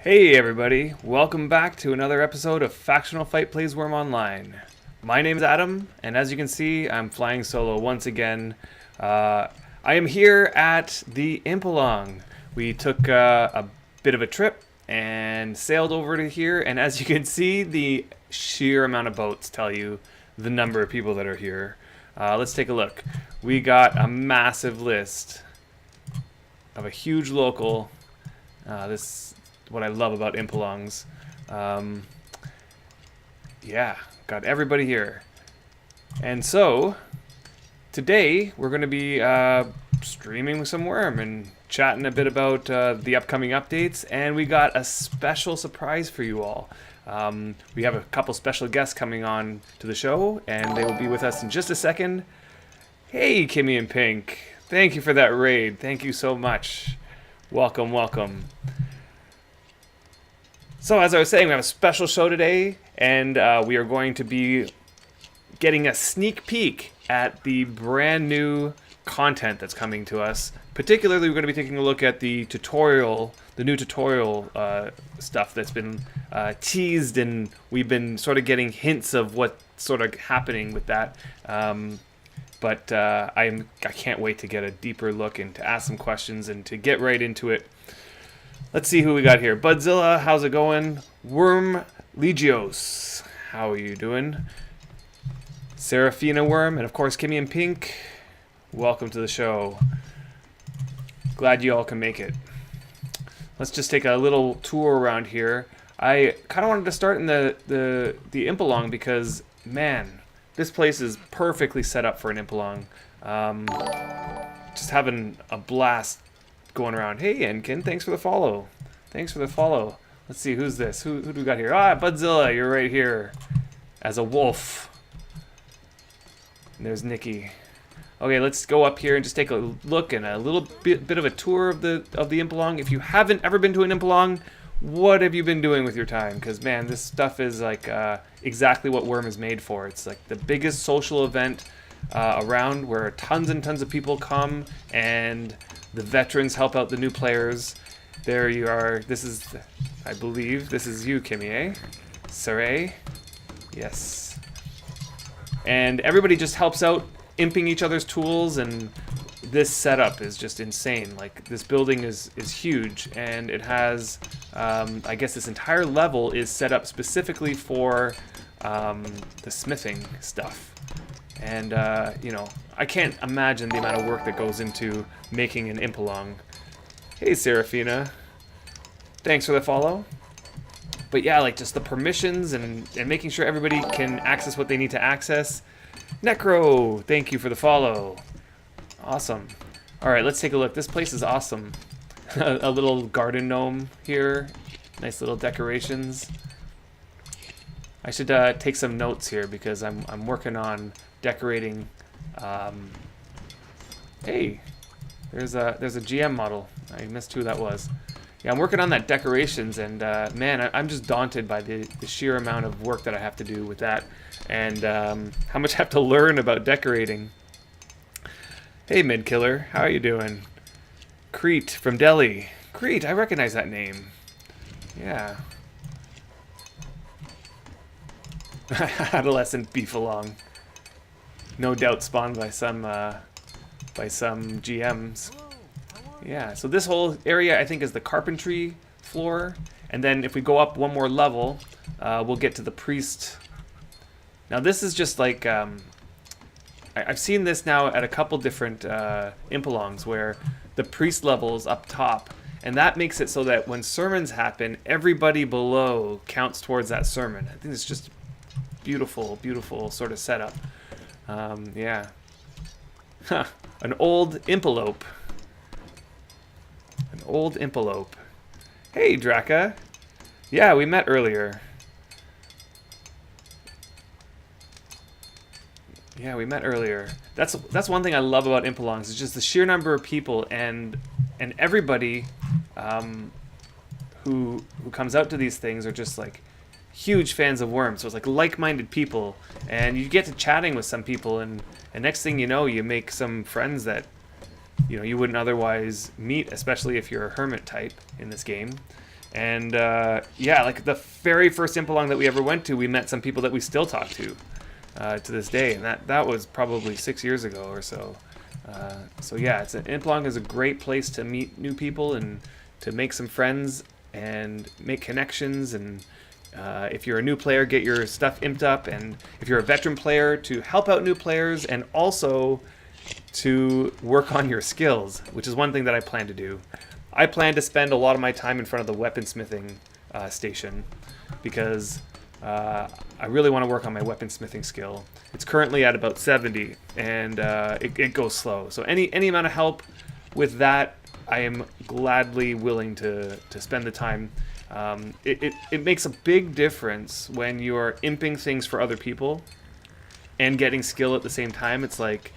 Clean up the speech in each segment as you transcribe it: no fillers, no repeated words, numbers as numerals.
Hey everybody, welcome back to another episode of Factional Fight Plays Wurm Online. My name is Adam, and as you can see, I'm flying solo once again. I am here at the Impalong. We took a bit of a trip and sailed over to here, and as you can see, the sheer amount of boats tell you the number of people that are here. Let's take a look. We got a massive list of a huge local. This what I love about Impalongs. Yeah, got everybody here. And so, today we're going to be streaming some Wurm and chatting a bit about the upcoming updates, and we got a special surprise for you all. We have a couple special guests coming on to the show, and they will be with us in just a second. Hey, Kimmy and Pink. Thank you for that raid. Thank you so much. Welcome, welcome. So as I was saying, we have a special show today, and we are going to be getting a sneak peek at the brand new content that's coming to us. Particularly, we're going to be taking a look at the new tutorial stuff that's been teased, and we've been sort of getting hints of what's sort of happening with that. But I can't wait to get a deeper look and to ask some questions and to get right into it. Let's see who we got here. Budzilla, how's it going? Wurm Legios, how are you doing? Serafina Wurm, and of course Kimmy and Pink, welcome to the show. Glad you all can make it. Let's just take a little tour around here. I kind of wanted to start in the Impalong because, man, this place is perfectly set up for an Impalong. Just having a blast going around. Hey, Enkin, thanks for the follow. Thanks for the follow. Let's see, who's this? Who do we got here? Ah, Budzilla, you're right here as a wolf. And there's Nikki. Okay, let's go up here and just take a look and a little bit of a tour of the Impalong. If you haven't ever been to an Impalong, what have you been doing with your time? Because, man, this stuff is like exactly what Wurm is made for. It's like the biggest social event around where tons and tons of people come, and the veterans help out the new players. There you are. This is, I believe, this is you, Kimmy, eh? Saray? Yes. And everybody just helps out, imping each other's tools, and this setup is just insane. Like, this building is huge, and it has, I guess this entire level is set up specifically for the smithing stuff. And, you know, I can't imagine the amount of work that goes into making an Impalong. Hey, Serafina. Thanks for the follow. But yeah, like just the permissions and making sure everybody can access what they need to access. Necro, thank you for the follow. Awesome. All right, let's take a look. This place is awesome. A little garden gnome here. Nice little decorations. I should take some notes here because I'm working on decorating. Hey, there's a GM model. I missed who that was. Yeah, I'm working on that decorations, and man, I'm just daunted by the sheer amount of work that I have to do with that, and how much I have to learn about decorating. Hey, Midkiller, how are you doing? Crete from Delhi. Crete, I recognize that name. Yeah. Adolescent beef-along. No doubt spawned by some GMs. Yeah, so this whole area I think is the carpentry floor, and then if we go up one more level, we'll get to the priest. Now this is just like I've seen this now at a couple different Impalongs where the priest level is up top, and that makes it so that when sermons happen, everybody below counts towards that sermon. I think it's just beautiful, beautiful sort of setup. Yeah. Huh. An old Impalope. An old Impalope. Hey, Draka. Yeah, we met earlier. Yeah, we met earlier. That's one thing I love about Impalongs. It's just the sheer number of people and everybody who comes out to these things are just like huge fans of Wurm. So it's like like-minded people, and you get to chatting with some people, and next thing you know, you make some friends that you wouldn't otherwise meet, especially if you're a hermit type in this game. And yeah, like the very first Impelong that we ever went to, we met some people that we still talk to this day, and that was probably 6 years ago or so. So yeah, Impelong is a great place to meet new people and to make some friends and make connections. And if you're a new player, get your stuff imped up, and if you're a veteran player, to help out new players and also to work on your skills, which is one thing that I plan to do. I plan to spend a lot of my time in front of the weaponsmithing station because I really want to work on my weaponsmithing skill. It's currently at about 70, and it goes slow. So any amount of help with that, I am gladly willing to spend the time. It makes a big difference when you are imping things for other people and getting skill at the same time. It's like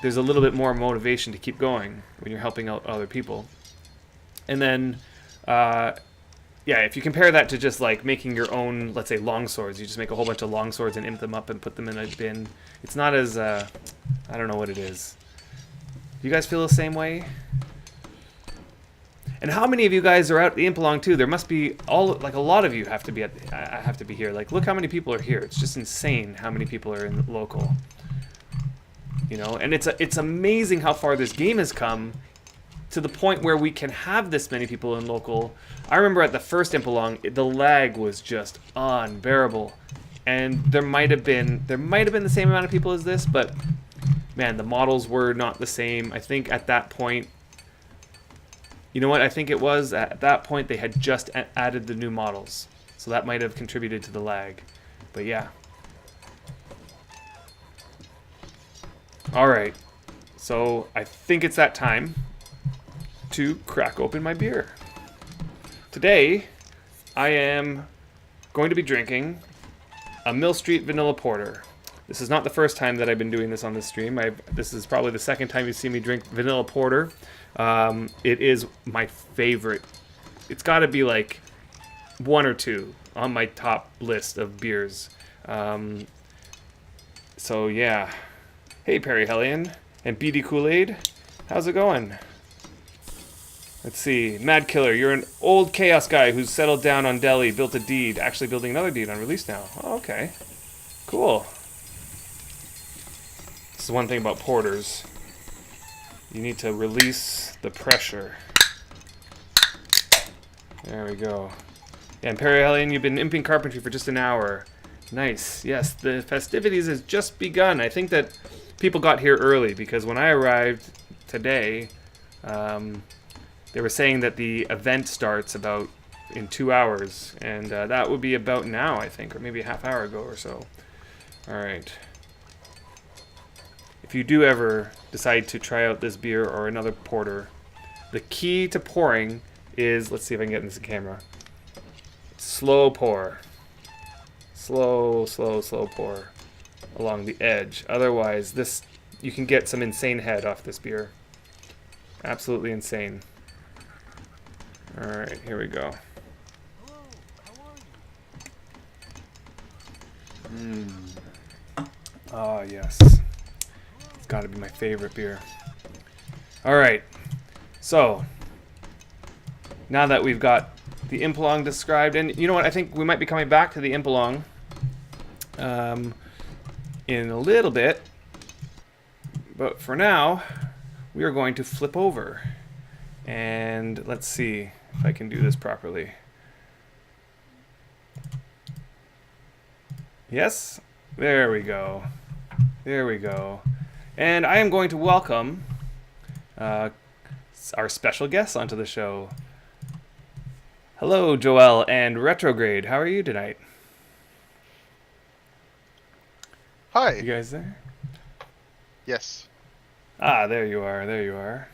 there's a little bit more motivation to keep going when you're helping out other people. And then, yeah, if you compare that to just like making your own, let's say, long swords, you just make a whole bunch of long swords and imp them up and put them in a bin. It's not as, I don't know what it is. You guys feel the same way? And how many of you guys are out at the Impelong too? There must be a lot of you have to be here. Like, look how many people are here. It's just insane how many people are in the local. You know, and it's amazing how far this game has come, to the point where we can have this many people in local. I remember at the first Impelong, the lag was just unbearable, and there might have been the same amount of people as this, but man, the models were not the same. I think at that point, you know what? I think it was at that point they had just added the new models, so that might have contributed to the lag. But yeah. All right, so I think it's that time to crack open my beer. Today, I am going to be drinking a Mill Street Vanilla Porter. This is not the first time that I've been doing this on this stream. This is probably the second time you've seen me drink Vanilla Porter. It is my favorite. It's got to be like 1 or 2 on my top list of beers. So yeah. Hey, Perry Hellion and BD Kool-Aid. How's it going? Let's see. Mad Killer, you're an old Chaos guy who's settled down on Delhi, built a deed, actually building another deed on release now. Oh, okay. Cool. This is one thing about porters. You need to release the pressure. There we go. Yeah, and Perry Hellion, you've been imping carpentry for just an hour. Nice. Yes, the festivities has just begun. I think that people got here early because when I arrived today, they were saying that the event starts about in 2 hours, and that would be about now, I think, or maybe a half hour ago or so. All right. If you do ever decide to try out this beer or another porter, the key to pouring is, let's see if I can get this in camera. Slow pour. Slow pour along the edge. Otherwise, you can get some insane head off this beer. Absolutely insane. All right, here we go. Ah, yes. It's got to be my favorite beer. All right. So, now that we've got the Impelong described, and you know what? I think we might be coming back to the Impelong in a little bit. But for now, we are going to flip over. And let's see if I can do this properly. Yes? There we go. There we go. And I am going to welcome our special guests onto the show. Hello, Joel and Retrograde. How are you tonight? Hi. You guys there? Yes. Ah, there you are. There you are.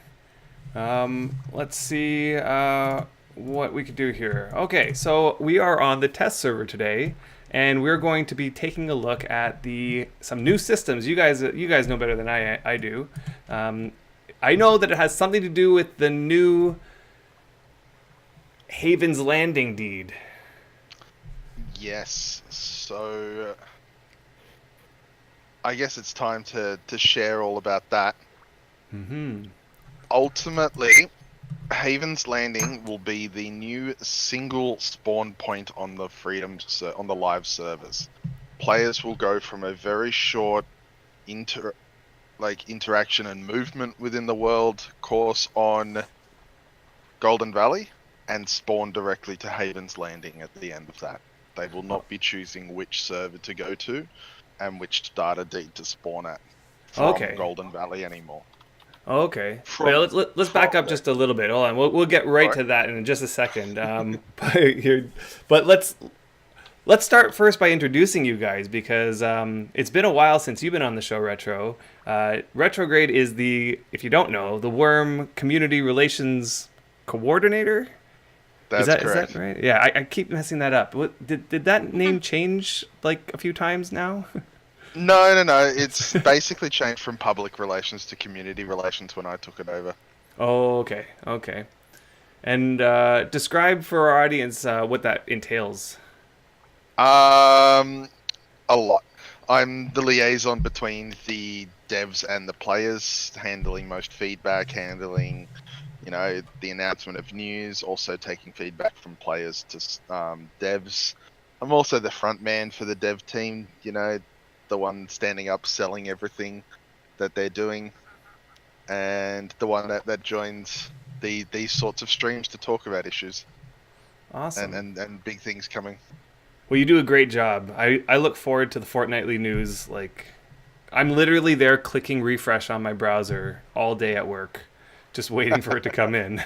Let's see what we could do here. Okay, so we are on the test server today, and we're going to be taking a look at some new systems. You guys know better than I do. I know that it has something to do with the new Haven's Landing deed. Yes. So I guess it's time to share all about that. Mm-hmm. Ultimately, Haven's Landing will be the new single spawn point on the on the live servers. Players will go from a very short interaction and movement within the world course on Golden Valley and spawn directly to Haven's Landing at the end of that. They will not be choosing which server to go to and which data deed to spawn at from Okay. Golden Valley anymore. Okay. Let's back up just a little bit. Hold on. We'll get right to that in just a second. But let's start first by introducing you guys because it's been a while since you've been on the show, Retro. Retrograde is if you don't know, the Wurm Community Relations Coordinator. That's correct. Is that right? Yeah, I keep messing that up. Did that name change like a few times now? No. It's basically changed from public relations to community relations when I took it over. Oh, okay. And describe for our audience what that entails. A lot. I'm the liaison between the devs and the players, handling most feedback, handling, the announcement of news, also taking feedback from players to devs. I'm also the front man for the dev team, the one standing up, selling everything that they're doing, and the one that joins these sorts of streams to talk about issues. Awesome. And big things coming. Well, you do a great job. I look forward to the fortnightly news. Like, I'm literally there clicking refresh on my browser all day at work, just waiting for it to come in.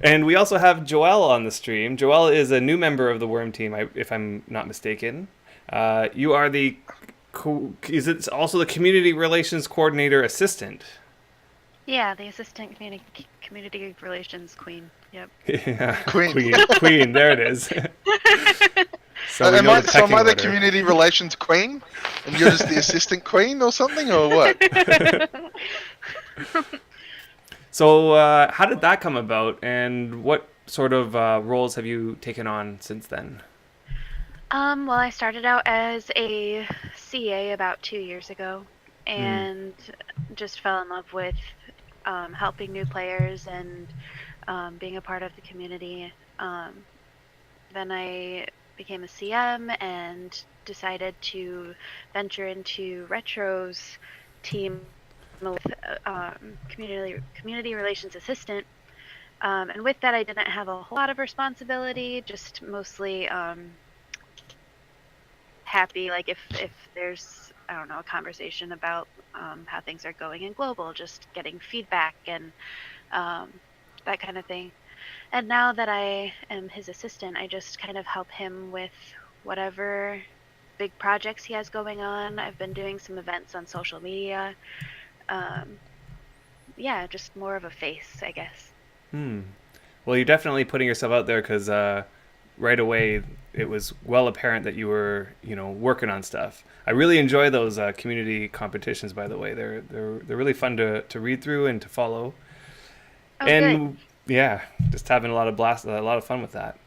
And we also have Joelle on the stream. Joelle is a new member of the Wurm team, if I'm not mistaken. You are is it also the Community Relations Coordinator Assistant? Yeah, the assistant community relations queen. Yep. Yeah. Queen. Queen. There it is. So am I the community relations queen, and you're just the assistant queen or something, or what? So how did that come about, and what sort of roles have you taken on since then? Well, I started out as a CA about 2 years ago, and just fell in love with helping new players and being a part of the community. Then I became a CM and decided to venture into Retro's team with community relations assistant. And with that, I didn't have a whole lot of responsibility, just mostly happy, like if there's, I don't know, a conversation about how things are going in global, just getting feedback and that kind of thing. And now that I am his assistant, I just kind of help him with whatever big projects he has going on. I've been doing some events on social media. Yeah, just more of a face, I guess. Well, you're definitely putting yourself out there because right away it was well apparent that you were, working on stuff. I really enjoy those community competitions. By the way, they're really fun to read through and to follow. Oh, and good. Yeah, just having a lot of fun with that.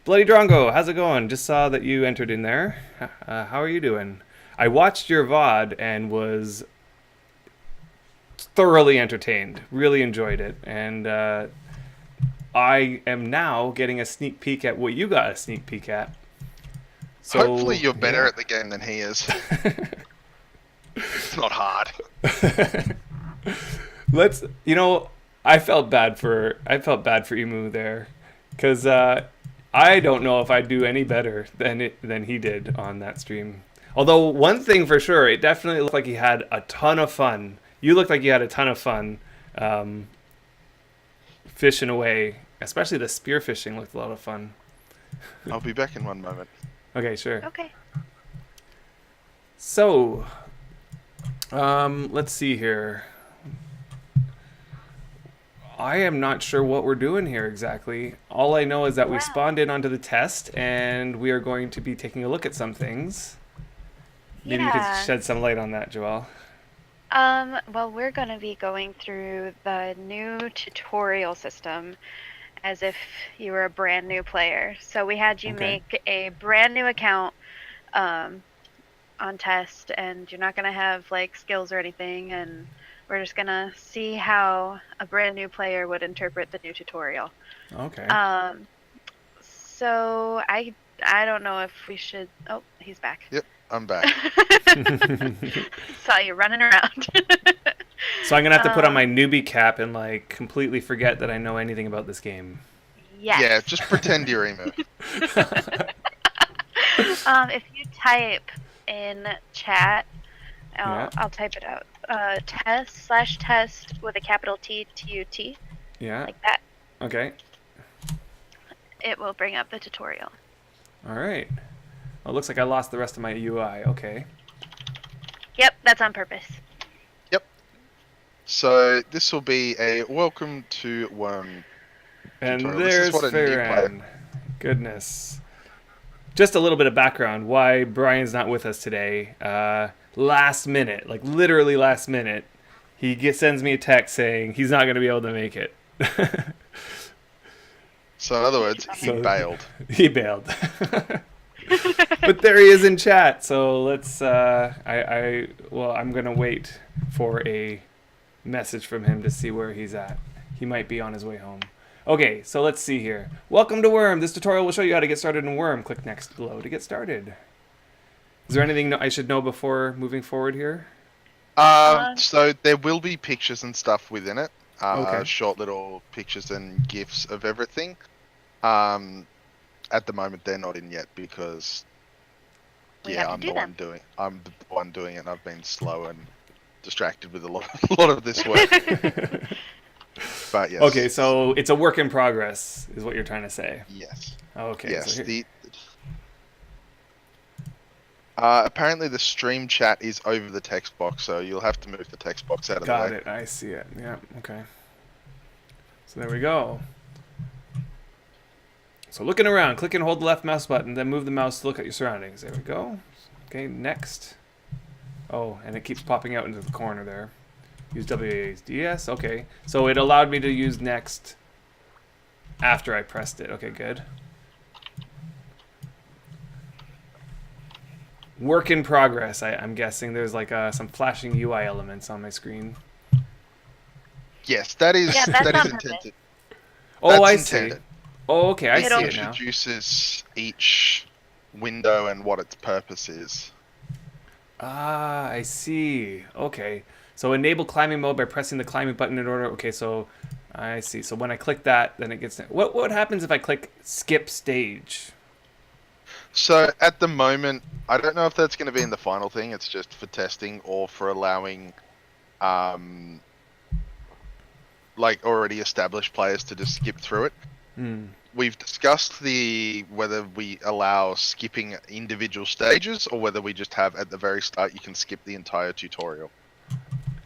Bloody Drongo, how's it going? Just saw that you entered in there. How are you doing? I watched your VOD and was thoroughly entertained. Really enjoyed it, and I am now getting a sneak peek at what you got a sneak peek at. So, hopefully you're better at the game than he is. It's not hard. I felt bad for Emu there, because I don't know if I'd do any better than he did on that stream. Although one thing for sure, it definitely looked like he had a ton of fun. You looked like you had a ton of fun fishing away. Especially the spear fishing looked a lot of fun. I'll be back in one moment. Okay, sure. Okay. So, let's see here. I am not sure what we're doing here exactly. All I know is that we spawned in onto the test, and we are going to be taking a look at some things. Maybe you could shed some light on that, Joelle. Well, we're going to be going through the new tutorial system as if you were a brand new player. So we had you make a brand new account on test, and you're not going to have like skills or anything, and we're just gonna see how a brand new player would interpret the new tutorial. Okay. So I don't know if we should. Oh, he's back. Yep, I'm back. Saw you running around. So I'm gonna have to put on my newbie cap and like completely forget that I know anything about this game. Yes. Yeah, just pretend you're emo. If you type in chat, Yeah. I'll type it out. Test/test with a capital T TUT, Yeah. like that. Okay. It will bring up the tutorial. All right. Well, it looks like I lost the rest of my UI. Okay. Yep, that's on purpose. So this will be a welcome to Wurm. And tutorial. This is there's what a new player- Farron. Goodness. Just a little bit of background why Brian's not with us today. Last minute, like literally last minute, he sends me a text saying he's not going to be able to make it. So in other words, he bailed. He bailed. But there he is in chat. So let's. I'm gonna wait for a message from him to see where he's at. He might be on his way home. Okay, so let's see here. Welcome to Wurm. This tutorial will show you how to get started in Wurm. Click next below to get started. Is there anything I should know before moving forward here? So there will be pictures and stuff within it. Okay. Short little pictures and GIFs of everything. At the moment, they're not in yet because I'm the one doing it. And I've been slow and distracted with a lot of this work. But yes. Okay, so it's a work in progress, is what you're trying to say. Yes. Okay. Yes. So here- Apparently the stream chat is over the text box, so you'll have to move the text box out of the way. Got it. I see it. Yeah. Okay. So there we go. So looking around, click and hold the left mouse button, then move the mouse to look at your surroundings. There we go. Okay, next. Oh, and it keeps popping out into the corner there. Use WASD. Okay. So it allowed me to use next after I pressed it. Okay, good. Work in progress. I'm guessing there's like some flashing UI elements on my screen. Yes, that is Yeah, that's that on is purpose. intended. Oh, That's I see. intended. Oh, okay, I It see it now. Introduces each window and what its purpose is. Ah, I see. Okay. So enable climbing mode by pressing the climbing button in order. Okay, so I see. So when I click that, then it gets... What happens if I click skip stage? So at the moment, I don't know if that's going to be in the final thing. It's just for testing or for allowing, like already established players to just skip through it. We've discussed whether we allow skipping individual stages or whether we just have at the very start you can skip the entire tutorial.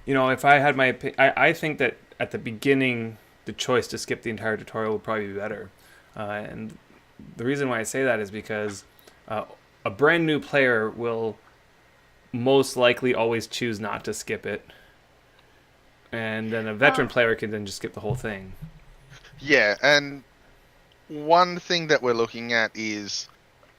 You know, if I had my opinion, I think that at the beginning, the choice to skip the entire tutorial would probably be better. And the reason why I say that is because a brand new player will most likely always choose not to skip it. And then a veteran player can then just skip the whole thing. Yeah, and one thing that we're looking at is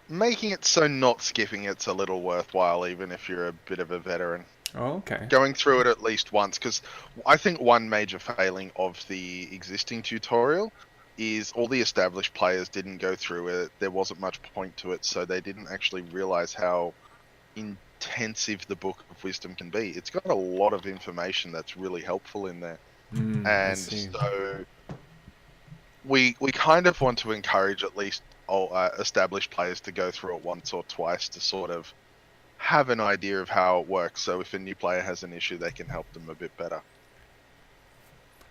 making it so not skipping it's a little worthwhile, even if you're a bit of a veteran. Oh, okay. Going through it at least once, because I think one major failing of the existing tutorial is all the established players didn't go through it. There wasn't much point to it, so they didn't actually realize how intensive the Book of Wisdom can be. It's got a lot of information that's really helpful in there. I And see. so we kind of want to encourage at least established players to go through it once or twice to sort of have an idea of how it works. So if a new player has an issue, they can help them a bit better.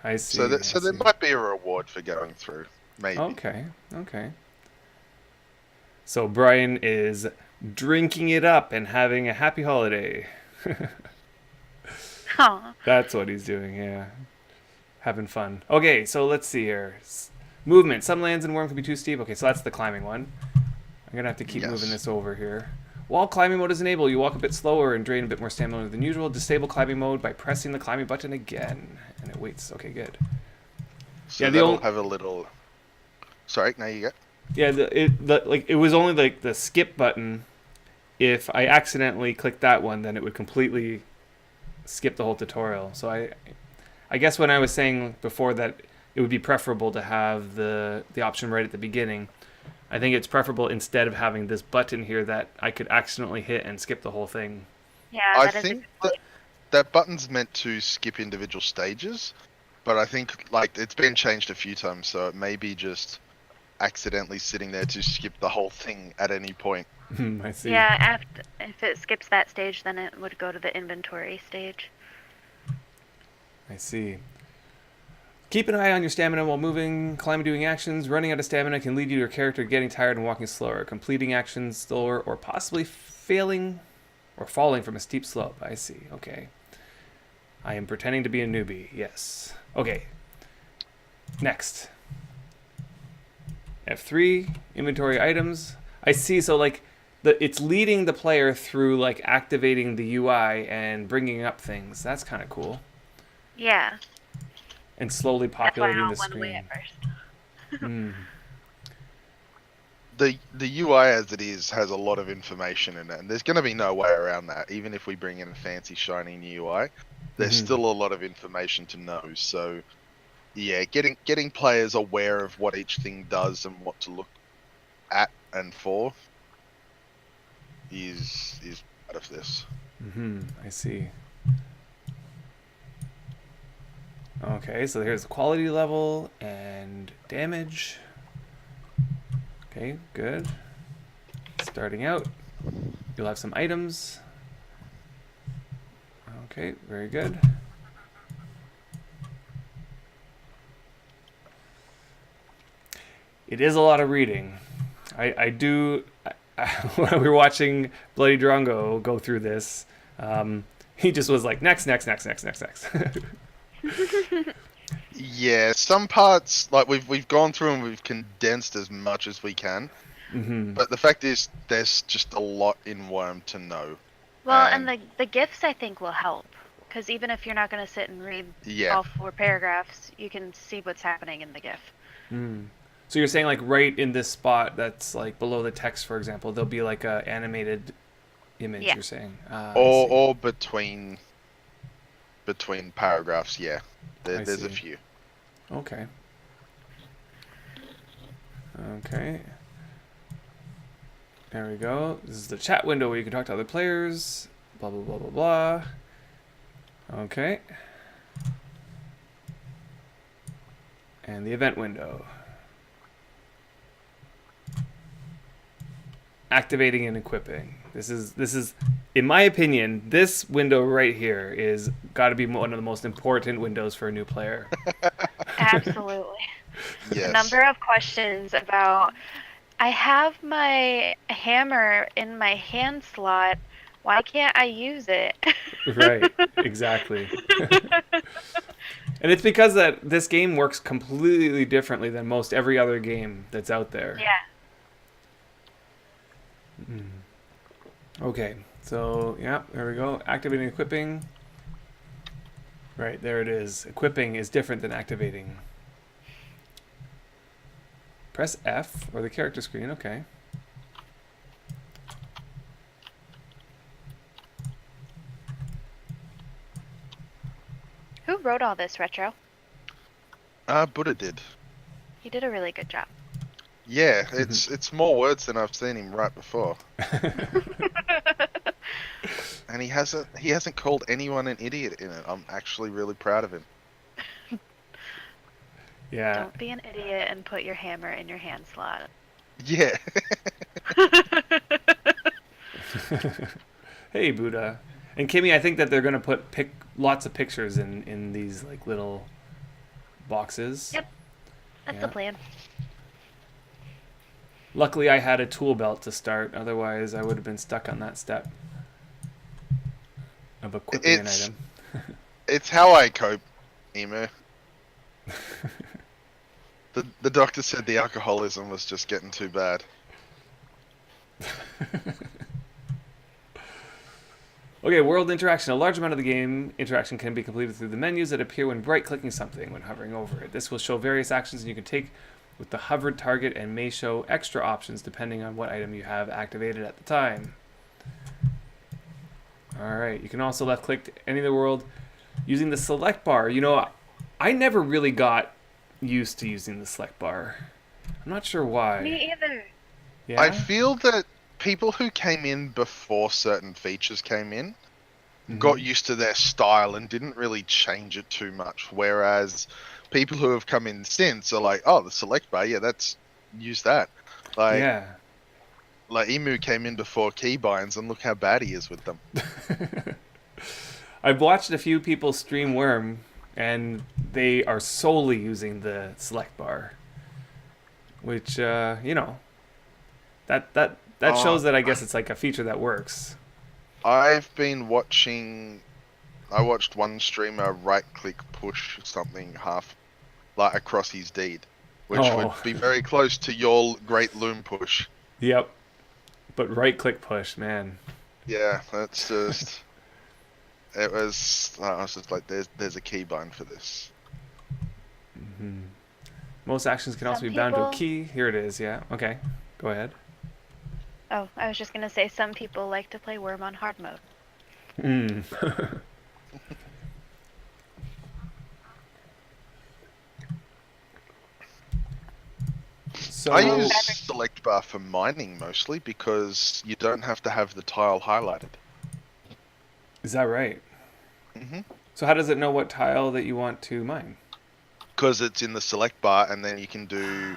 I see. So I there see. might be a reward for going through, maybe. Okay. So Brian is drinking it up and having a happy holiday. Aw. That's what he's doing, yeah. Having fun. Okay, so let's see here. Movement. Some lands in Wurm can be too steep. Okay, so that's the climbing one. I'm going to have to keep Yes. moving this over here. While climbing mode is enabled, you walk a bit slower and drain a bit more stamina than usual. Disable climbing mode by pressing the climbing button again. And it waits. Okay, good. So Yeah, the that'll only- have a little... Sorry, now you go. Yeah, it was only like the skip button. If I accidentally clicked that one, then it would completely skip the whole tutorial. So I guess when I was saying before that it would be preferable to have the option right at the beginning, I think it's preferable instead of having this button here that I could accidentally hit and skip the whole thing. Yeah, I that is a think good point. that button's meant to skip individual stages, but I think like it's been changed a few times, so it may be just accidentally sitting there to skip the whole thing at any point. I see. Yeah, if it skips that stage, then it would go to the inventory stage. I see. Keep an eye on your stamina while moving, climbing, doing actions. Running out of stamina can lead you to your character getting tired and walking slower, completing actions slower, or possibly failing or falling from a steep slope. I see. Okay. I am pretending to be a newbie. Yes. Okay. Next. F3, inventory items. I see. So like it's leading the player through like activating the UI and bringing up things. That's kind of cool. Yeah, And slowly that's why it populating all the went away screen. at first. Mm. The UI as it is has a lot of information in it, and there's going to be no way around that. Even if we bring in a fancy shiny new UI, there's Mhm. still a lot of information to know. So, yeah, getting players aware of what each thing does and what to look at and for is part of this. Mm-hmm. I see. Okay, so here's the quality level and damage. Okay, good. Starting out, you'll have some items. Okay, very good. It is a lot of reading. I do. When we were watching Bloody Drongo go through this, he just was like, next, next, next, next, next, next. Yeah, some parts like we've gone through and we've condensed as much as we can. Mm-hmm. But the fact is, there's just a lot in Wurm to know. Well, And- and the GIFs I think will help, because even if you're not going to sit and read Yeah. all 4 paragraphs, you can see what's happening in the GIF. Mm. So you're saying like right in this spot that's like below the text, for example, there'll be like a animated image. Yeah. You're saying, or between paragraphs, yeah. I There's a see. few. Okay. Okay. There we go. This is the chat window where you can talk to other players. Blah, blah, blah, blah, blah. Okay. And the event window. Activating and equipping. This is, in my opinion, this window right here is got to be one of the most important windows for a new player. Absolutely. Yes. The number of questions about, I have my hammer in my hand slot, why can't I use it? Right, exactly. And it's because that this game works completely differently than most every other game that's out there. Yeah. Okay, so yeah, there we go. Activating, equipping. Right, there it is. Equipping is different than activating. Press F or the character screen, okay. Who wrote all this, Retro? Buddha did. He did a really good job. Yeah, it's more words than I've seen him write before. And he hasn't called anyone an idiot in it. I'm actually really proud of him. Yeah. Don't be an idiot and put your hammer in your hand slot. Yeah. Hey, Buddha. And Kimmy, I think that they're going to put lots of pictures in these like little boxes. Yep. That's Yeah. the plan. Luckily, I had a tool belt to start. Otherwise, I would have been stuck on that step of equipping It's- an item. It's how I cope, Emu. The doctor said the alcoholism was just getting too bad. Okay, world interaction. A large amount of the game interaction can be completed through the menus that appear when right-clicking something when hovering over it. This will show various actions you can take with the hovered target and may show extra options depending on what item you have activated at the time. All right. You can also left click to any of the world using the select bar. You know, I never really got used to using the select bar. I'm not sure why. Me either. Yeah. I feel that people who came in before certain features came in got used to their style and didn't really change it too much. Whereas people who have come in since are like, oh, the select bar, yeah, use that. Yeah. Like Emu came in before keybinds, and look how bad he is with them. I've watched a few people stream Wurm, and they are solely using the select bar, which you know, that shows that I guess it's like a feature that works. I've been watching. I watched one streamer right-click push something half, like across his deed, which would be very close to your great loom push. Yep. But right-click push, man. Yeah, that's just. It was. I was just like, there's a keybind for this. Mm-hmm. Most actions can also be bound to a key. Here it is. Yeah. Okay. Go ahead. Oh, I was just gonna say some people like to play Wurm on hard mode. Mm. So I use select bar for mining mostly because you don't have to have the tile highlighted. Is that right? Mm-hmm. So how does it know what tile that you want to mine? Because it's in the select bar, and then you can do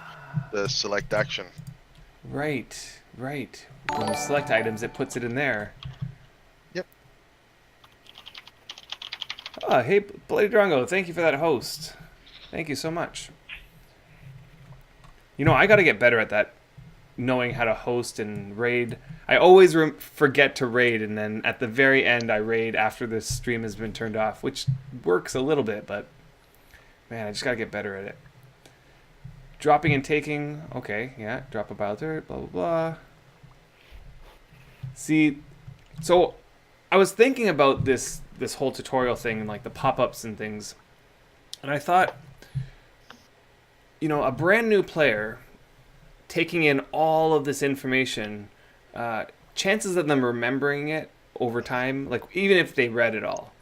the select action. Right. When you select items, it puts it in there. Yep. Oh, hey, Bloody Drongo, thank you for that host. Thank you so much. You know, I got to get better at that, knowing how to host and raid. I always forget to raid, and then at the very end, I raid after the stream has been turned off, which works a little bit, but man, I just got to get better at it. Dropping and taking, okay, yeah, drop a pile dirt, blah, blah, blah. See, so I was thinking about this whole tutorial thing and like the pop-ups and things, and I thought, you know, a brand new player taking in all of this information, chances of them remembering it over time, like even if they read it all,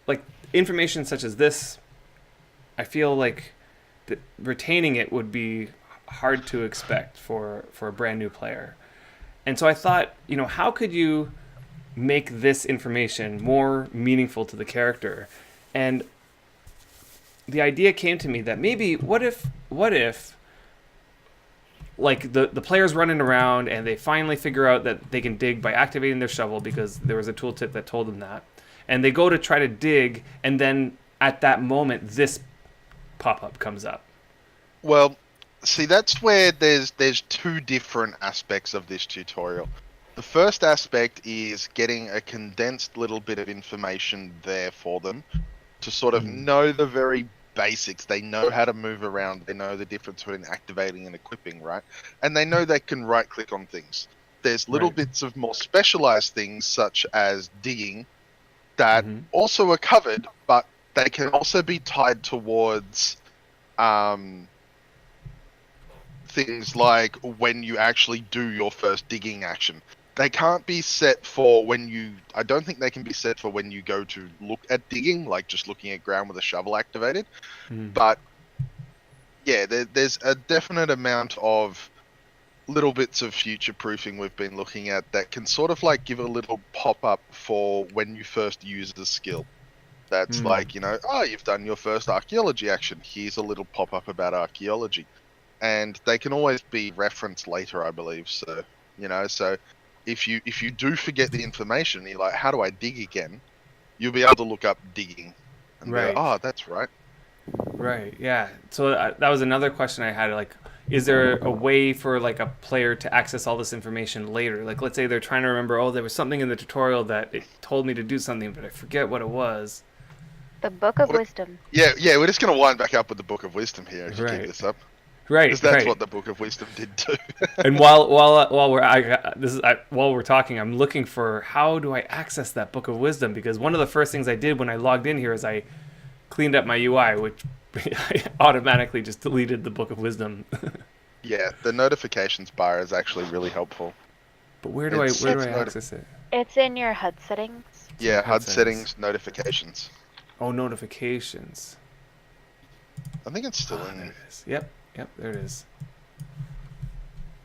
like information such as this, I feel like retaining it would be hard to expect for a brand new player. And so I thought, you know, how could you make this information more meaningful to the character? And the idea came to me that maybe what if like the player's running around and they finally figure out that they can dig by activating their shovel because there was a tooltip that told them that, and they go to try to dig, and then at that moment this pop-up comes up. Well, see, that's where there's two different aspects of this tutorial. The first aspect is getting a condensed little bit of information there for them to sort of know the very basics. They know how to move around. They know the difference between activating and equipping, right? And they know they can right-click on things. There's little bits of more specialized things, such as digging, that also are covered, but they can also be tied towards things like when you actually do your first digging action. They can't be set for when you... I don't think they can be set for when you go to look at digging, like just looking at ground with a shovel activated. But, yeah, there's a definite amount of little bits of future-proofing we've been looking at that can sort of like give a little pop-up for when you first use the skill. That's like, you know, oh, you've done your first archaeology action. Here's a little pop-up about archaeology. And they can always be referenced later, I believe. So, you know, so... If you do forget the information, you're like, how do I dig again? You'll be able to look up digging and go, oh, that's right. Right, yeah. So that was another question I had. Like, is there a way for like a player to access all this information later? Like, let's say they're trying to remember, oh, there was something in the tutorial that it told me to do something, but I forget what it was. The Book of Wisdom. Yeah, we're just going to wind back up with the Book of Wisdom here if you keep this up. Right, because that's what the Book of Wisdom did too. And while we're talking, I'm looking for how do I access that Book of Wisdom, because one of the first things I did when I logged in here is I cleaned up my UI, which I automatically just deleted the Book of Wisdom. Yeah, the notifications bar is actually really helpful. But where do I access it? It's in your HUD settings. Yeah, HUD settings. settings, notifications. Oh, notifications. I think it's still There in. it is. Yep, there it is.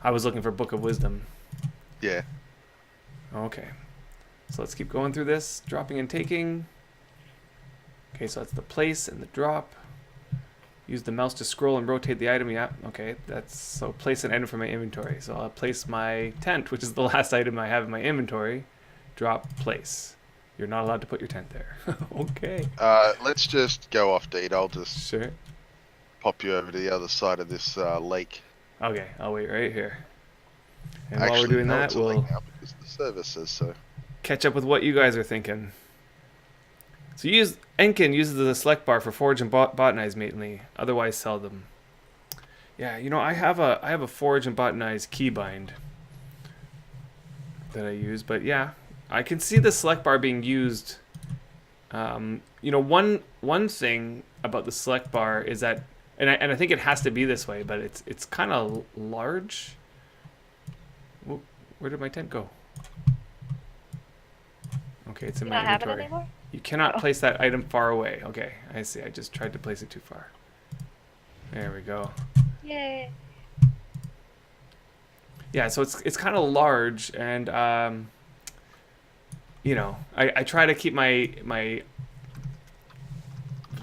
I was looking for Book of Wisdom. Yeah. Okay. So let's keep going through this. Dropping and taking. Okay, so that's the place and the drop. Use the mouse to scroll and rotate the item. Yeah, okay. That's so place an item from my inventory. So I'll place my tent, which is the last item I have in my inventory. Drop place. You're not allowed to put your tent there. Okay. Let's just go off, Deed. I'll just Sure. pop you over to the other side of this lake. Okay, I'll wait right here. And Actually, while we're doing no, that, it's a lake we'll now because the server says so. catch up with what you guys are thinking. So Enkin uses the select bar for forge and botanize mainly, otherwise seldom. Yeah, you know, I have a forge and botanize keybind that I use, but yeah, I can see the select bar being used. You know, one thing about the select bar is that, and I think it has to be this way, but it's kind of large. Where did my tent go? Okay, it's in You my don't have it inventory. anymore? You cannot Oh. place that item far away. Okay, I see. I just tried to place it too far. There we go. Yay. Yeah, so it's kind of large, and you know, I try to keep my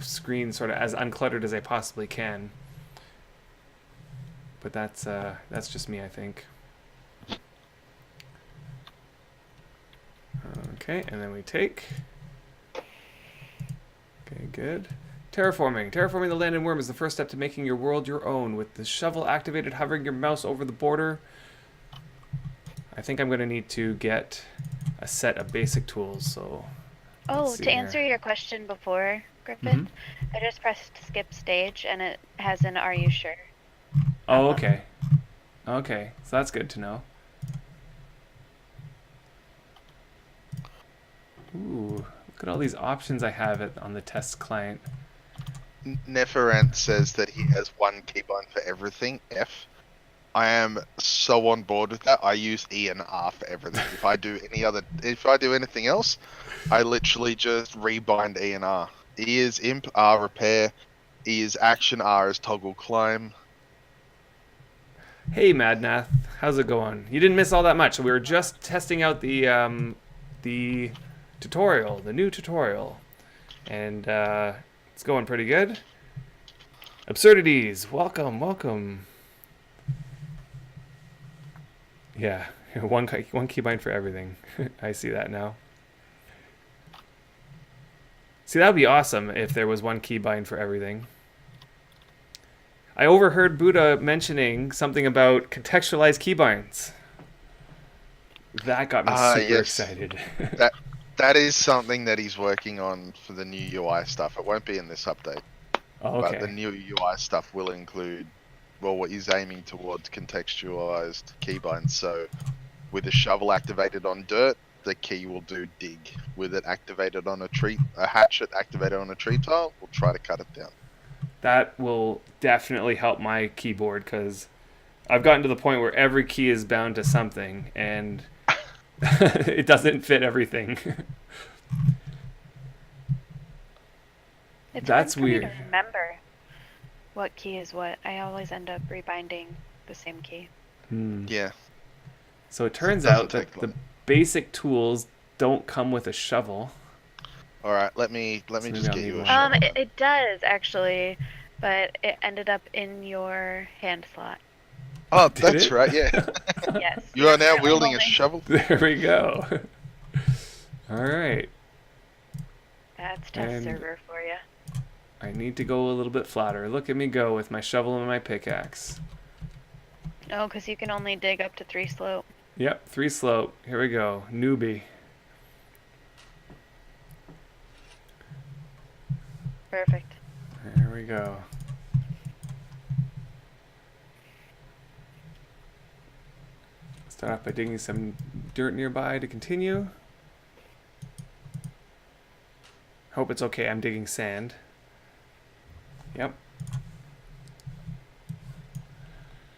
screen sort of as uncluttered as I possibly can. But that's just me, I think. Okay, and then we take. Okay, good. Terraforming. Terraforming the land in Wurm is the first step to making your world your own. With the shovel activated, hovering your mouse over the border. I think I'm going to need to get a set of basic tools, so... Oh, let's see to here. answer your question before, Griffin, I just pressed skip stage and it has an "Are you sure?" Oh, Uh-huh. okay. Okay, so that's good to know. Ooh, look at all these options I have on the test client. Neferant says that he has one keybind for everything. F. I am so on board with that. I use E and R for everything. If I do anything else, I literally just rebind E and R. E is imp, R repair, E is action, R is toggle climb. Hey, Madnath, how's it going? You didn't miss all that much. We were just testing out the tutorial, the new tutorial, and it's going pretty good. Absurdities, welcome. Yeah, one keybind for everything. I see that now. See, that would be awesome if there was one keybind for everything. I overheard Buddha mentioning something about contextualized keybinds. That got me super Yes. excited. That is something that he's working on for the new UI stuff. It won't be in this update. Oh, But the okay. new UI stuff will include, well, what he's aiming towards contextualized keybinds. So with a shovel activated on dirt, the key will do dig. With it activated on a hatchet activated on a tree tile, we'll try to cut it down. That will definitely help my keyboard because I've gotten to the point where every key is bound to something and it doesn't fit everything. It's That's hard for me weird. to remember what key is what. I always end up rebinding the same key. Yeah. So it turns doesn't out that take the long. basic tools don't come with a shovel. All right. Let me maybe just I'll get need you a one. shovel. It does actually, but it ended up in your hand slot. Oh, Did that's it? right. Yeah. Yes. You are now currently wielding a holding- shovel. There we go. All right. That's test And- server for you. I need to go a little bit flatter. Look at me go with my shovel and my pickaxe. Oh, because you can only dig up to 3 slope. Yep, 3 slope. Here we go. Newbie. Perfect. There we go. Start off by digging some dirt nearby to continue. Hope it's okay. I'm digging sand. Yep.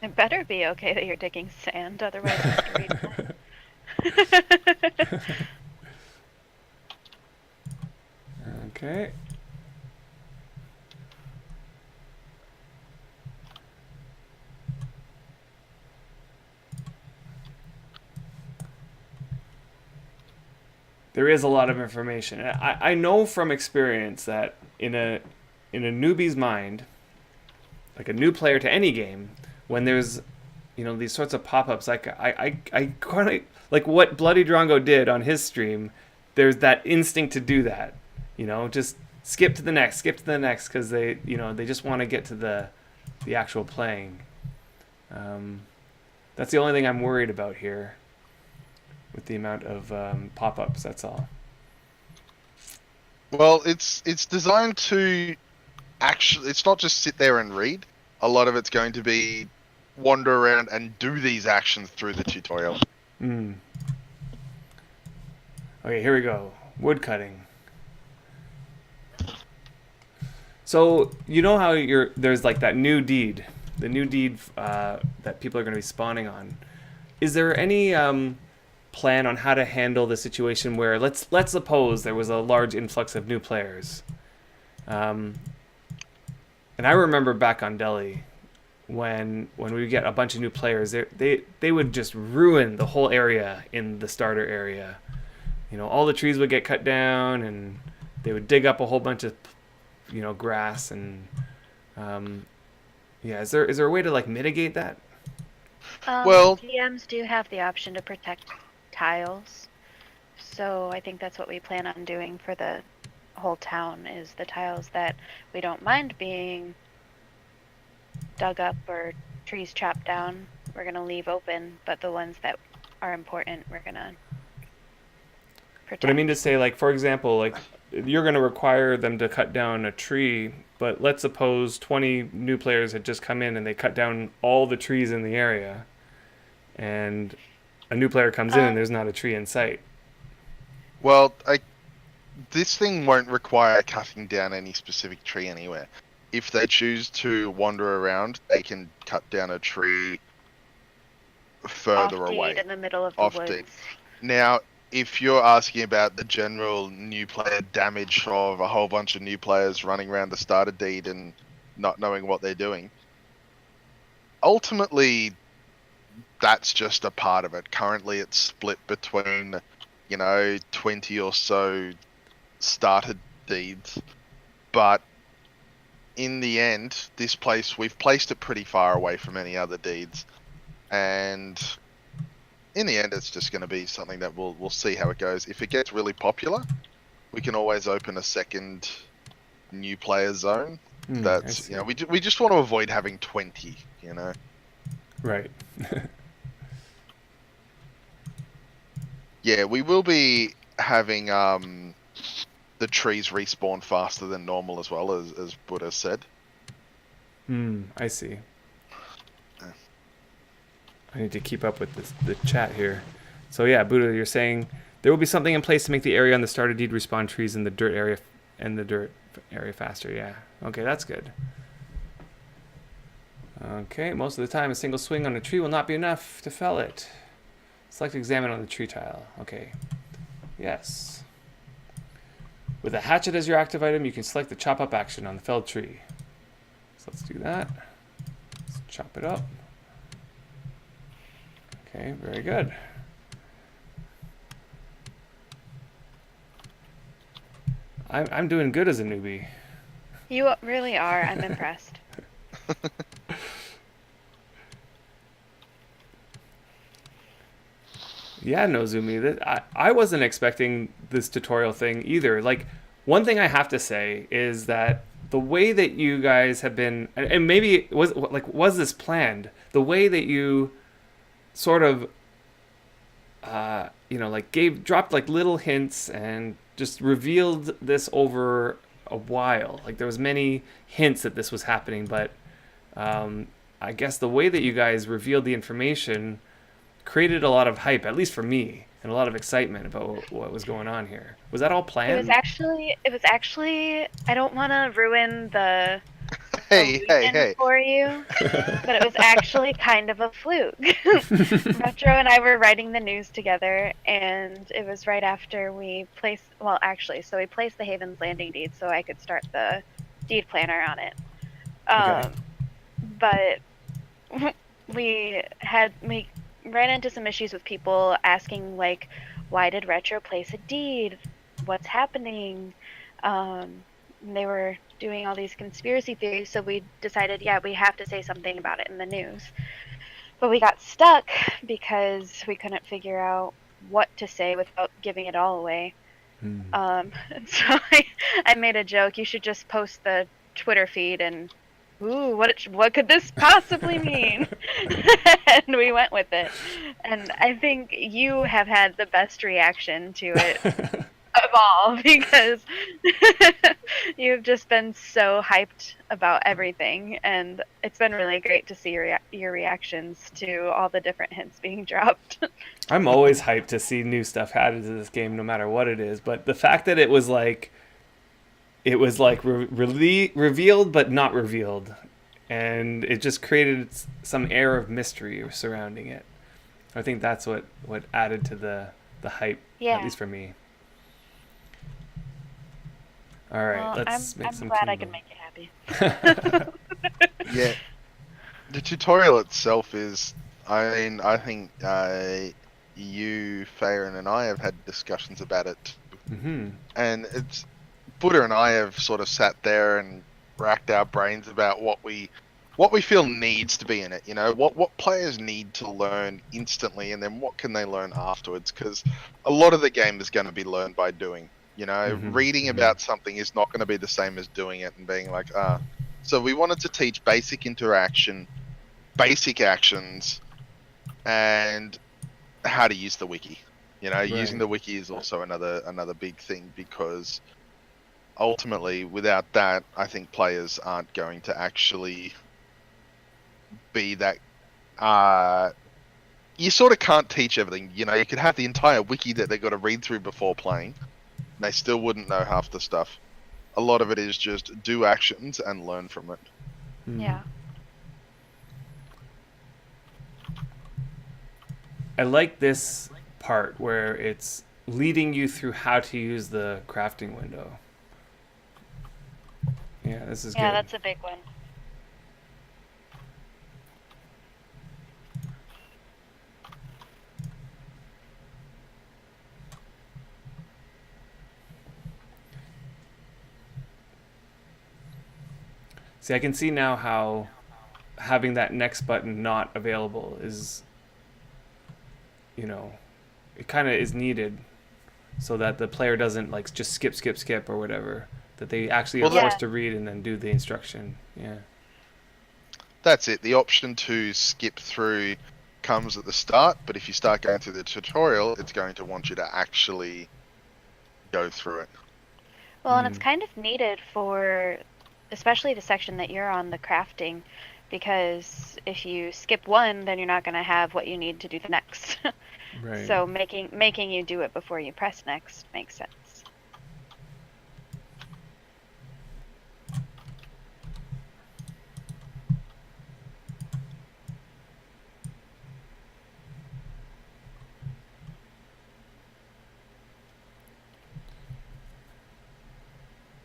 It better be okay that you're digging sand, otherwise it's Okay. There is a lot of information. I know from experience that in a newbie's mind, like a new player to any game, when there's these sorts of pop-ups, like I kind of like what Bloody Drongo did on his stream. There's that instinct to do that, just skip to the next, because they just want to get to the actual playing. That's the only thing I'm worried about here with the amount of pop-ups. That's all. Well, it's designed to actually. It's not just sit there and read. A lot of it's going to be wander around and do these actions through the tutorial. Okay, here we go. Wood cutting. So how there's like that new deed, the new deed that people are going to be spawning on. Is there any plan on how to handle the situation where let's suppose there was a large influx of new players, and I remember back on Delhi when we get a bunch of new players, they would just ruin the whole area in the starter area. All the trees would get cut down, and they would dig up a whole bunch of grass, and is there a way to like mitigate that? Well, DMs do have the option to protect tiles, so I think that's what we plan on doing for the whole town, is the tiles that we don't mind being dug up or trees chopped down, we're going to leave open, but the ones that are important, we're going to protect. But I mean to say, like, for example, like, you're going to require them to cut down a tree, but let's suppose 20 new players had just come in and they cut down all the trees in the area, and a new player comes in and there's not a tree in sight. Well, this thing won't require cutting down any specific tree anywhere. If they choose to wander around, they can cut down a tree further away. In the middle of the woods. Now, if you're asking about the general new player damage of a whole bunch of new players running around the starter deed and not knowing what they're doing, ultimately, that's just a part of it. Currently, it's split between, 20 or so starter deeds, but in the end, this place, we've placed it pretty far away from any other deeds, and in the end, it's just going to be something that we'll see how it goes. If it gets really popular, we can always open a second new player zone. That's we just want to avoid having 20. Right. Yeah, we will be having the trees respawn faster than normal as well, as Buddha said. I see. I need to keep up with the chat here. So yeah, Buddha, you're saying there will be something in place to make the area on the starter deed respawn trees in the dirt area faster. Yeah. Okay, that's good. Okay, most of the time a single swing on a tree will not be enough to fell it. Select examine on the tree tile. Okay. Yes. With a hatchet as your active item, you can select the chop up action on the felled tree. So let's do that. Let's chop it up. Okay, very good. I'm doing good as a newbie. You really are. I'm impressed. Yeah, Nozumi, I wasn't expecting this tutorial thing either. Like, one thing I have to say is that the way that you guys have been, and maybe it was this planned? The way that you sort of, dropped like little hints and just revealed this over a while. Like, there was many hints that this was happening, but I guess the way that you guys revealed the information created a lot of hype, at least for me, and a lot of excitement about what was going on here. Was that all planned? It was actually, I don't want to ruin the Hey, hey, weekend hey. for you, but it was actually kind of a fluke. Retro and I were writing the news together, and it was right after we placed, well, actually, so we placed the Haven's Landing deed so I could start the deed planner on it. Okay. But we ran into some issues with people asking, like, why did Retro place a deed? What's happening? They were doing all these conspiracy theories, so we decided, yeah, we have to say something about it in the news. But we got stuck because we couldn't figure out what to say without giving it all away. And so I made a joke. You should just post the Twitter feed and, ooh, what could this possibly mean? And we went with it. And I think you have had the best reaction to it of all, because you've just been so hyped about everything, and it's been really great to see your reactions to all the different hints being dropped. I'm always hyped to see new stuff added to this game, no matter what it is. But the fact that it was like revealed but not revealed, and it just created some air of mystery surrounding it. I think that's what added to the hype, Yeah. at least for me. All right, Well, let's make I'm some. glad I Kimbo. could make you happy. Yeah. The tutorial itself is, I think you, Farron, and I have had discussions about it, Mm-hmm. and it's Buddha and I have sort of sat there and racked our brains about what we feel needs to be in it. You know, what players need to learn instantly, and then what can they learn afterwards? Because a lot of the game is going to be learned by doing. You know, reading about something is not going to be the same as doing it and being like, ah. So we wanted to teach basic interaction, basic actions, and how to use the wiki. You know, using the wiki is also another big thing, because ultimately, without that, I think players aren't going to actually be that. You sort of can't teach everything. You know, you could have the entire wiki that they've got to read through before playing. And they still wouldn't know half the stuff. A lot of it is just do actions and learn from it. Yeah. I like this part where it's leading you through how to use the crafting window. Yeah, this is good. Yeah, that's a big one. See, I can see now how having that next button not available is, you know, it kind of is needed so that the player doesn't like just skip or whatever. That they actually are Well, forced to read and then do the instruction. Yeah. That's it. The option to skip through comes at the start, but if you start going through the tutorial, it's going to want you to actually go through it. Well, and it's kind of needed for, especially the section that you're on, the crafting, because if you skip one, then you're not going to have what you need to do the next. Right. So making you do it before you press next makes sense.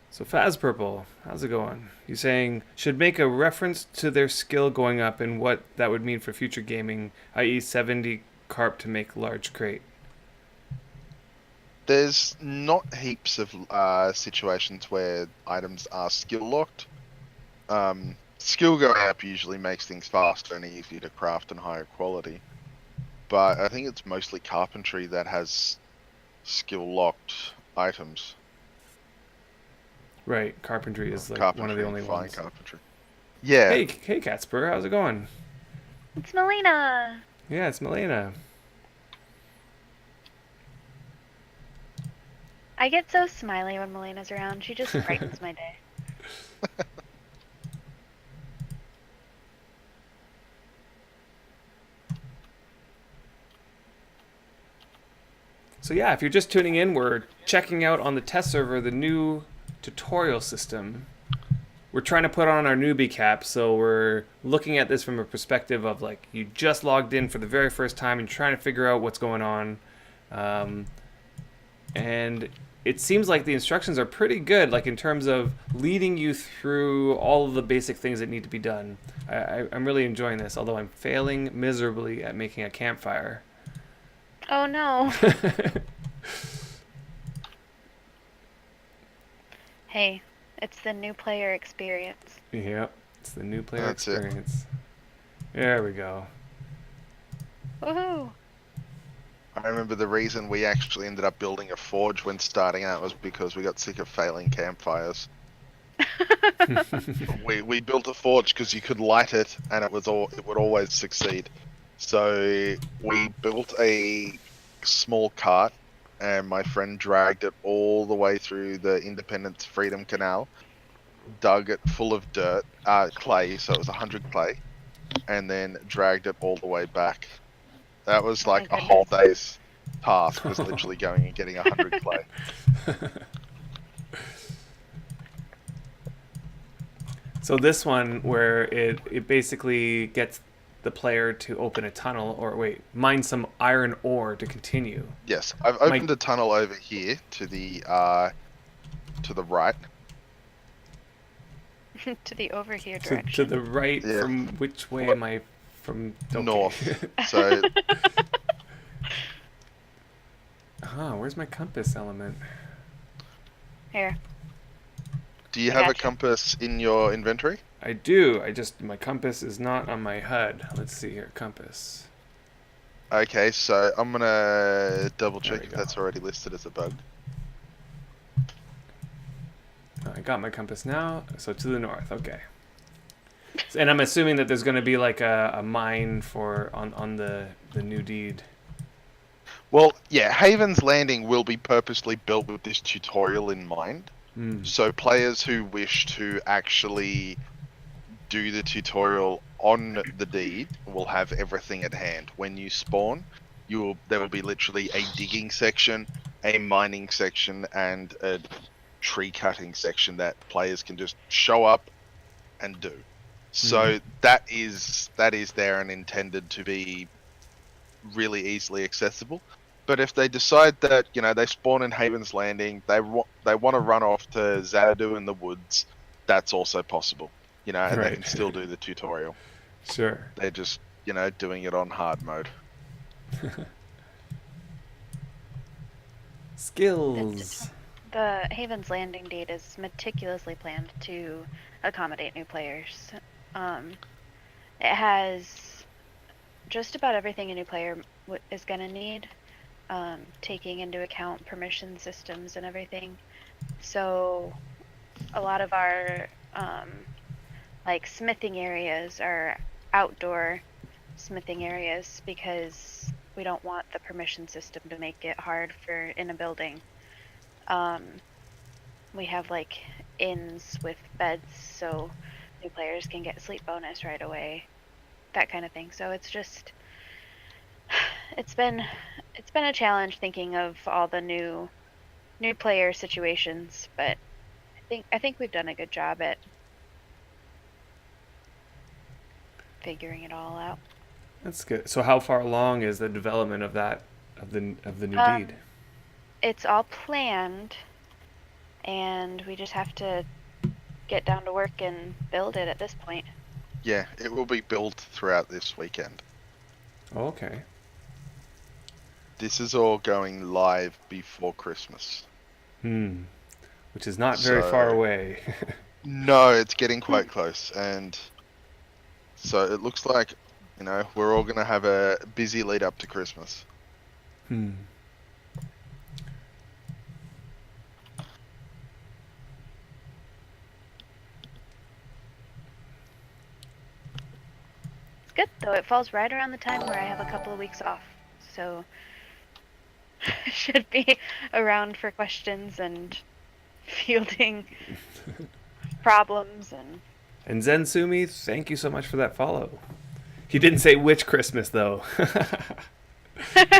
So Faz Purple, how's it going? You saying should make a reference to their skill going up and what that would mean for future gaming, i.e. 70 carp to make large crate. There's not heaps of situations where items are skill locked. Skill going up usually makes things faster and easier to craft and higher quality. But I think it's mostly carpentry that has skill locked items. Right, carpentry is like Carpentry one of the only and fine ones. carpentry. Yeah. Hey Catspur, how's it going? It's Melina. Yeah, it's Milena. I get so smiley when Melina's around. She just brightens my day. So yeah, if you're just tuning in, we're checking out on the test server the new tutorial system. we're trying to put on our newbie cap, so we're looking at this from a perspective of like you just logged in for the very first time and trying to figure out what's going on. And it seems like the instructions are pretty good, like in terms of leading you through all of the basic things that need to be done. I'm really enjoying this, although I'm failing miserably at making a campfire. Oh no. Hey, it's the new player experience. Yep, it's the new player That's it. experience. There we go. Woohoo! I remember the reason we actually ended up building a forge when starting out was because we got sick of failing campfires. We built a forge because you could light it and it would always succeed. So we built a small cart and my friend dragged it all the way through the Independence Freedom Canal, dug it full of dirt, clay, so it was 100 clay, and then dragged it all the way back. That was like my a whole day's task, was literally going and getting 100 clay. So this one, where it basically gets the player to open a tunnel, or mine some iron ore to continue. Yes, I've opened a tunnel over here to the right. To the over here To direction. the right, Yeah. from which way am I from? Okay. North. So Where's my compass element? Here. do you I have a gotcha. compass in your inventory? I do. My compass is not on my HUD. Let's see here, compass. Okay, so I'm gonna double There check we if go. that's already listed as a bug. I got my compass now, so to the north. Okay. And I'm assuming that there's going to be like a mine on the new deed. Well, yeah, Haven's Landing will be purposely built with this tutorial in mind. So players who wish to actually do the tutorial on the deed will have everything at hand. When you spawn, there will be literally a digging section, a mining section, and a tree cutting section that players can just show up and do. So that is there and intended to be really easily accessible. But if they decide that, you know, they spawn in Haven's Landing, they want to run off to Xanadu in the woods, that's also possible. You know, and they Right. can still do the tutorial. Sure. They're just, you know, doing it on hard mode. Skills. The Haven's Landing date is meticulously planned to accommodate new players. It has just about everything a new player is going to need, taking into account permission systems and everything. So a lot of our like smithing areas are outdoor smithing areas because we don't want the permission system to make it hard for in a building. We have like inns with beds so new players can get a sleep bonus right away, that kind of thing. So it's just it's been a challenge thinking of all the new player situations, but I think we've done a good job at figuring it all out. That's good. So how far along is the development of the new deed? It's all planned, and we just have to get down to work and build it at this point. Yeah, it will be built throughout this weekend. Oh, okay. This is all going live before Christmas. Which is not very far away. No, it's getting quite close, and so it looks like, you know, we're all gonna have a busy lead up to Christmas. It's good, though. It falls right around the time where I have a couple of weeks off, so should be around for questions and fielding problems and And Zensumi, thank you so much for that follow. He didn't say which Christmas though.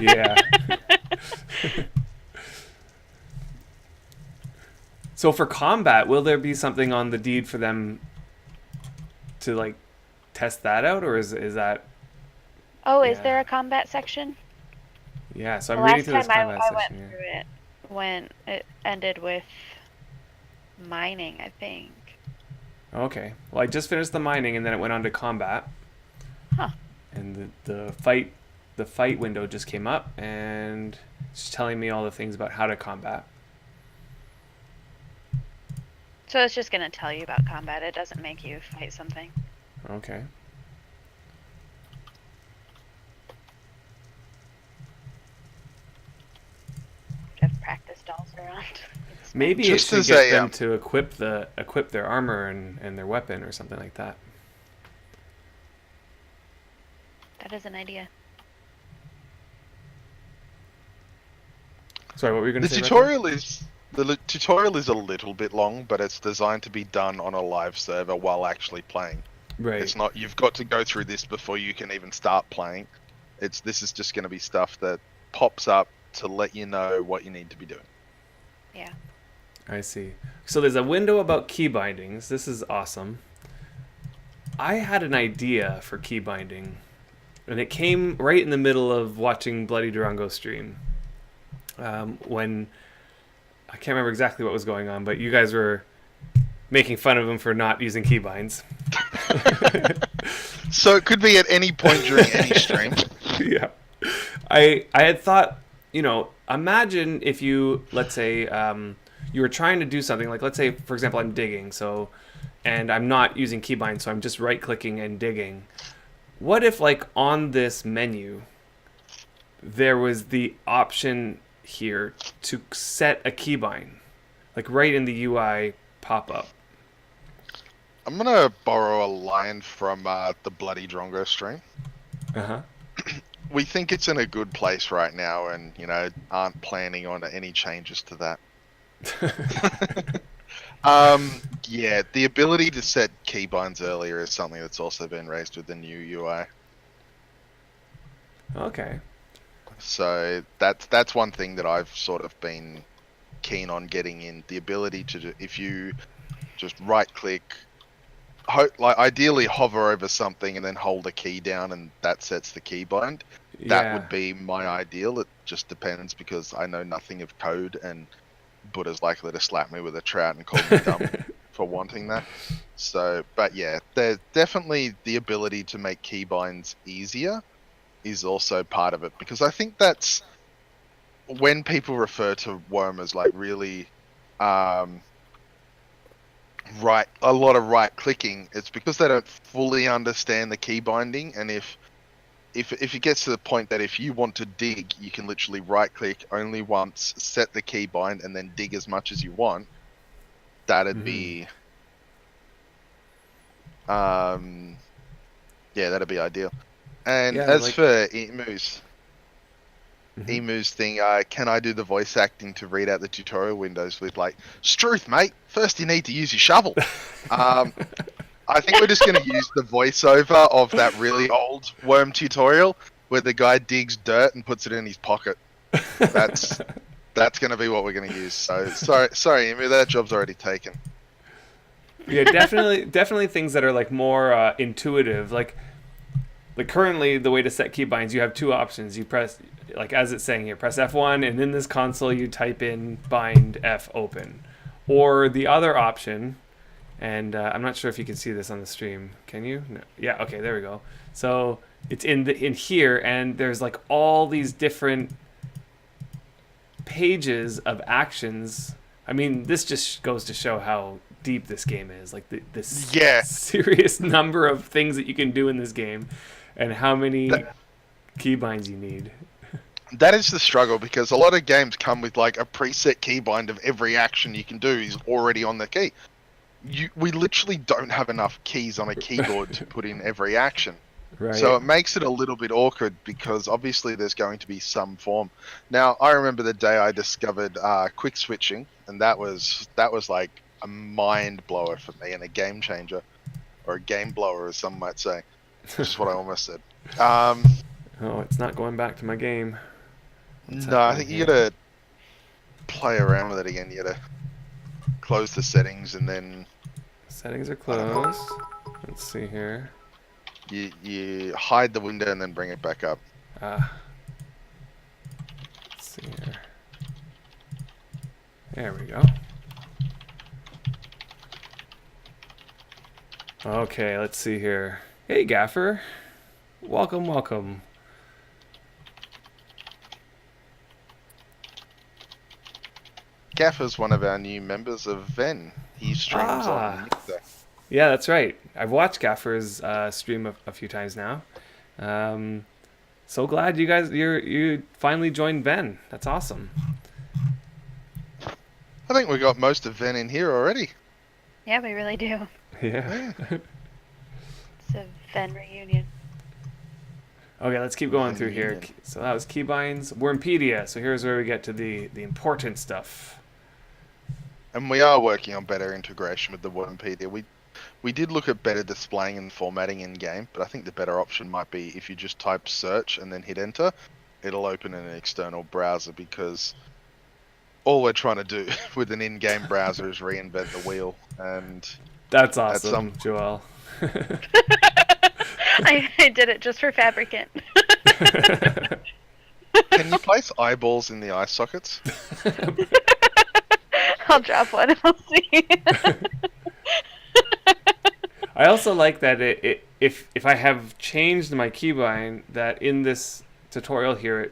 Yeah. So for combat, will there be something on the deed for them to like test that out, or is that Oh, is yeah there a combat section? yeah? So The I'm reading last through this time combat I went section here. through it, when it ended with mining, I think. Okay. Well, I just finished the mining, and then it went on to combat, Huh. and the fight window just came up, and it's telling me all the things about how to combat. So it's just gonna tell you about combat. It doesn't make you fight something. Okay. I've practiced dolls around. It's fun. Maybe it Just should as get a, them to equip their armor and their weapon or something like that. That is an idea. Sorry, what were you going The to say? tutorial is a little bit long, but it's designed to be done on a live server while actually playing. Right. It's not you've got to go through this before you can even start playing. This is just going to be stuff that pops up to let you know what you need to be doing. Yeah. I see. So there's a window about key bindings. This is awesome. I had an idea for key binding, and it came right in the middle of watching Bloody Durango stream. When I can't remember exactly what was going on, but you guys were making fun of him for not using keybinds. So it could be at any point during any stream. Yeah. I had thought, imagine if you, let's say, you were trying to do something, like let's say, for example, I'm digging, and I'm not using keybinds, so I'm just right-clicking and digging. What if, like, on this menu, there was the option here to set a keybind, like right in the UI pop-up? I'm gonna borrow a line from the Bloody Drongo stream. Uh-huh. We think it's in a good place right now, and aren't planning on any changes to that. Yeah, the ability to set keybinds earlier is something that's also been raised with the new UI. Okay. So that's one thing that I've sort of been keen on getting in. The ability to, if you just right click, like ideally hover over something and then hold a key down and that sets the keybind. That would be my ideal. It just depends because I know nothing of code, and Buddha's likely to slap me with a trout and call me dumb for wanting that. So, but yeah, there's definitely the ability to make keybinds easier is also part of it, because I think that's when people refer to Wurm as like really a lot of right clicking, it's because they don't fully understand the key binding. And if it gets to the point that if you want to dig, you can literally right click only once, set the key bind, and then dig as much as you want, that'd be that'd be ideal. And as for Emu's thing, can I do the voice acting to read out the tutorial windows with like, Struth, mate, first you need to use your shovel. I think we're just going to use the voiceover of that really old Worm tutorial where the guy digs dirt and puts it in his pocket. That's going to be what we're going to use. So sorry, Emu, that job's already taken. Yeah, definitely things that are like more intuitive. Like currently, the way to set keybinds, you have two options. You press, like as it's saying here, press F1, and in this console you type in bind F open, or the other option. And I'm not sure if you can see this on the stream. Can you? No. Yeah. Okay. There we go. So it's in here, and there's like all these different pages of actions. I mean, this just goes to show how deep this game is. Like this serious number of things that you can do in this game, and how many keybinds you need. That is the struggle, because a lot of games come with like a preset keybind of every action you can do is already on the key. We literally don't have enough keys on a keyboard to put in every action. Right. So it makes it a little bit awkward, because obviously there's going to be some form. Now, I remember the day I discovered quick switching, and that was like a mind blower for me and a game changer, or a game blower, as some might say. Which is what I almost said. Oh, it's not going back to my game. I think you gotta play around with it again. You gotta close the settings, and then Settings are closed. Let's see here. you hide the window and then bring it back up. Let's see here. There we go. Okay, let's see here. Hey, Gaffer. Welcome, welcome. Gaffer's one of our new members of Ven. He streams on Mixer. Yeah, that's right. I've watched Gaffer's stream a few times now. So glad you finally joined Ben. That's awesome. I think we got most of Ven in here already. Yeah, we really do. Yeah. It's a Ven reunion. Okay, let's keep going through here. Reunion. So that was keybinds. Wurmpedia. So here's where we get to the important stuff. And we are working on better integration with the Wurmpedia. We did look at better displaying and formatting in game, but I think the better option might be if you just type search and then hit enter, it'll open in an external browser, because all we're trying to do with an in-game browser is reinvent the wheel. And That's awesome, Joel. I did it just for Fabricant. can you place eyeballs in the eye sockets? I'll drop one and we'll see. I also like that if I have changed my keybind, that in this tutorial here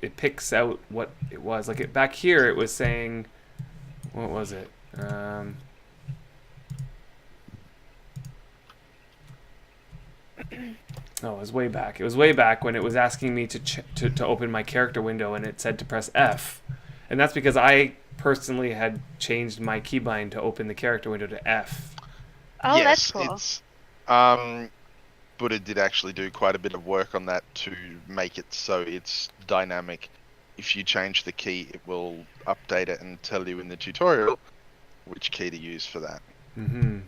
it picks out what it was. Like back here it was saying, what was it? Oh, it was way back. It was way back when it was asking me to open my character window, and it said to press F. And that's because I personally had changed my keybind to open the character window to F. Oh, Yes, that's cool. it's Buddha did actually do quite a bit of work on that to make it so it's dynamic. If you change the key, it will update it and tell you in the tutorial which key to use for that. Mm-hmm.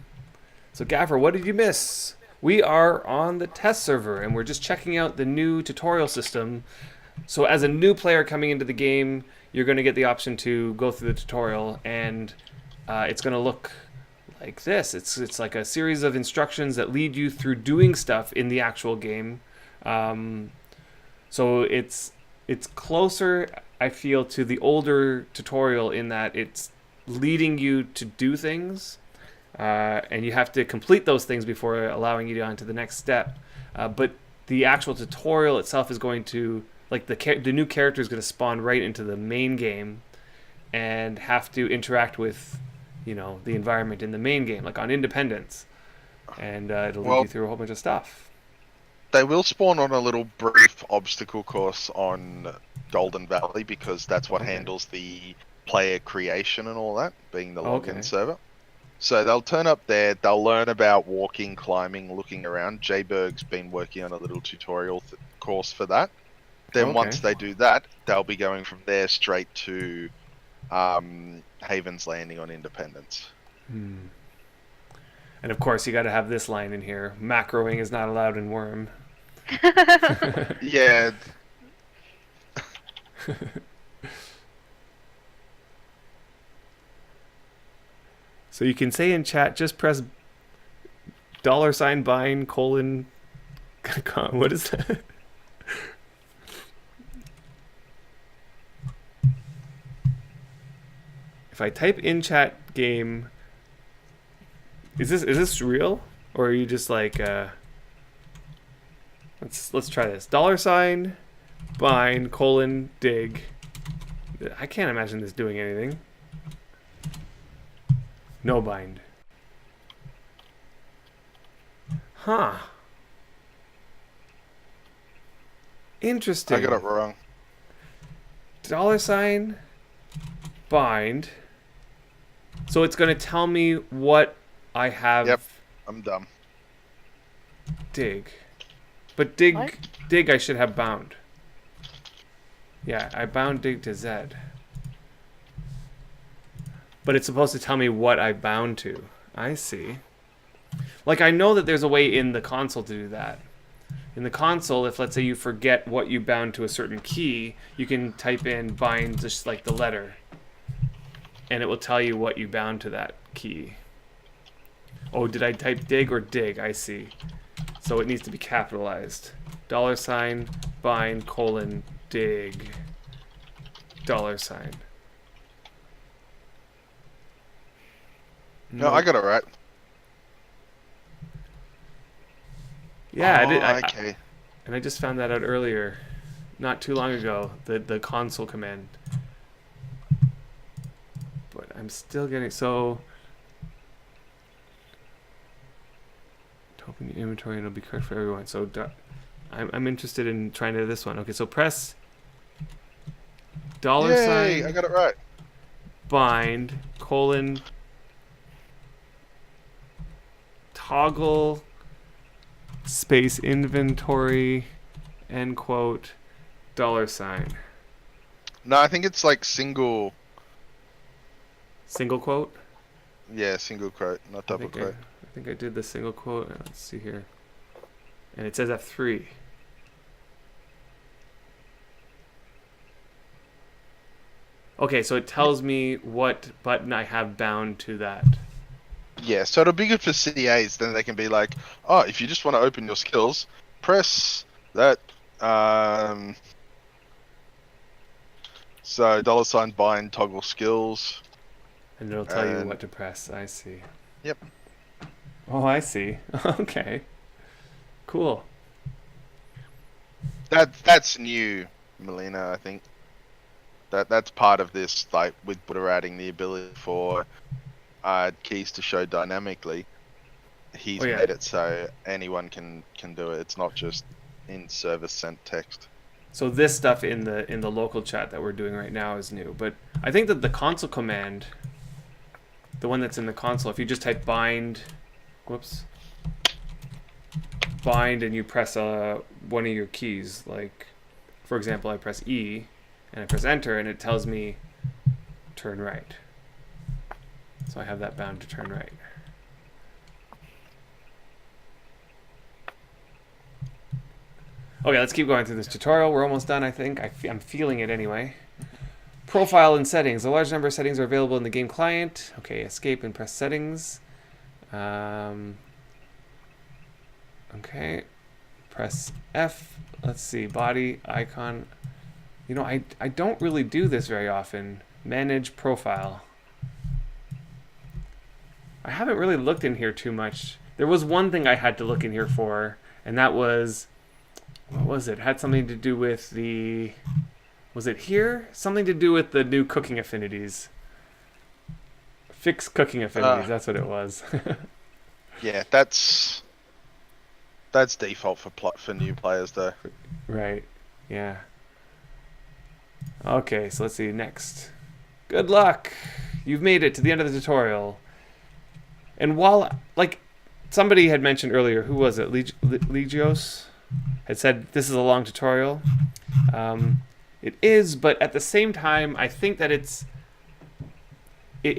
So Gaffer, what did you miss? We are on the test server, and we're just checking out the new tutorial system. So as a new player coming into the game, you're going to get the option to go through the tutorial, and it's going to look like this. It's like a series of instructions that lead you through doing stuff in the actual game. So it's closer, I feel, to the older tutorial in that it's leading you to do things, and you have to complete those things before allowing you on to the next step. But the actual tutorial itself is going to, like, the new character is going to spawn right into the main game and have to interact with, the environment in the main game, like on Independence, and it'll lead you through a whole bunch of stuff. They will spawn on a little brief obstacle course on Golden Valley, because that's what handles the player creation and all that, being the login server. So they'll turn up there, they'll learn about walking, climbing, looking around. J-Berg's been working on a little tutorial course for that. Then once they do that, they'll be going from there straight to Haven's Landing on Independence. And of course, you got to have this line in here: macroing is not allowed in Wurm. Yeah. So you can say in chat, just press $bind : what is that? If I type in chat game, is this real, or are you just like let's try this: $bind : dig. I can't imagine this doing anything. No bind. Huh. Interesting. I got it wrong. $bind. So it's going to tell me what I have. Yep, I'm dumb. Dig. But dig What? dig I should have bound. Yeah, I bound dig to Z. But it's supposed to tell me what I bound to. I see. Like, I know that there's a way in the console to do that. In the console, if let's say you forget what you bound to a certain key, you can type in bind just like the letter. and it will tell you what you bound to that key. Oh, did I type dig or dig? I see. So it needs to be capitalized. $, bind, dig, $. No, I got it right. Yeah, I did. Okay. And I just found that out earlier, not too long ago, the console command. But I'm still getting, so to open your inventory and it'll be correct for everyone. So I'm interested in trying to do this one. Okay, so press $, Yay, I got it right. bind, toggle, space inventory, end quote, $. No, I think it's like single. Single quote? Yeah, single quote, not double quote. I think I did the single quote. Let's see here. And it says F3. Okay, so it tells me what button I have bound to that. Yeah, so it'll be good for CAs. Then they can be like, oh, if you just want to open your skills, press that. So $ bind toggle skills. And it'll tell you what to press. I see. Yep. Oh, I see. Okay. Cool. That's new, Melina. I think that's part of this. Like with Buddha adding the ability for keys to show dynamically. He's made it so anyone can do it. It's not just in service sent text. So this stuff in the local chat that we're doing right now is new, but I think that the console command, the one that's in the console, if you just type bind, bind, and you press one of your keys, like for example, I press E and I press enter, and it tells me turn right. So I have that bound to turn right. Okay, let's keep going through this tutorial. We're almost done, I think. I'm feeling it anyway. Profile and settings. A large number of settings are available in the game client. Okay, escape and press settings. Okay, press F. Let's see, body, icon. You know, I don't really do this very often. Manage profile. I haven't really looked in here too much. There was one thing I had to look in here for, and that was, what was it? It had something to do with the, was it here? Something to do with the new cooking affinities. Fix cooking affinities, that's what it was. Yeah, that's default for new players though. Right, yeah. Okay, so let's see, next. Good luck! You've made it to the end of the tutorial. And while, like, somebody had mentioned earlier, who was it? Legios had said this is a long tutorial. It is, but at the same time, I think that it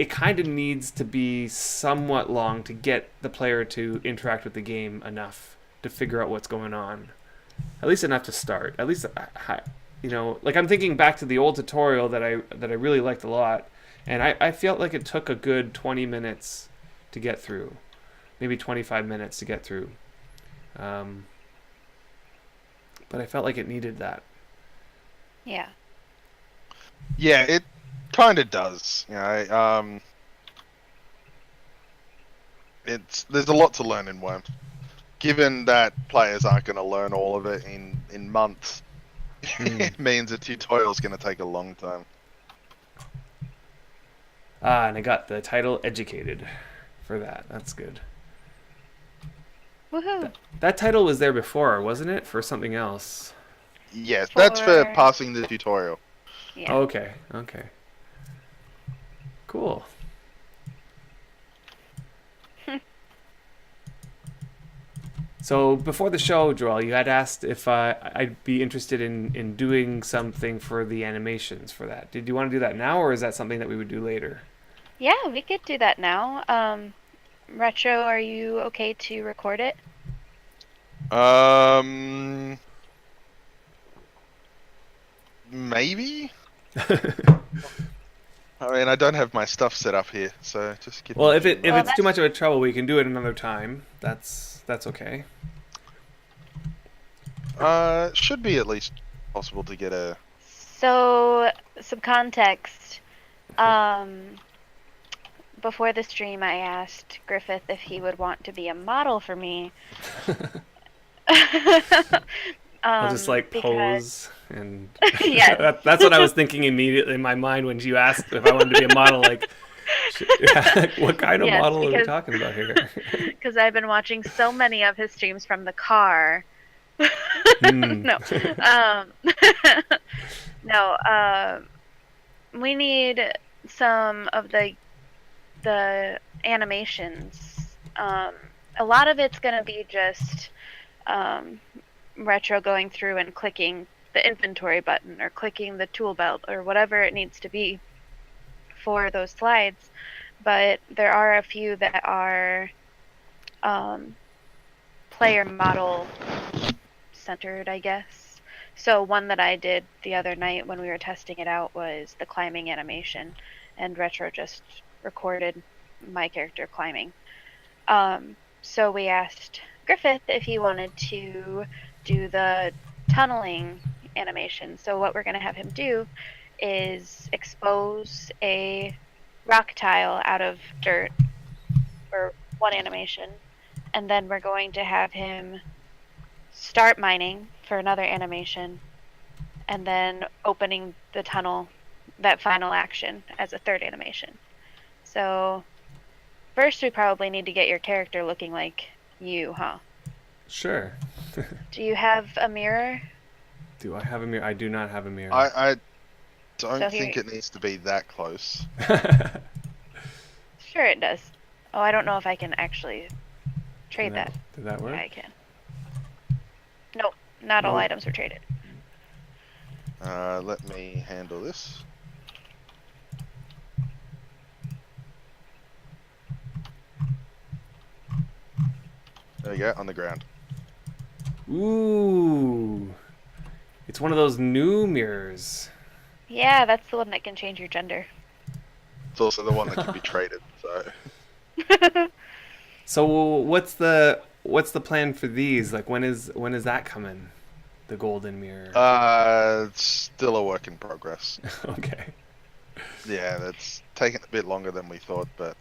kind of needs to be somewhat long to get the player to interact with the game enough to figure out what's going on. At least enough to start. At least, you know, like I'm thinking back to the old tutorial that I really liked a lot, and I felt like it took a good 20 minutes to get through, maybe 25 minutes to get through. But I felt like it needed that. Yeah. Yeah, it kind of does. You know, there's a lot to learn in Wurm. Given that players aren't going to learn all of it in months, it means a tutorial is going to take a long time. And I got the title Educated for that. That's good. Woohoo! That title was there before, wasn't it? For something else. Yes, that's for passing the tutorial. Yeah. Okay, okay. Cool. So before the show, Joel, you had asked if I'd be interested in doing something for the animations for that. Did you want to do that now, or is that something that we would do later? Yeah, we could do that now. Retro, are you okay to record it? Maybe? I mean, I don't have my stuff set up here, so just give Well, me a if few it if Well, it's moments. too much of a trouble, we can do it another time. That's okay. Should be at least possible to get a. So, some context. Before the stream, I asked Griffith if he would want to be a model for me. I'll just like Because pose and yes. that's what I was thinking immediately in my mind when you asked if I wanted to be a model. Like, what kind of Yes, model are we because talking about here? I've been watching so many of his streams from the car. Hmm. No. Um no, we need some of the animations. A lot of it's going to be just um, Retro going through and clicking the inventory button or clicking the tool belt or whatever it needs to be for those slides. But there are a few that are player model centered, I guess. So one that I did the other night when we were testing it out was the climbing animation, and Retro just recorded my character climbing. So we asked Griffith if he wanted to do the tunneling animation. So what we're going to have him do is expose a rock tile out of dirt for one animation, and then we're going to have him start mining for another animation, and then opening the tunnel, that final action, as a third animation. So first we probably need to get your character looking like you, huh? Sure. Do you have a mirror? Do I have a mirror? I do not have a mirror. I don't So think here- it needs to be that close. Sure it does. Oh, I don't know if I can actually trade that. Did that work? Yeah, I can. Nope, not all Nope. items were traded. Let me handle this. There you go, on the ground. Ooh. It's one of those new mirrors. Yeah, that's the one that can change your gender. It's also the one that can be traded, so. So what's the plan for these? Like when is that coming? The golden mirror. It's still a work in progress. Okay. Yeah, that's taken a bit longer than we thought, but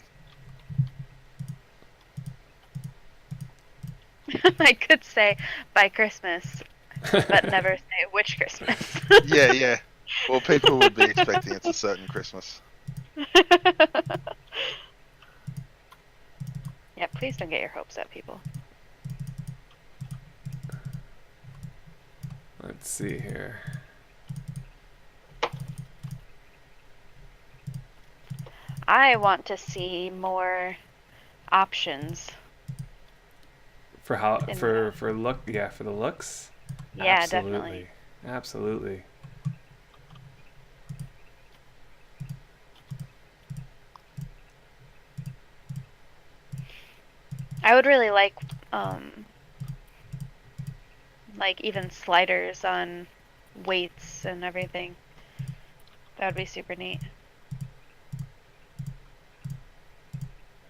I could say by Christmas, but never say which Christmas. yeah. Well, people would be expecting it's a certain Christmas. Yeah, please don't get your hopes up, people. Let's see here. I want to see more options. For how In for look for the looks. Yeah, Absolutely. definitely. Absolutely. I would really like even sliders on weights and everything. That would be super neat.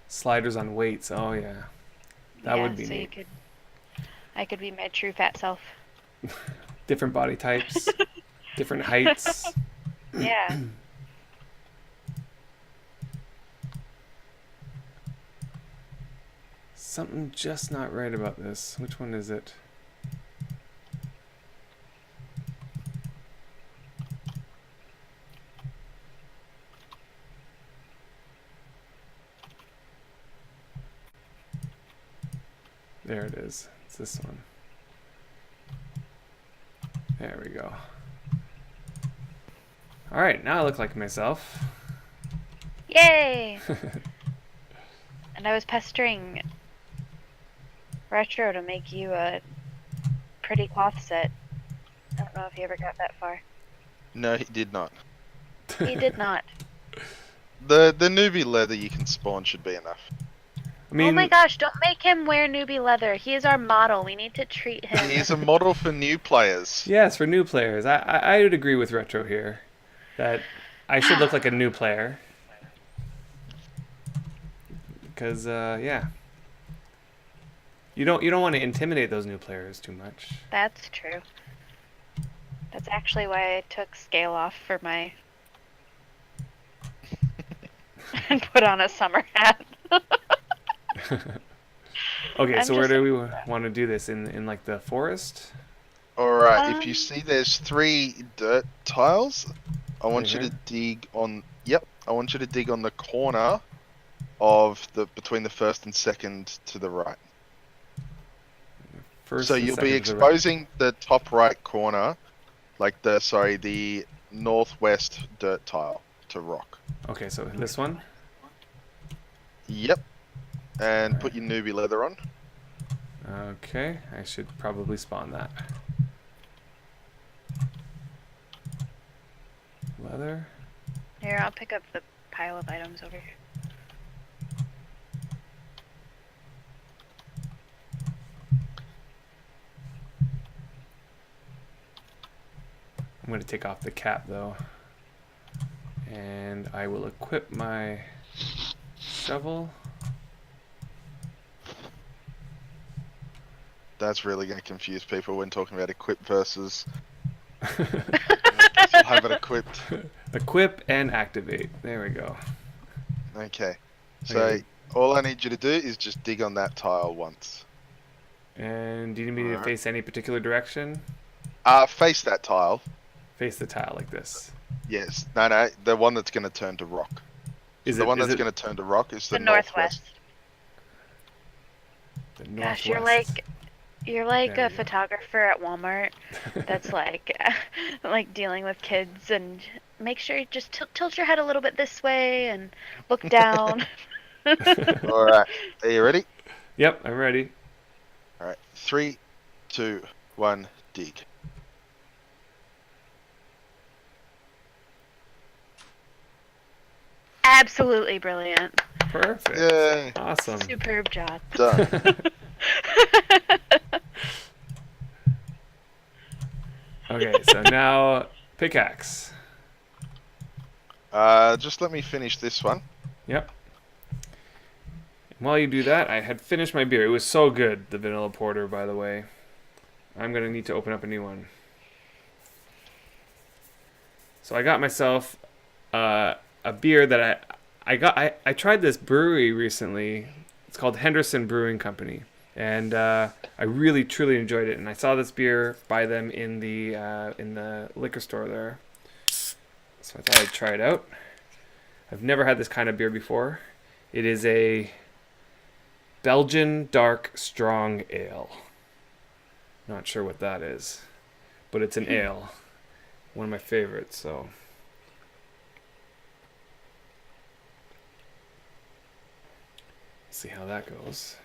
Sliders on weights. Oh yeah. That Yeah, would be so neat. I could be my true fat self. Different body types, different heights. Yeah. Something just not right about this. Which one is it? There it is. It's this one. There we go. All right, now I look like myself. Yay! And I was pestering Retro to make you a pretty cloth set. I don't know if he ever got that far. No, he did not. He did not. The newbie leather you can spawn should be enough. I mean, Oh my gosh, don't make him wear newbie leather. He is our model. We need to treat him. He's a model for new players. yes, for new players, I would agree with Retro here. That I should look like a new player. Because yeah. You don't want to intimidate those new players too much. That's true. That's actually why I took scale off for my and put on a summer hat. Okay, I'm so where just do we want to do this? In like the forest? Alright, if you Um, see there's 3 dirt tiles, I want you Okay. to dig on. Yep, I want you to dig on the corner of the between the first and second to the right. First So and you'll be second to the right. exposing the top right corner, like the northwest dirt tile to rock. Okay, so this one. Yep, and Alright. put your newbie leather on. Okay, I should probably spawn that. Leather. Here, I'll pick up the pile of items over here. I'm going to take off the cap though. And I will equip my shovel. That's really going to confuse people when talking about equip versus have it equipped. Equip and activate. There we go. Okay, so Okay. all I need you to do is just dig on that tile once. And do you need me to Alright. face any particular direction? Face that tile. Face the tile like this. Yes. No, the one that's going to turn to rock. Is The it one is that's it going to turn to rock is the The northwest. the Gosh, northwest? you're like There a we go. photographer at Walmart that's like like dealing with kids, and make sure you just tilt your head a little bit this way and look down. All right. Are you ready? Yep, I'm ready. All right. 3, 2, 1, dig. Absolutely brilliant. Perfect. Yay. Awesome. Superb job. Done. Okay, so now pickaxe. Just let me finish this one. Yep. And while you do that, I had finished my beer. It was so good, the vanilla porter, by the way. I'm gonna need to open up a new one. So I got myself a beer that I tried this brewery recently. It's called Henderson Brewing Company, and I really truly enjoyed it. And I saw this beer by them in the liquor store there, so I thought I'd try it out. I've never had this kind of beer before. It is a Belgian dark strong ale. Not sure what that is, but it's an ale. One of my favorites, so. See how that goes.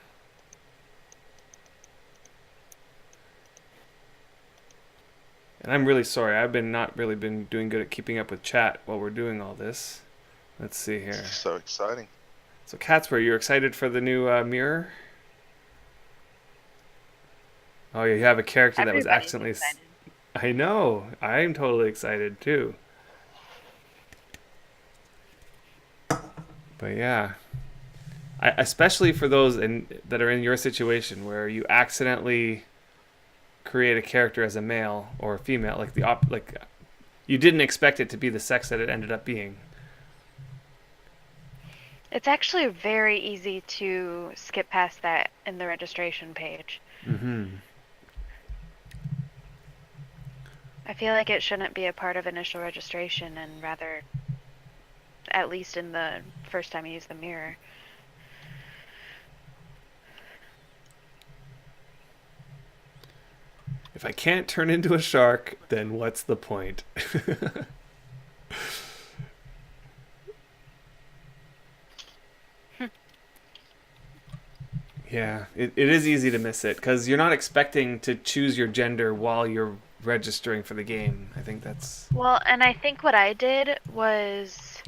And I'm really sorry. I've not really been doing good at keeping up with chat while we're doing all this. Let's see here. So exciting. So, Catsper, you're excited for the new mirror? Oh, you have a character that was Everybody's accidentally. excited. I know. I'm totally excited too. But yeah, especially for those that are in your situation where you accidentally create a character as a male or a female, like you didn't expect it to be the sex that it ended up being. It's actually very easy to skip past that in the registration page. Mm-hmm. I feel like it shouldn't be a part of initial registration, and rather, at least in the first time you use the mirror. If I can't turn into a shark, then what's the point? Yeah, it is easy to miss it because you're not expecting to choose your gender while you're registering for the game. I think that's. Well, and I think what I did was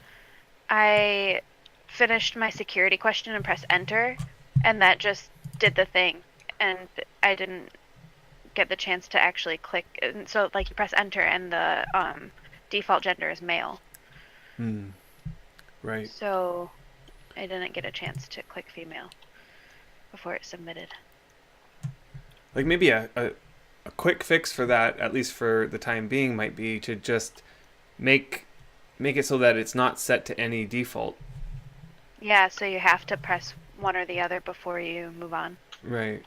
I finished my security question and pressed enter, and that just did the thing. And I didn't get the chance to actually click. And so, like, you press enter, and the default gender is male. Right. So I didn't get a chance to click female before it submitted. Like maybe a quick fix for that, at least for the time being, might be to just make it so that it's not set to any default. Yeah, so you have to press one or the other before you move on. Right.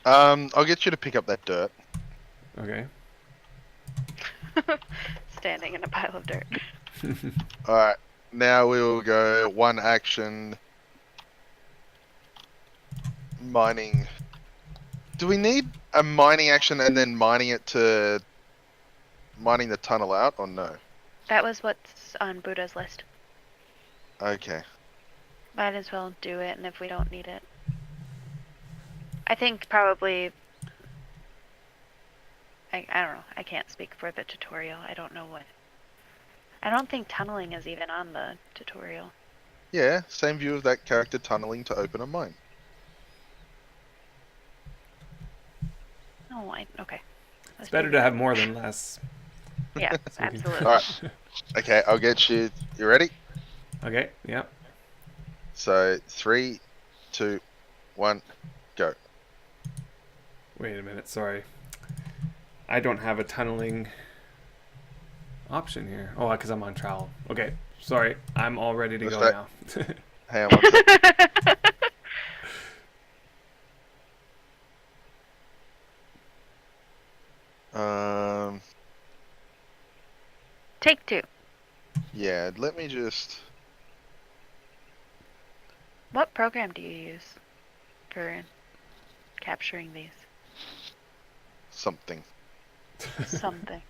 I'll get you to pick up that dirt. Okay. Standing in a pile of dirt. Alright, now we will go one action. Mining. Do we need a mining action and then mining the tunnel out, or no? That was what's on Buddha's list. Okay. Might as well do it, and if we don't need it. I think probably... I don't know. I can't speak for the tutorial. I don't know what... I don't think tunneling is even on the tutorial. Yeah, same view of that character tunneling to open a mine. Oh, okay. It's better to have more than less. Yeah, So we can- absolutely. Alright. Okay, I'll get you. You ready? Okay. Yep. So, 3, 2, 1, go. Wait a minute. Sorry. I don't have a tunneling option here. Oh, because I'm on trowel. Okay. Sorry. I'm all ready to What's go that? now. Hang on one sec. Take two. Yeah, let me just... What program do you use for capturing these? something. Something.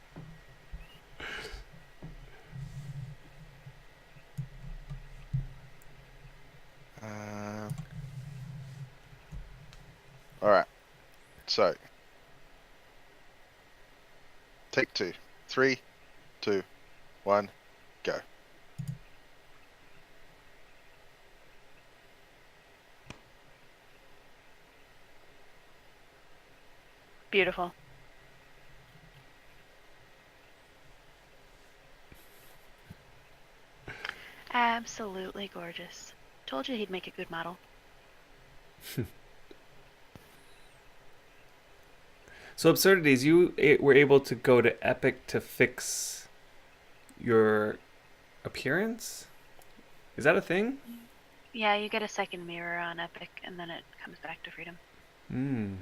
Alright. So. Take two. 3, 2, 1, go. Beautiful. Absolutely gorgeous. Told you he'd make a good model. So absurdities, you were able to go to Epic to fix your appearance? Is that a thing? Yeah, you get a second mirror on Epic, and then it comes back to Freedom. Hmm.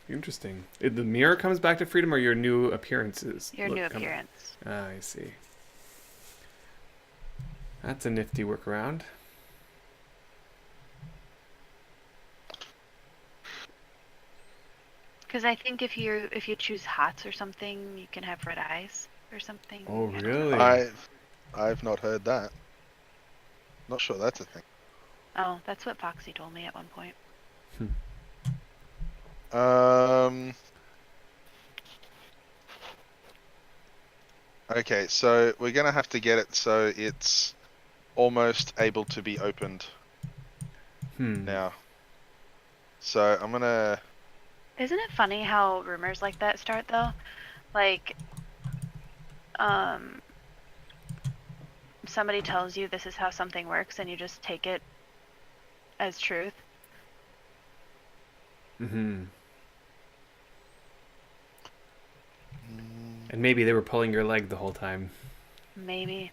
Interesting. The mirror comes back to Freedom, or your new appearances? Your new appearance. I see. That's a nifty workaround. Because I think if you choose HOTS or something, you can have red eyes or something. Oh, I don't really? know. I've not heard that. Not sure that's a thing. Oh, that's what Foxy told me at one point. Okay, so we're gonna have to get it so it's almost able to be opened now. So I'm gonna... Isn't it funny how rumors like that start though? Like, somebody tells you this is how something works and you just take it as truth. Mm-hmm. And maybe they were pulling your leg the whole time. Maybe.